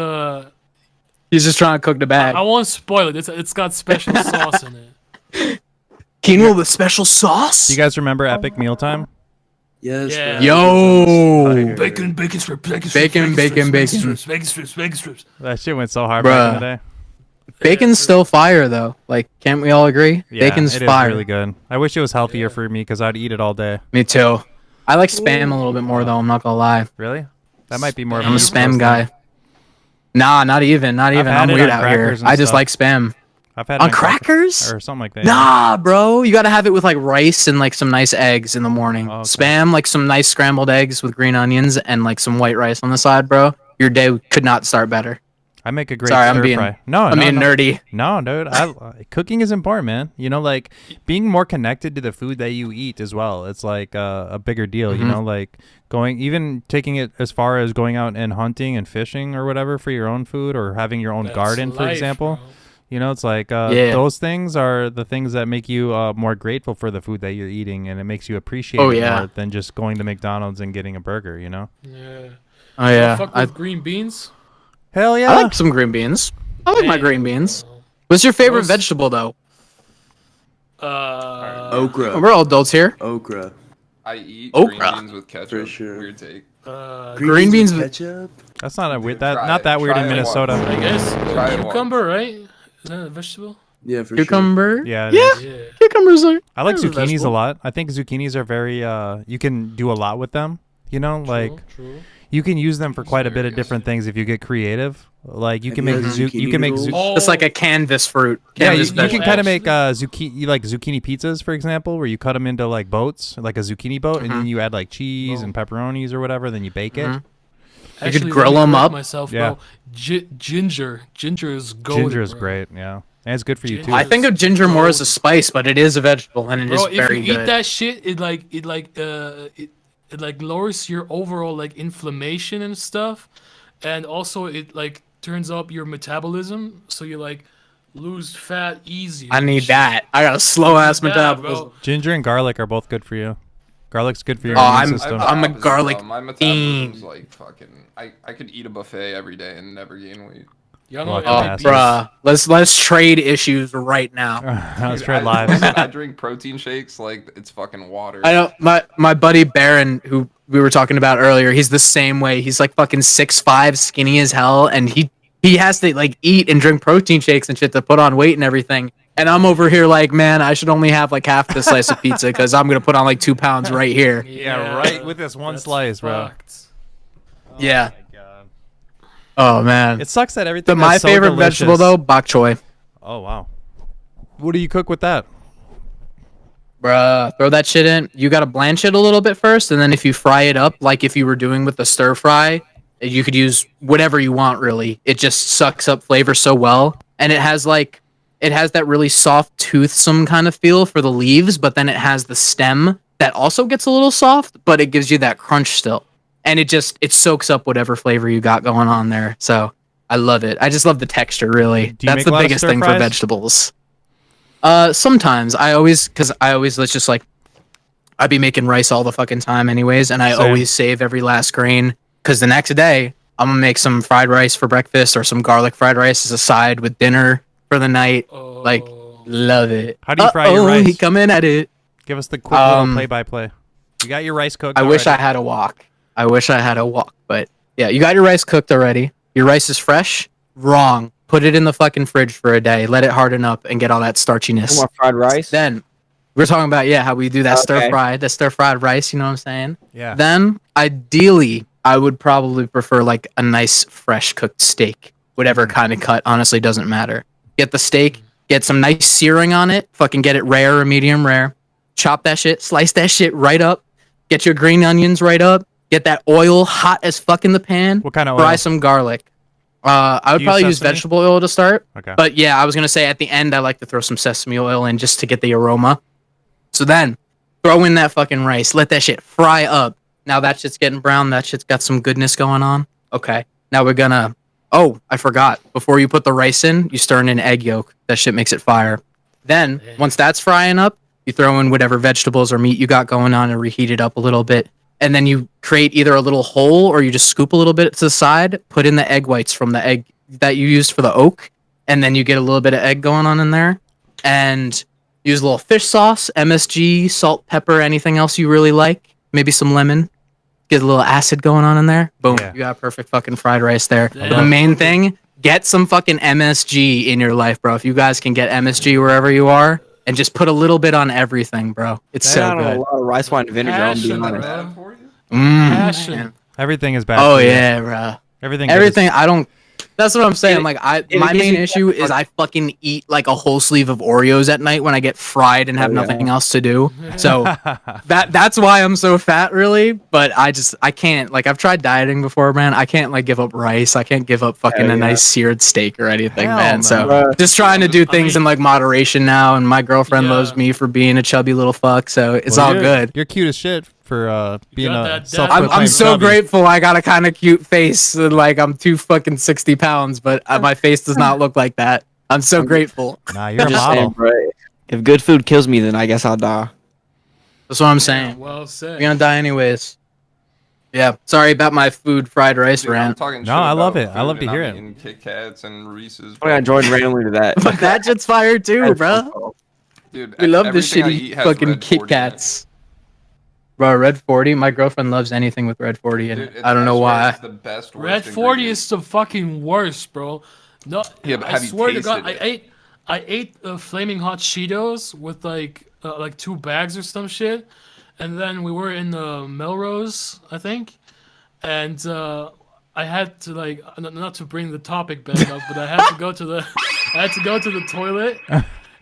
S4: He's just trying to cook the bag.
S5: I won't spoil it. It's got special sauce in it.
S4: Quinoa with special sauce?
S3: Do you guys remember Epic Mealtime?
S7: Yes.
S5: Yeah.
S4: Yo.
S5: Bacon strips,
S4: Bacon.
S5: bacon strips.
S3: That shit went so hard back in the
S4: Bruh.
S3: day.
S4: Bacon's still fire though. Like, can't we all agree?
S3: Yeah,
S4: Bacon's
S3: it is
S4: fire.
S3: really good. I wish it was healthier for me because I'd eat it all day.
S4: Me too. I like Spam a little bit more though. I'm not gonna lie.
S3: Really? That might be more. of
S4: I'm a
S3: East
S4: Spam
S3: Coast
S4: guy.
S3: thing.
S4: Nah, not even.
S3: I've had
S4: I'm
S3: it
S4: weird
S3: on
S4: out here.
S3: crackers and
S4: I just
S3: stuff.
S4: like Spam.
S3: I've had it
S4: On crackers?
S3: or something like that.
S4: Nah, bro. You gotta have it with like rice and like some nice eggs in the morning.
S3: Oh, okay.
S4: Spam, like some nice scrambled eggs with green onions and like some white rice on the side, bro. Your day could not start better.
S3: I make a great
S4: Sorry, I'm
S3: stir
S4: being-
S3: fry. No,
S4: I'm
S3: no,
S4: being
S3: no.
S4: nerdy.
S3: No, dude. Cooking is important, man. You know, like being more connected to the food that you eat as well. It's like a bigger deal. You
S4: Mhm.
S3: know, like even taking it as far as going out and hunting and fishing or whatever for your own food, or having your own
S5: That's
S3: garden, for
S5: life,
S3: example.
S5: bro.
S3: You know, it's like
S4: Yeah.
S3: those things are the things that make you more grateful for the food that you're eating, and it makes you appreciate
S4: Oh,
S3: it
S4: yeah.
S3: more than just going to McDonald's and getting a burger. You know?
S5: Yeah.
S4: Oh yeah.
S5: Fuck with green beans.
S3: Hell yeah.
S4: I like some green beans. I like my
S5: Damn,
S4: green beans.
S5: bro.
S4: What's your favorite
S5: Most-
S4: vegetable though?
S7: Okra.
S4: We're all adults here.
S7: Okra.
S13: I eat
S4: Okra.
S13: green beans with ketchup.
S7: For sure.
S13: Weird take.
S4: Green beans with
S7: ketchup.
S3: That's not a weird.
S13: Try
S3: Not
S13: it.
S3: that weird
S13: Try
S3: in
S13: it once.
S3: Minnesota.
S5: I guess
S13: Try it
S5: cucumber, right? Is that a vegetable?
S7: Yeah, for
S4: cucumber.
S3: Yeah. it
S4: Yeah.
S3: is.
S5: Yeah.
S4: Cucumbers are.
S3: I like
S4: they're a
S3: zucchinis a
S4: vegetable.
S3: lot. I think zucchinis are very you can do a lot with them. You know, like
S5: True.
S3: You can use them for quite a bit of different things if you get creative. Like you can make
S5: Oh.
S4: It's like a canvas fruit.
S3: Yeah,
S4: Canvas
S3: you can
S4: vegetable.
S3: kind of make zucchini pizzas, for example, where you cut them into like boats, like a zucchini boat, and then you add like cheese and pepperonis or whatever. Then you bake it.
S5: Actually,
S4: could grill
S5: let me
S4: 'em
S5: correct
S4: up.
S5: Myself,
S3: Yeah.
S5: bro. Ginger is gold.
S3: Ginger is great. Yeah, and it's good for you too.
S4: I think of ginger more as a spice, but it is a vegetable and it is
S5: Bro, if
S4: very
S5: you
S4: good.
S5: eat that shit, it lowers your overall like inflammation and stuff, and also it like turns up your metabolism, so you like lose fat easy.
S4: I need that. I got a slow ass
S5: Yeah,
S4: metabolism.
S5: bro.
S3: Ginger and garlic are both good for you. Garlic's good for your
S4: Oh,
S3: immune system.
S4: I'm a
S13: Opposite,
S4: garlic
S13: though. My
S4: fiend.
S13: metabolism's like fucking. I could eat a buffet every day and never gain weight.
S5: Young
S3: Lucky
S4: Oh,
S3: bastard.
S4: bruh. Let's trade issues right now.
S3: Let's
S13: Dude,
S3: trade lives.
S13: I drink protein shakes like it's fucking water.
S4: I know my buddy Baron, who we were talking about earlier, he's the same way. He's like fucking 6'5", skinny as hell, and he has to like eat and drink protein shakes and shit to put on weight and everything. And I'm over here like, man, I should only have like half the slice of pizza because I'm gonna put on like 2 pounds right here.
S3: Yeah, right with this one
S5: that's
S3: slice, bro.
S5: fucked.
S4: Yeah. Oh man.
S3: It sucks that everything.
S4: My
S3: that's so
S4: favorite
S3: delicious.
S4: vegetable though, bok choy.
S3: Oh wow. What do you cook with that?
S4: Bruh, throw that shit in. You gotta blanch it a little bit first, and then if you fry it up like if you were doing with the stir fry, you could use whatever you want really. It just sucks up flavor so well. And it has that really soft toothsome kind of feel for the leaves, but then it has the stem that also gets a little soft, but it gives you that crunch still. And it soaks up whatever flavor you got going on there. So I love it. I just love the texture really.
S3: Do you
S4: That's
S3: make
S4: the
S3: a lot of
S4: biggest
S3: stir
S4: thing for
S3: fries?
S4: vegetables. Sometimes I'd be making rice all the fucking time anyways, and I
S3: Same.
S4: always save every last grain because the next day I'm gonna make some fried rice for breakfast or some garlic fried rice as a side with dinner for the night. Like, love it.
S3: How do you fry your rice?
S4: He coming at it.
S3: Give us the quick little play-by-play. You got your rice cooked.
S4: I wish I
S3: already.
S4: had a wok. But yeah, you got your rice cooked already. Your rice is fresh. Wrong. Put it in the fucking fridge for a day. Let it harden up and get all that starchiness.
S6: More fried rice.
S4: Then we're talking about how we do that
S6: Okay.
S4: stir fried rice. You know what I'm saying?
S3: Yeah.
S4: Then ideally, I would probably prefer like a nice fresh cooked steak, whatever kind of cut. Honestly, doesn't matter. Get the steak, get some nice searing on it. Fucking get it rare or medium rare. Chop that shit, slice that shit right up. Get your green onions right up. Get that oil hot as fuck in the pan.
S3: What kind of
S4: Fry
S3: oil?
S4: some garlic. I would
S3: Do you
S4: probably use
S3: sesame?
S4: vegetable oil to start.
S3: Okay.
S4: But yeah, I was gonna say at the end I like to throw some sesame oil in just to get the aroma. So then throw in that fucking rice. Let that shit fry up. Now that shit's getting brown. That shit's got some goodness going on. Okay. Now we're gonna. Oh, I forgot. Before you put the rice in, you stir in an egg yolk. That shit makes it fire. Then once that's frying up, you throw in whatever vegetables or meat you got going on and reheat it up a little bit. And then you create either a little hole or you just scoop a little bit to the side, put in the egg whites from the egg that you used for the oak, and then you get a little bit of egg going on in there. And use a little fish sauce, MSG, salt, pepper, anything else you really like. Maybe some lemon. Get a little acid going on in there. Boom.
S3: Yeah.
S4: You got perfect fucking fried rice there.
S5: Damn.
S4: The main thing, get some fucking MSG in your life, bro. If you guys can get MSG wherever you are, and just put a little bit on everything, bro. It's so
S6: Down on a
S4: good.
S6: lot of rice wine and vinegar. I'm being
S5: Passion,
S6: honest.
S5: bro.
S4: Mm,
S5: Passion.
S4: man.
S3: Everything is bad.
S4: Oh
S3: for you.
S4: yeah, bro.
S3: Everything.
S4: Everything. I don't. That's what I'm saying.
S6: It-
S4: Like
S6: it
S4: my
S6: gives
S4: main
S6: you-
S4: issue is I fucking eat like a whole sleeve of Oreos at night when I get fried and have
S6: Oh, yeah.
S4: nothing else to do. So that's why I'm so fat, really. But I can't. Like I've tried dieting before, man. I can't like give up rice. I can't give up fucking
S6: Hell
S4: a
S6: yeah.
S4: nice seared steak or anything,
S3: Hell
S4: man.
S3: no.
S4: So
S6: Bruh.
S4: just trying to do things
S5: mean-
S4: in like moderation now. And my girlfriend
S5: Yeah.
S4: loves me for being a chubby little fuck. So it's
S3: Well,
S4: all
S3: you're-
S4: good.
S3: You're cute as shit for being
S5: got
S3: a
S5: that dad
S4: I'm
S3: self-proclaimed
S4: so
S3: chubby.
S4: grateful. I got a kind of cute face. And, like I'm 260 pounds, but my face does not look like that. I'm so grateful.
S3: Nah, you're a
S6: Just saying,
S3: model.
S6: bro, if good food kills me, then I guess I'll die.
S4: That's what I'm saying.
S5: Well said.
S4: You're gonna die anyways. Yeah. Sorry about my food fried rice
S13: Dude, I'm
S4: rant.
S13: talking
S3: No,
S13: shit
S3: I love
S13: about
S3: it. I love
S13: food,
S3: to
S13: and
S3: hear
S13: I'm
S3: it.
S13: eating Kit Kats and Reese's.
S6: I got joined randomly to that.
S4: But that shit's fire too, bro.
S13: Dude,
S4: We love the
S13: everything I
S4: shitty
S13: eat has
S4: fucking
S13: Red
S4: Kit
S13: 40 in it.
S4: Kats. Bro, Red 40. My girlfriend loves anything with Red 40 in
S13: Dude,
S4: it.
S13: it's-
S4: I don't know
S13: swear
S4: why.
S13: It's the best.
S5: Red
S13: worst
S5: 40
S13: ingredient.
S5: is the fucking worst, bro. No,
S13: Yeah, but
S5: I
S13: have you
S5: swear to God,
S13: tasted
S5: I ate flaming hot Cheetos with like 2 bags or some shit, and then we were in Melrose, I think, and I had to like not to bring the topic back up, but I had to go to the toilet.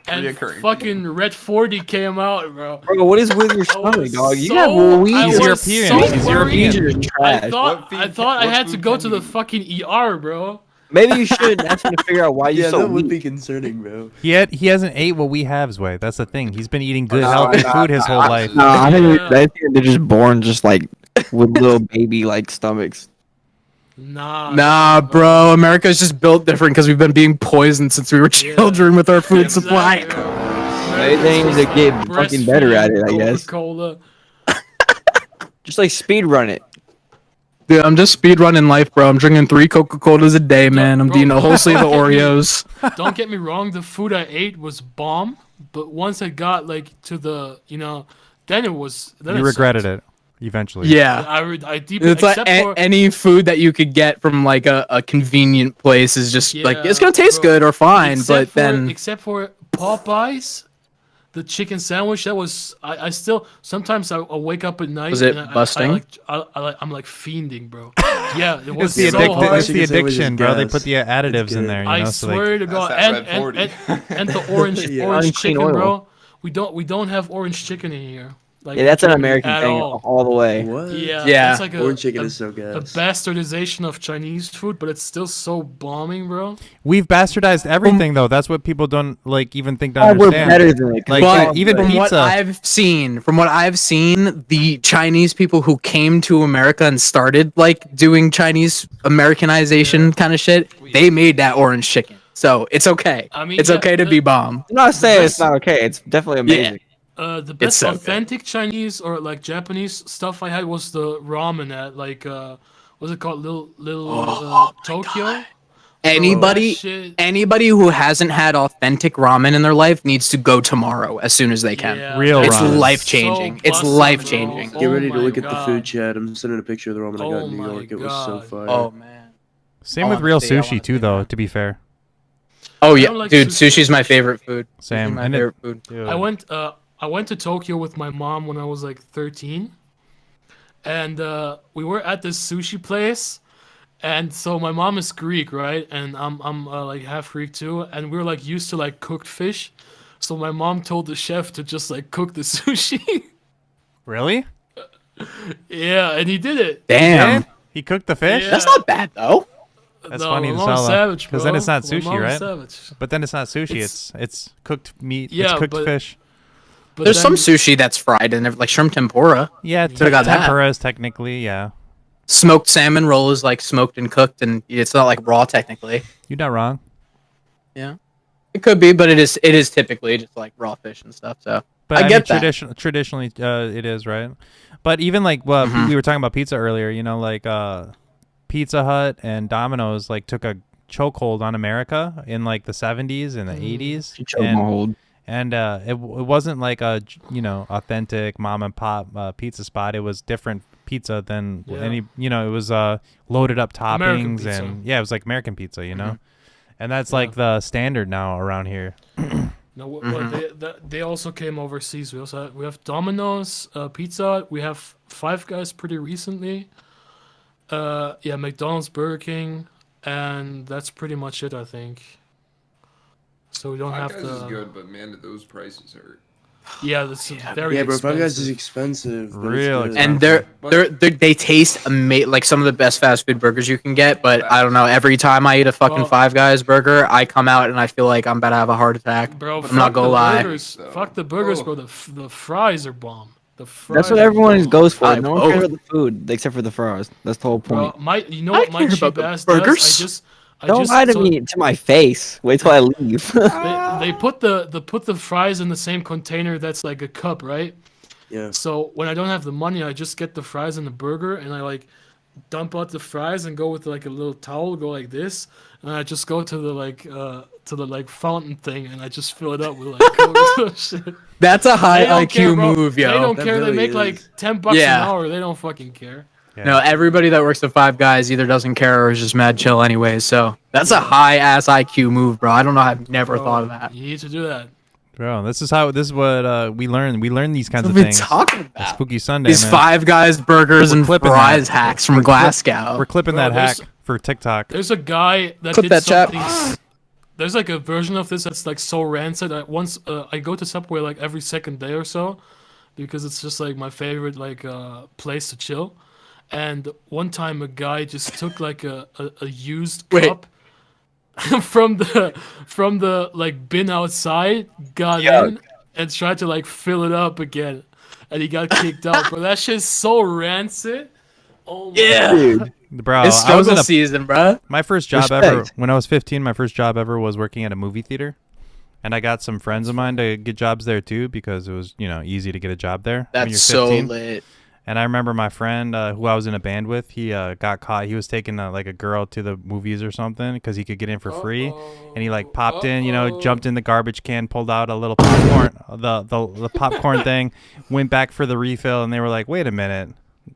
S5: And
S13: Reoccurring.
S5: fucking Red 40 came out, bro.
S6: Bro, what is with your stomach, dog? You
S5: So-
S6: got weed.
S5: I
S3: He's
S5: was
S3: European.
S5: so
S3: He's
S5: worried.
S3: European.
S5: I thought I
S13: what
S5: had to
S13: food
S5: go
S13: can
S5: to
S13: you
S5: the fucking ER, bro.
S6: Maybe you should ask him to figure out why you
S7: Yeah,
S6: so
S7: that would
S6: weak.
S7: be concerning, bro.
S3: He hasn't ate what we have, Zway. That's the thing. He's been eating good,
S6: No,
S3: healthy
S6: no,
S3: food his whole life.
S6: No, I think
S5: Yeah.
S6: they're just born just like with little baby like stomachs.
S4: Nah, bro. America's just built different because we've been being poisoned since we were children with our food supply.
S6: They need to get fucking better at it, I guess.
S5: Coca-Cola.
S6: Just like speed run it.
S4: Dude, I'm just speed running life, bro. I'm drinking 3 Coca-Colas a day, man. I'm
S5: bro,
S4: eating a whole
S5: don't
S4: sleeve of
S5: get me-
S4: Oreos.
S5: Don't get me wrong, the food I ate was bomb, but once I got like to the, then it was. Then
S3: You
S5: it
S3: regretted
S5: sucked.
S3: it eventually.
S4: Yeah.
S5: I deeply.
S4: It's like
S5: except for,
S4: any food that you could get from like a convenient place is just like it's gonna
S5: Yeah,
S4: taste
S5: bro.
S4: good or fine, but
S5: Except
S4: then
S5: except for Popeyes, the chicken sandwich that was I still sometimes I wake up at night.
S4: Was it
S5: and
S4: busting?
S5: I'm like fiending, bro. Yeah, it
S3: It's
S5: was
S3: the,
S5: so
S3: addic-
S5: hard.
S3: it's the addiction, bro. They put the additives in there. You
S5: I
S3: know, so
S5: swear
S3: they,
S5: to God,
S13: That's that
S5: and,
S13: Red
S5: and,
S13: 40.
S5: and the orange
S6: Yeah.
S5: orange
S6: Unclean
S5: chicken,
S6: oil.
S5: bro. We don't have orange chicken in here. Like,
S6: Yeah, that's an American
S5: at
S6: thing
S5: all.
S6: all the way.
S7: What?
S5: Yeah,
S4: Yeah.
S5: it's like
S7: Orange chicken
S5: a,
S7: is so
S5: a
S7: good.
S5: bastardization of Chinese food, but it's still so bombing, bro.
S3: we've bastardized everything, though. That's what people don't like even think to
S6: Oh, we're
S3: understand.
S6: better than it. 'cause
S3: Like,
S6: we
S4: but
S6: don't-
S3: even
S4: from what
S3: pizza.
S4: I've seen, the Chinese people who came to America and started like doing Chinese Americanization kind of shit, they made that orange chicken. So it's okay.
S5: I mean,
S4: it's
S5: yeah,
S4: okay to be bomb.
S6: I'm not saying it's not okay. It's definitely amazing.
S5: The
S4: It's
S5: best
S4: so good.
S5: authentic Chinese or like Japanese stuff I had was the ramen at like what's it called, little Tokyo.
S4: Anybody,
S5: shit.
S4: anybody who hasn't had authentic ramen in their life needs to go tomorrow as soon as they can.
S5: Yeah,
S3: Real
S4: It's
S3: ramen.
S4: life changing.
S5: So
S4: It's
S5: bussin',
S4: life
S5: bro.
S4: changing.
S7: Get ready to
S5: Oh
S7: look
S5: my
S7: at the
S5: God.
S7: food chat. I'm sending a picture of the ramen I got
S5: Oh
S7: in New
S5: my
S7: York. It was so
S5: God.
S7: fire.
S4: Oh man.
S3: Same
S4: I
S3: with
S4: wanna
S3: real
S4: see- I
S3: sushi
S4: wanna
S3: too,
S4: see
S3: though.
S4: that.
S3: To be fair,
S4: Oh
S5: I
S4: yeah,
S5: don't like
S4: dude,
S5: sushi.
S4: sushi's my favorite food.
S3: same.
S4: Sushi's my
S3: And
S4: favorite food.
S3: Dude.
S5: I went to Tokyo with my mom when I was like 13, and we were at this sushi place, and so my mom is Greek, right, and I'm like half Greek too, and we were like used to like cooked fish, so my mom told the chef to just like cook the sushi.
S3: Really?
S5: Yeah, and he did it.
S4: Damn,
S3: He cooked the fish.
S5: Yeah.
S4: that's not bad though.
S3: That's
S5: No,
S3: funny
S5: my
S3: to
S5: mom's
S3: tell,
S5: savage,
S3: because then
S5: bro.
S3: it's not
S5: My
S3: sushi,
S5: mom's
S3: right?
S5: savage.
S3: But then it's not sushi.
S5: It's-
S3: It's cooked meat.
S5: Yeah,
S3: it's cooked
S5: but-
S3: fish.
S5: But
S4: There's some
S5: then-
S4: sushi that's fried and like shrimp tempura.
S3: Yeah,
S4: Could've got that.
S3: tempura is technically, yeah.
S4: Smoked salmon roll is like smoked and cooked, and it's not like raw technically.
S3: You're not wrong.
S4: Yeah, it could be, but it is typically just like raw fish and stuff. So
S3: But
S4: I get that.
S3: Traditionally, it is, right? But even like, well,
S4: Mhm.
S3: we were talking about pizza earlier. You know, like Pizza Hut and Domino's like took a chokehold on America in like the 70s and the 80s.
S6: Chokehold.
S3: And it wasn't like a authentic mom and pop pizza spot. It was different pizza than
S5: Yeah.
S3: any it was loaded up
S5: American
S3: toppings
S5: pizza.
S3: and it was like American pizza, you know. And that's like the standard now around here.
S5: No, they also came overseas. We have Domino's, Pizza Hut. We have Five Guys pretty recently. Yeah, McDonald's, Burger King, and that's pretty much it, I think. So we don't
S13: Five
S5: have
S13: Guys is
S5: the.
S13: good, but man, those prices hurt.
S5: Yeah, that's very
S7: Yeah, bro.
S5: expensive.
S7: Five Guys is expensive. But
S3: Real
S7: it's good.
S4: and they taste like some of the best fast food burgers you can get. But I don't know. Every time I eat a fucking
S5: Well-
S4: Five Guys burger, I come out and I feel like I'm about to have a heart attack.
S5: Bro,
S4: I'm not gonna lie.
S5: Fuck the burgers, bro. The fries are bomb. The fries
S6: That's what
S5: are
S6: everyone
S5: bomb.
S6: goes for.
S4: I
S6: No one
S4: vote.
S6: cares about the food except for the fries. That's the whole point.
S5: Bro, you know what my
S4: care
S5: cheap
S4: about the
S5: ass
S4: burgers.
S5: does? I
S6: Don't
S5: just
S6: lie to
S5: so-
S6: me to my face. Wait till I leave.
S5: They put the fries in the same container that's like a cup, right?
S7: Yeah.
S5: So when I don't have the money, I just get the fries and the burger, and I like dump out the fries and go with like a little towel, go like this, and I just go to the fountain thing, and I just fill it up with like Coke. Shit.
S4: That's a high
S5: They don't
S4: IQ
S5: care, bro.
S4: move, yo.
S5: They don't
S7: That
S5: care.
S7: really
S5: They make
S7: is.
S5: like $10
S4: Yeah.
S5: an hour. They don't fucking care.
S4: No, everybody that works at Five Guys either doesn't care or is just mad chill anyways. So that's a high ass IQ move, bro. I don't know. I've never
S5: Bro,
S4: thought of that.
S5: You need to do that.
S3: Bro, this is what we learn. We learn these kinds
S4: What
S3: of
S4: are we
S3: things.
S4: talking
S3: on
S4: about?
S3: Spooky Sunday,
S4: These
S3: man.
S4: Five Guys burgers and
S3: clipping
S4: fries
S3: that.
S4: hacks from
S3: We're
S4: Glasgow.
S3: We're clipping
S5: Bro,
S3: that hack
S5: there's-
S3: for TikTok.
S5: There's a guy that
S4: Clip
S5: did
S4: that, chap.
S5: something. There's like a version of this that's like so rancid. I go to Subway like every second day or so, because it's just like my favorite like place to chill. And one time a guy just took like a used cup from the like bin outside, got in and tried to like fill it up again, and he got kicked out. Bro, that shit's so rancid. Oh my God.
S3: Bro,
S4: It's
S3: I was in
S4: struggle
S3: a
S4: season, bro.
S3: My first job ever, when I was 15, my first job ever was working at a movie theater. And I got some friends of mine to get jobs there too, because it was, easy to get a job there when you're
S4: That's
S3: 15.
S4: so lit.
S3: And I remember my friend who I was in a band with, he got caught. He was taking like a girl to the movies or something because he could get in for free. And he like popped in, jumped in the garbage can, pulled out a little popcorn, the popcorn thing, went back for the refill, and they were like, "Wait a minute,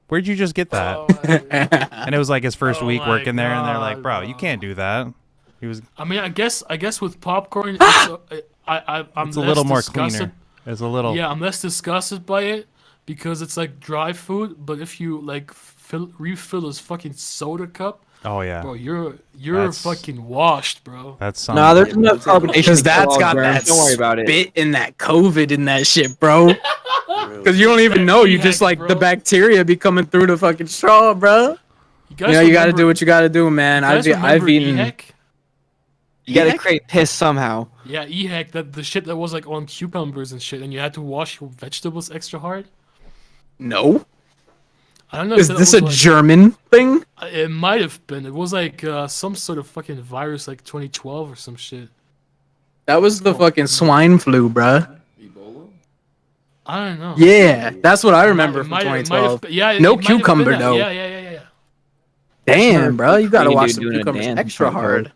S3: where'd you just get that?" And it was like his first week working there, and they're like, "Bro, you can't do that." He was.
S5: I mean, I guess with popcorn, I'm
S3: It's a
S5: less
S3: little more
S5: disgusted.
S3: cleaner. It's a little.
S5: Yeah, I'm less disgusted by it because it's like dry food. But if you like refill this fucking soda cup,
S3: Oh yeah.
S5: bro, you're
S3: That's-
S5: fucking washed, bro.
S3: That's something.
S6: Nah, there's enough carbonation.
S4: Because
S6: to kill
S4: that's
S6: all
S4: got
S6: germs.
S4: that
S6: Don't worry about it.
S4: spit and that COVID in that shit, bro. Because you don't even know. You just like the bacteria be coming through the fucking straw, bro. You
S5: guys
S4: know, you got to
S5: remember-
S4: do what you got to do, man.
S5: You guys
S4: I've
S5: remember
S4: eaten.
S5: EHEC?
S6: You gotta
S5: EHEC?
S6: create piss somehow.
S5: Yeah, EHEC, that the shit that was like on cucumbers and shit, and you had to wash your vegetables extra hard.
S4: No.
S5: I don't know.
S4: Is
S5: if that
S4: this
S5: was,
S4: a
S5: like-
S4: German thing?
S5: It might have been. It was like some sort of fucking virus, like 2012 or some shit.
S4: That was the fucking swine flu, bruh.
S5: I don't know.
S4: Yeah, that's what I remember from
S5: might have
S4: 2012.
S5: been- yeah, it
S4: no
S5: might have been
S4: cucumber
S5: that.
S4: though.
S5: Yeah.
S4: Damn, bro, you gotta
S6: Freaking
S4: watch
S6: dude
S4: some
S6: doing a
S4: cucumbers
S6: dance
S4: extra
S6: in front of
S4: hard,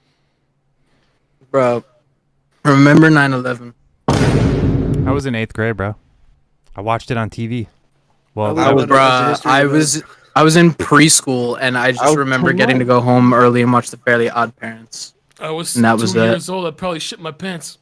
S4: bro. Remember 9/11?
S3: I was in 8th grade, bro. I watched it on TV. Well,
S4: I was in preschool, and I just remember getting to go home early and watch The Fairly Odd Parents.
S5: I was
S4: And that
S5: 2
S4: was
S5: years old. I probably shit my pants.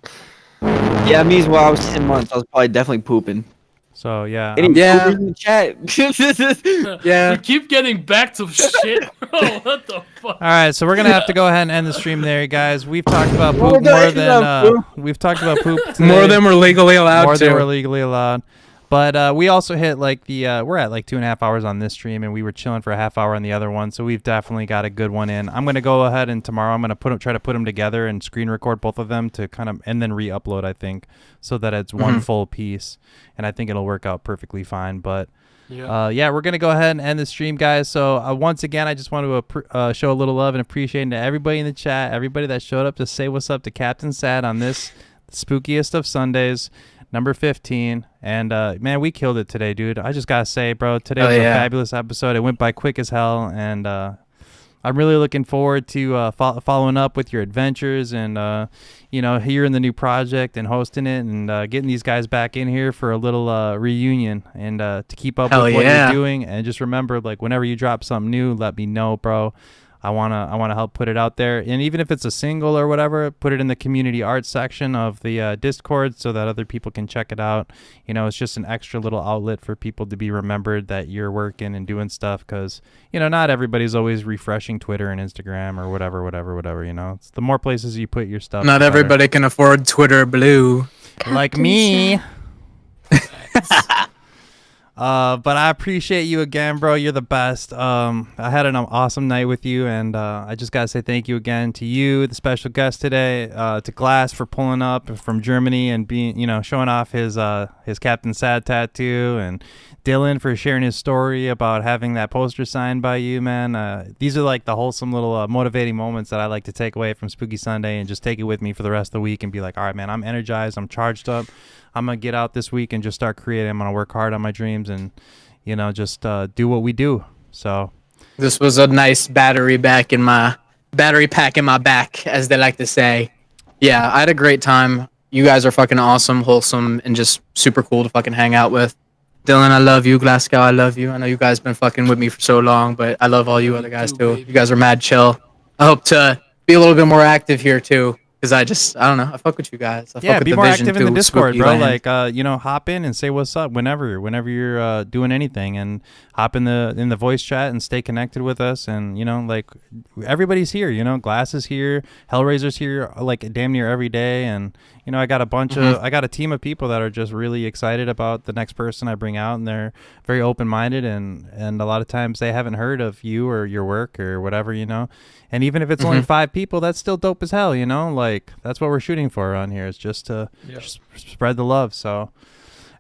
S6: Yeah, me as well. I was 10 months. I was probably definitely pooping.
S3: So yeah.
S6: Any
S4: Yeah.
S6: poopers in the chat?
S4: Yeah.
S5: We keep getting back to shit, bro. What the fuck?
S3: All right, so we're gonna have to go ahead and end the stream there, guys. We've talked about
S6: Well,
S3: poop
S6: we're
S3: more
S6: gonna
S3: than
S6: end on poop.
S3: we've talked about poop
S4: More
S3: today.
S4: than we're legally allowed
S3: More than
S4: to.
S3: we're legally allowed. But we also hit like the we're at like 2.5 hours on this stream, and we were chilling for a half hour on the other one. So we've definitely got a good one in. I'm gonna go ahead and tomorrow I'm gonna try to put them together and screen record both of them to kind of and then re-upload. I think so that it's one full piece, and I think it'll work out perfectly fine. But yeah, we're gonna go ahead and end the stream, guys. So once again, I just want to show a little love and appreciation to everybody in the chat, everybody that showed up to say what's up to Captain Sad on this spookiest of Sundays. Number 15, and man, we killed it today, dude. I just gotta say, bro, today was a fabulous episode. It went by quick as hell, and I'm really looking forward to following up with your adventures and hearing the new project and hosting it and getting these guys back in here for a little reunion and to keep up with what you're doing. And just remember, like, whenever you drop something new, let me know, bro. I wanna help put it out there, and even if it's a single or whatever, put it in the community art section of the Discord so that other people can check it out. It's just an extra little outlet for people to be remembered that you're working and doing stuff, because not everybody's always refreshing Twitter and Instagram or whatever. It's the more places you put your stuff.
S4: Not
S3: the better.
S4: everybody can afford Twitter Blue.
S3: Like me. But I appreciate you again, bro. You're the best. I had an awesome night with you, and I just gotta say thank you again to you, the special guest today, to Glass for pulling up from Germany and being, showing off his Captain Sad tattoo, and Dylan for sharing his story about having that poster signed by you, man. These are like the wholesome little motivating moments that I like to take away from Spooky Sunday and just take it with me for the rest of the week and be like, all right, man, I'm energized, I'm charged up. I'm going to get out this week and just start creating. I'm going to work hard on my dreams and, just do what we do. So
S4: This was a nice battery pack in my back, as they like to say. Yeah, I had a great time. You guys are fucking awesome, wholesome, and just super cool to fucking hang out with. Dylan, I love you. Glasgow, I love you. I know you guys been fucking with me for so long, but I love all you other guys too. You guys are mad chill. I hope to be a little bit more active here too, because I don't know. I fuck with you guys. I
S3: Yeah,
S4: fuck with
S3: be
S4: the
S3: more
S4: vision
S3: active in the
S4: to
S3: Discord,
S4: Spooky
S3: bro.
S4: Land.
S3: Like, hop in and say what's up whenever you're doing anything, and hop in the voice chat and stay connected with us. And like everybody's here. Glass is here, Hellraiser's here, like damn near every day. And I got I got a team of people that are just really excited about the next person I bring out, and they're very open minded, and a lot of times they haven't heard of you or your work or whatever, And even if it's only 5 people, that's still dope as hell, Like that's what we're shooting for around here. Is just to spread the love. So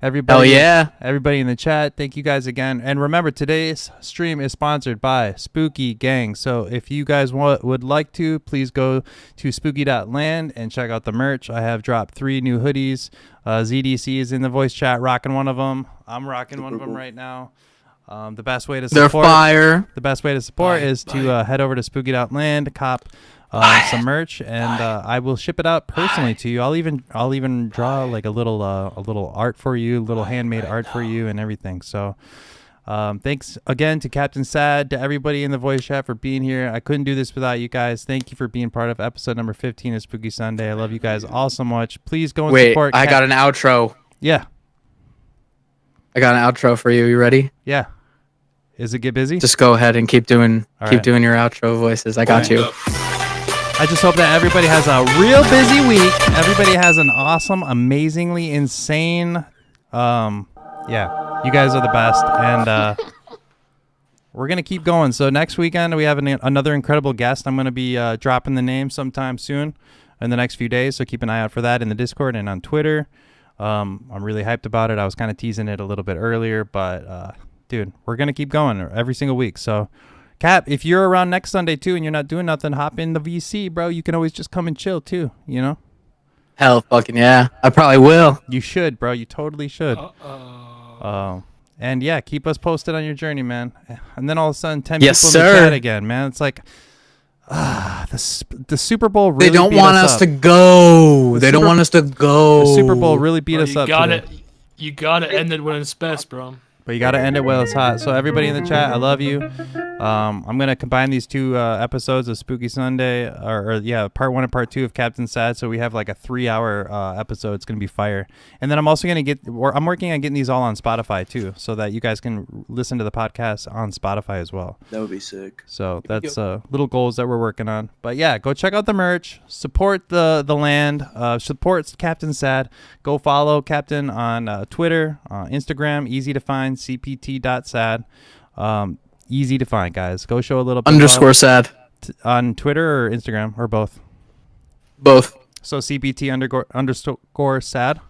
S3: everybody, everybody in the chat, thank you guys again. And remember, today's stream is sponsored by Spooky Gang. So if you guys would like to, please go to spooky.land and check out the merch. I have dropped 3 new hoodies. ZDC is in the voice chat, rocking one of them. I'm rocking one of them right now. The best way to support,
S4: They're fire.
S3: The best way to support is to head over to spooky.land, cop some merch, and I will ship it out personally to you. I'll even draw like a little art for you, little handmade art for you, and everything. So thanks again to Captain Sad, to everybody in the voice chat for being here. I couldn't do this without you guys. Thank you for being part of episode number 15 of Spooky Sunday. I love you guys all so much. Please go and support.
S4: I got an outro.
S3: Yeah,
S4: I got an outro for you. You ready?
S3: Yeah. Is it Get Busy?
S4: Just go ahead and keep doing doing your outro voices. I got you.
S3: I just hope that everybody has a real busy week. Everybody has an awesome, amazingly insane. Yeah, you guys are the best, and we're gonna keep going. So next weekend we have another incredible guest. I'm gonna be dropping the name sometime soon in the next few days. So keep an eye out for that in the Discord and on Twitter. I'm really hyped about it. I was kind of teasing it a little bit earlier, but dude, we're gonna keep going every single week. So Cap, if you're around next Sunday too and you're not doing nothing, hop in the VC, bro. You can always just come and chill too,
S4: Hell fucking yeah. I probably will.
S3: You should, bro. You totally should. And yeah, keep us posted on your journey, man. And then all of a sudden 10
S4: Yes,
S3: people in the
S4: sir.
S3: chat again, man. It's like the Super Bowl really
S4: They don't
S3: beat
S4: want
S3: us
S4: us
S3: up.
S4: to go. They don't want us to go.
S3: The Super Bowl really beat us up today.
S5: You gotta end it when it's best, bro.
S3: But you got to end it while it's hot. So everybody in the chat, I love you. I'm going to combine these 2 episodes of Spooky Sunday, or part 1 and part 2 of Captain Sad. So we have like a 3-hour episode. It's going to be fire. And then I'm also going to I'm working on getting these all on Spotify too, so that you guys can listen to the podcast on Spotify as well.
S7: That would be sick.
S3: So that's little goals that we're working on. But yeah, go check out the merch, support the land, support Captain Sad. Go follow Captain on Twitter, Instagram, easy to find, cpt.sad. Easy to find, guys. Go show a little bit
S4: _ sad
S3: on Twitter or Instagram or both. So cpt _ sad.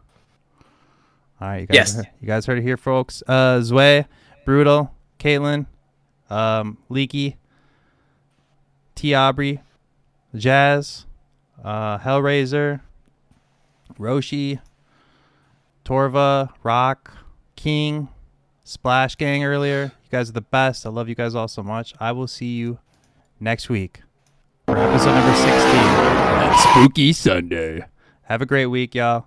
S3: All right, you guys.
S4: Yes.
S3: You guys heard it here, folks. Zway, Brutal, Caitlin, Leaky, T. Aubrey, Jazz, Hellraiser, Roshi, Torva, Rock, King, Splash Gang earlier. You guys are the best. I love you guys all so much. I will see you next week for episode number 16 at Spooky Sunday. Have a great week, y'all.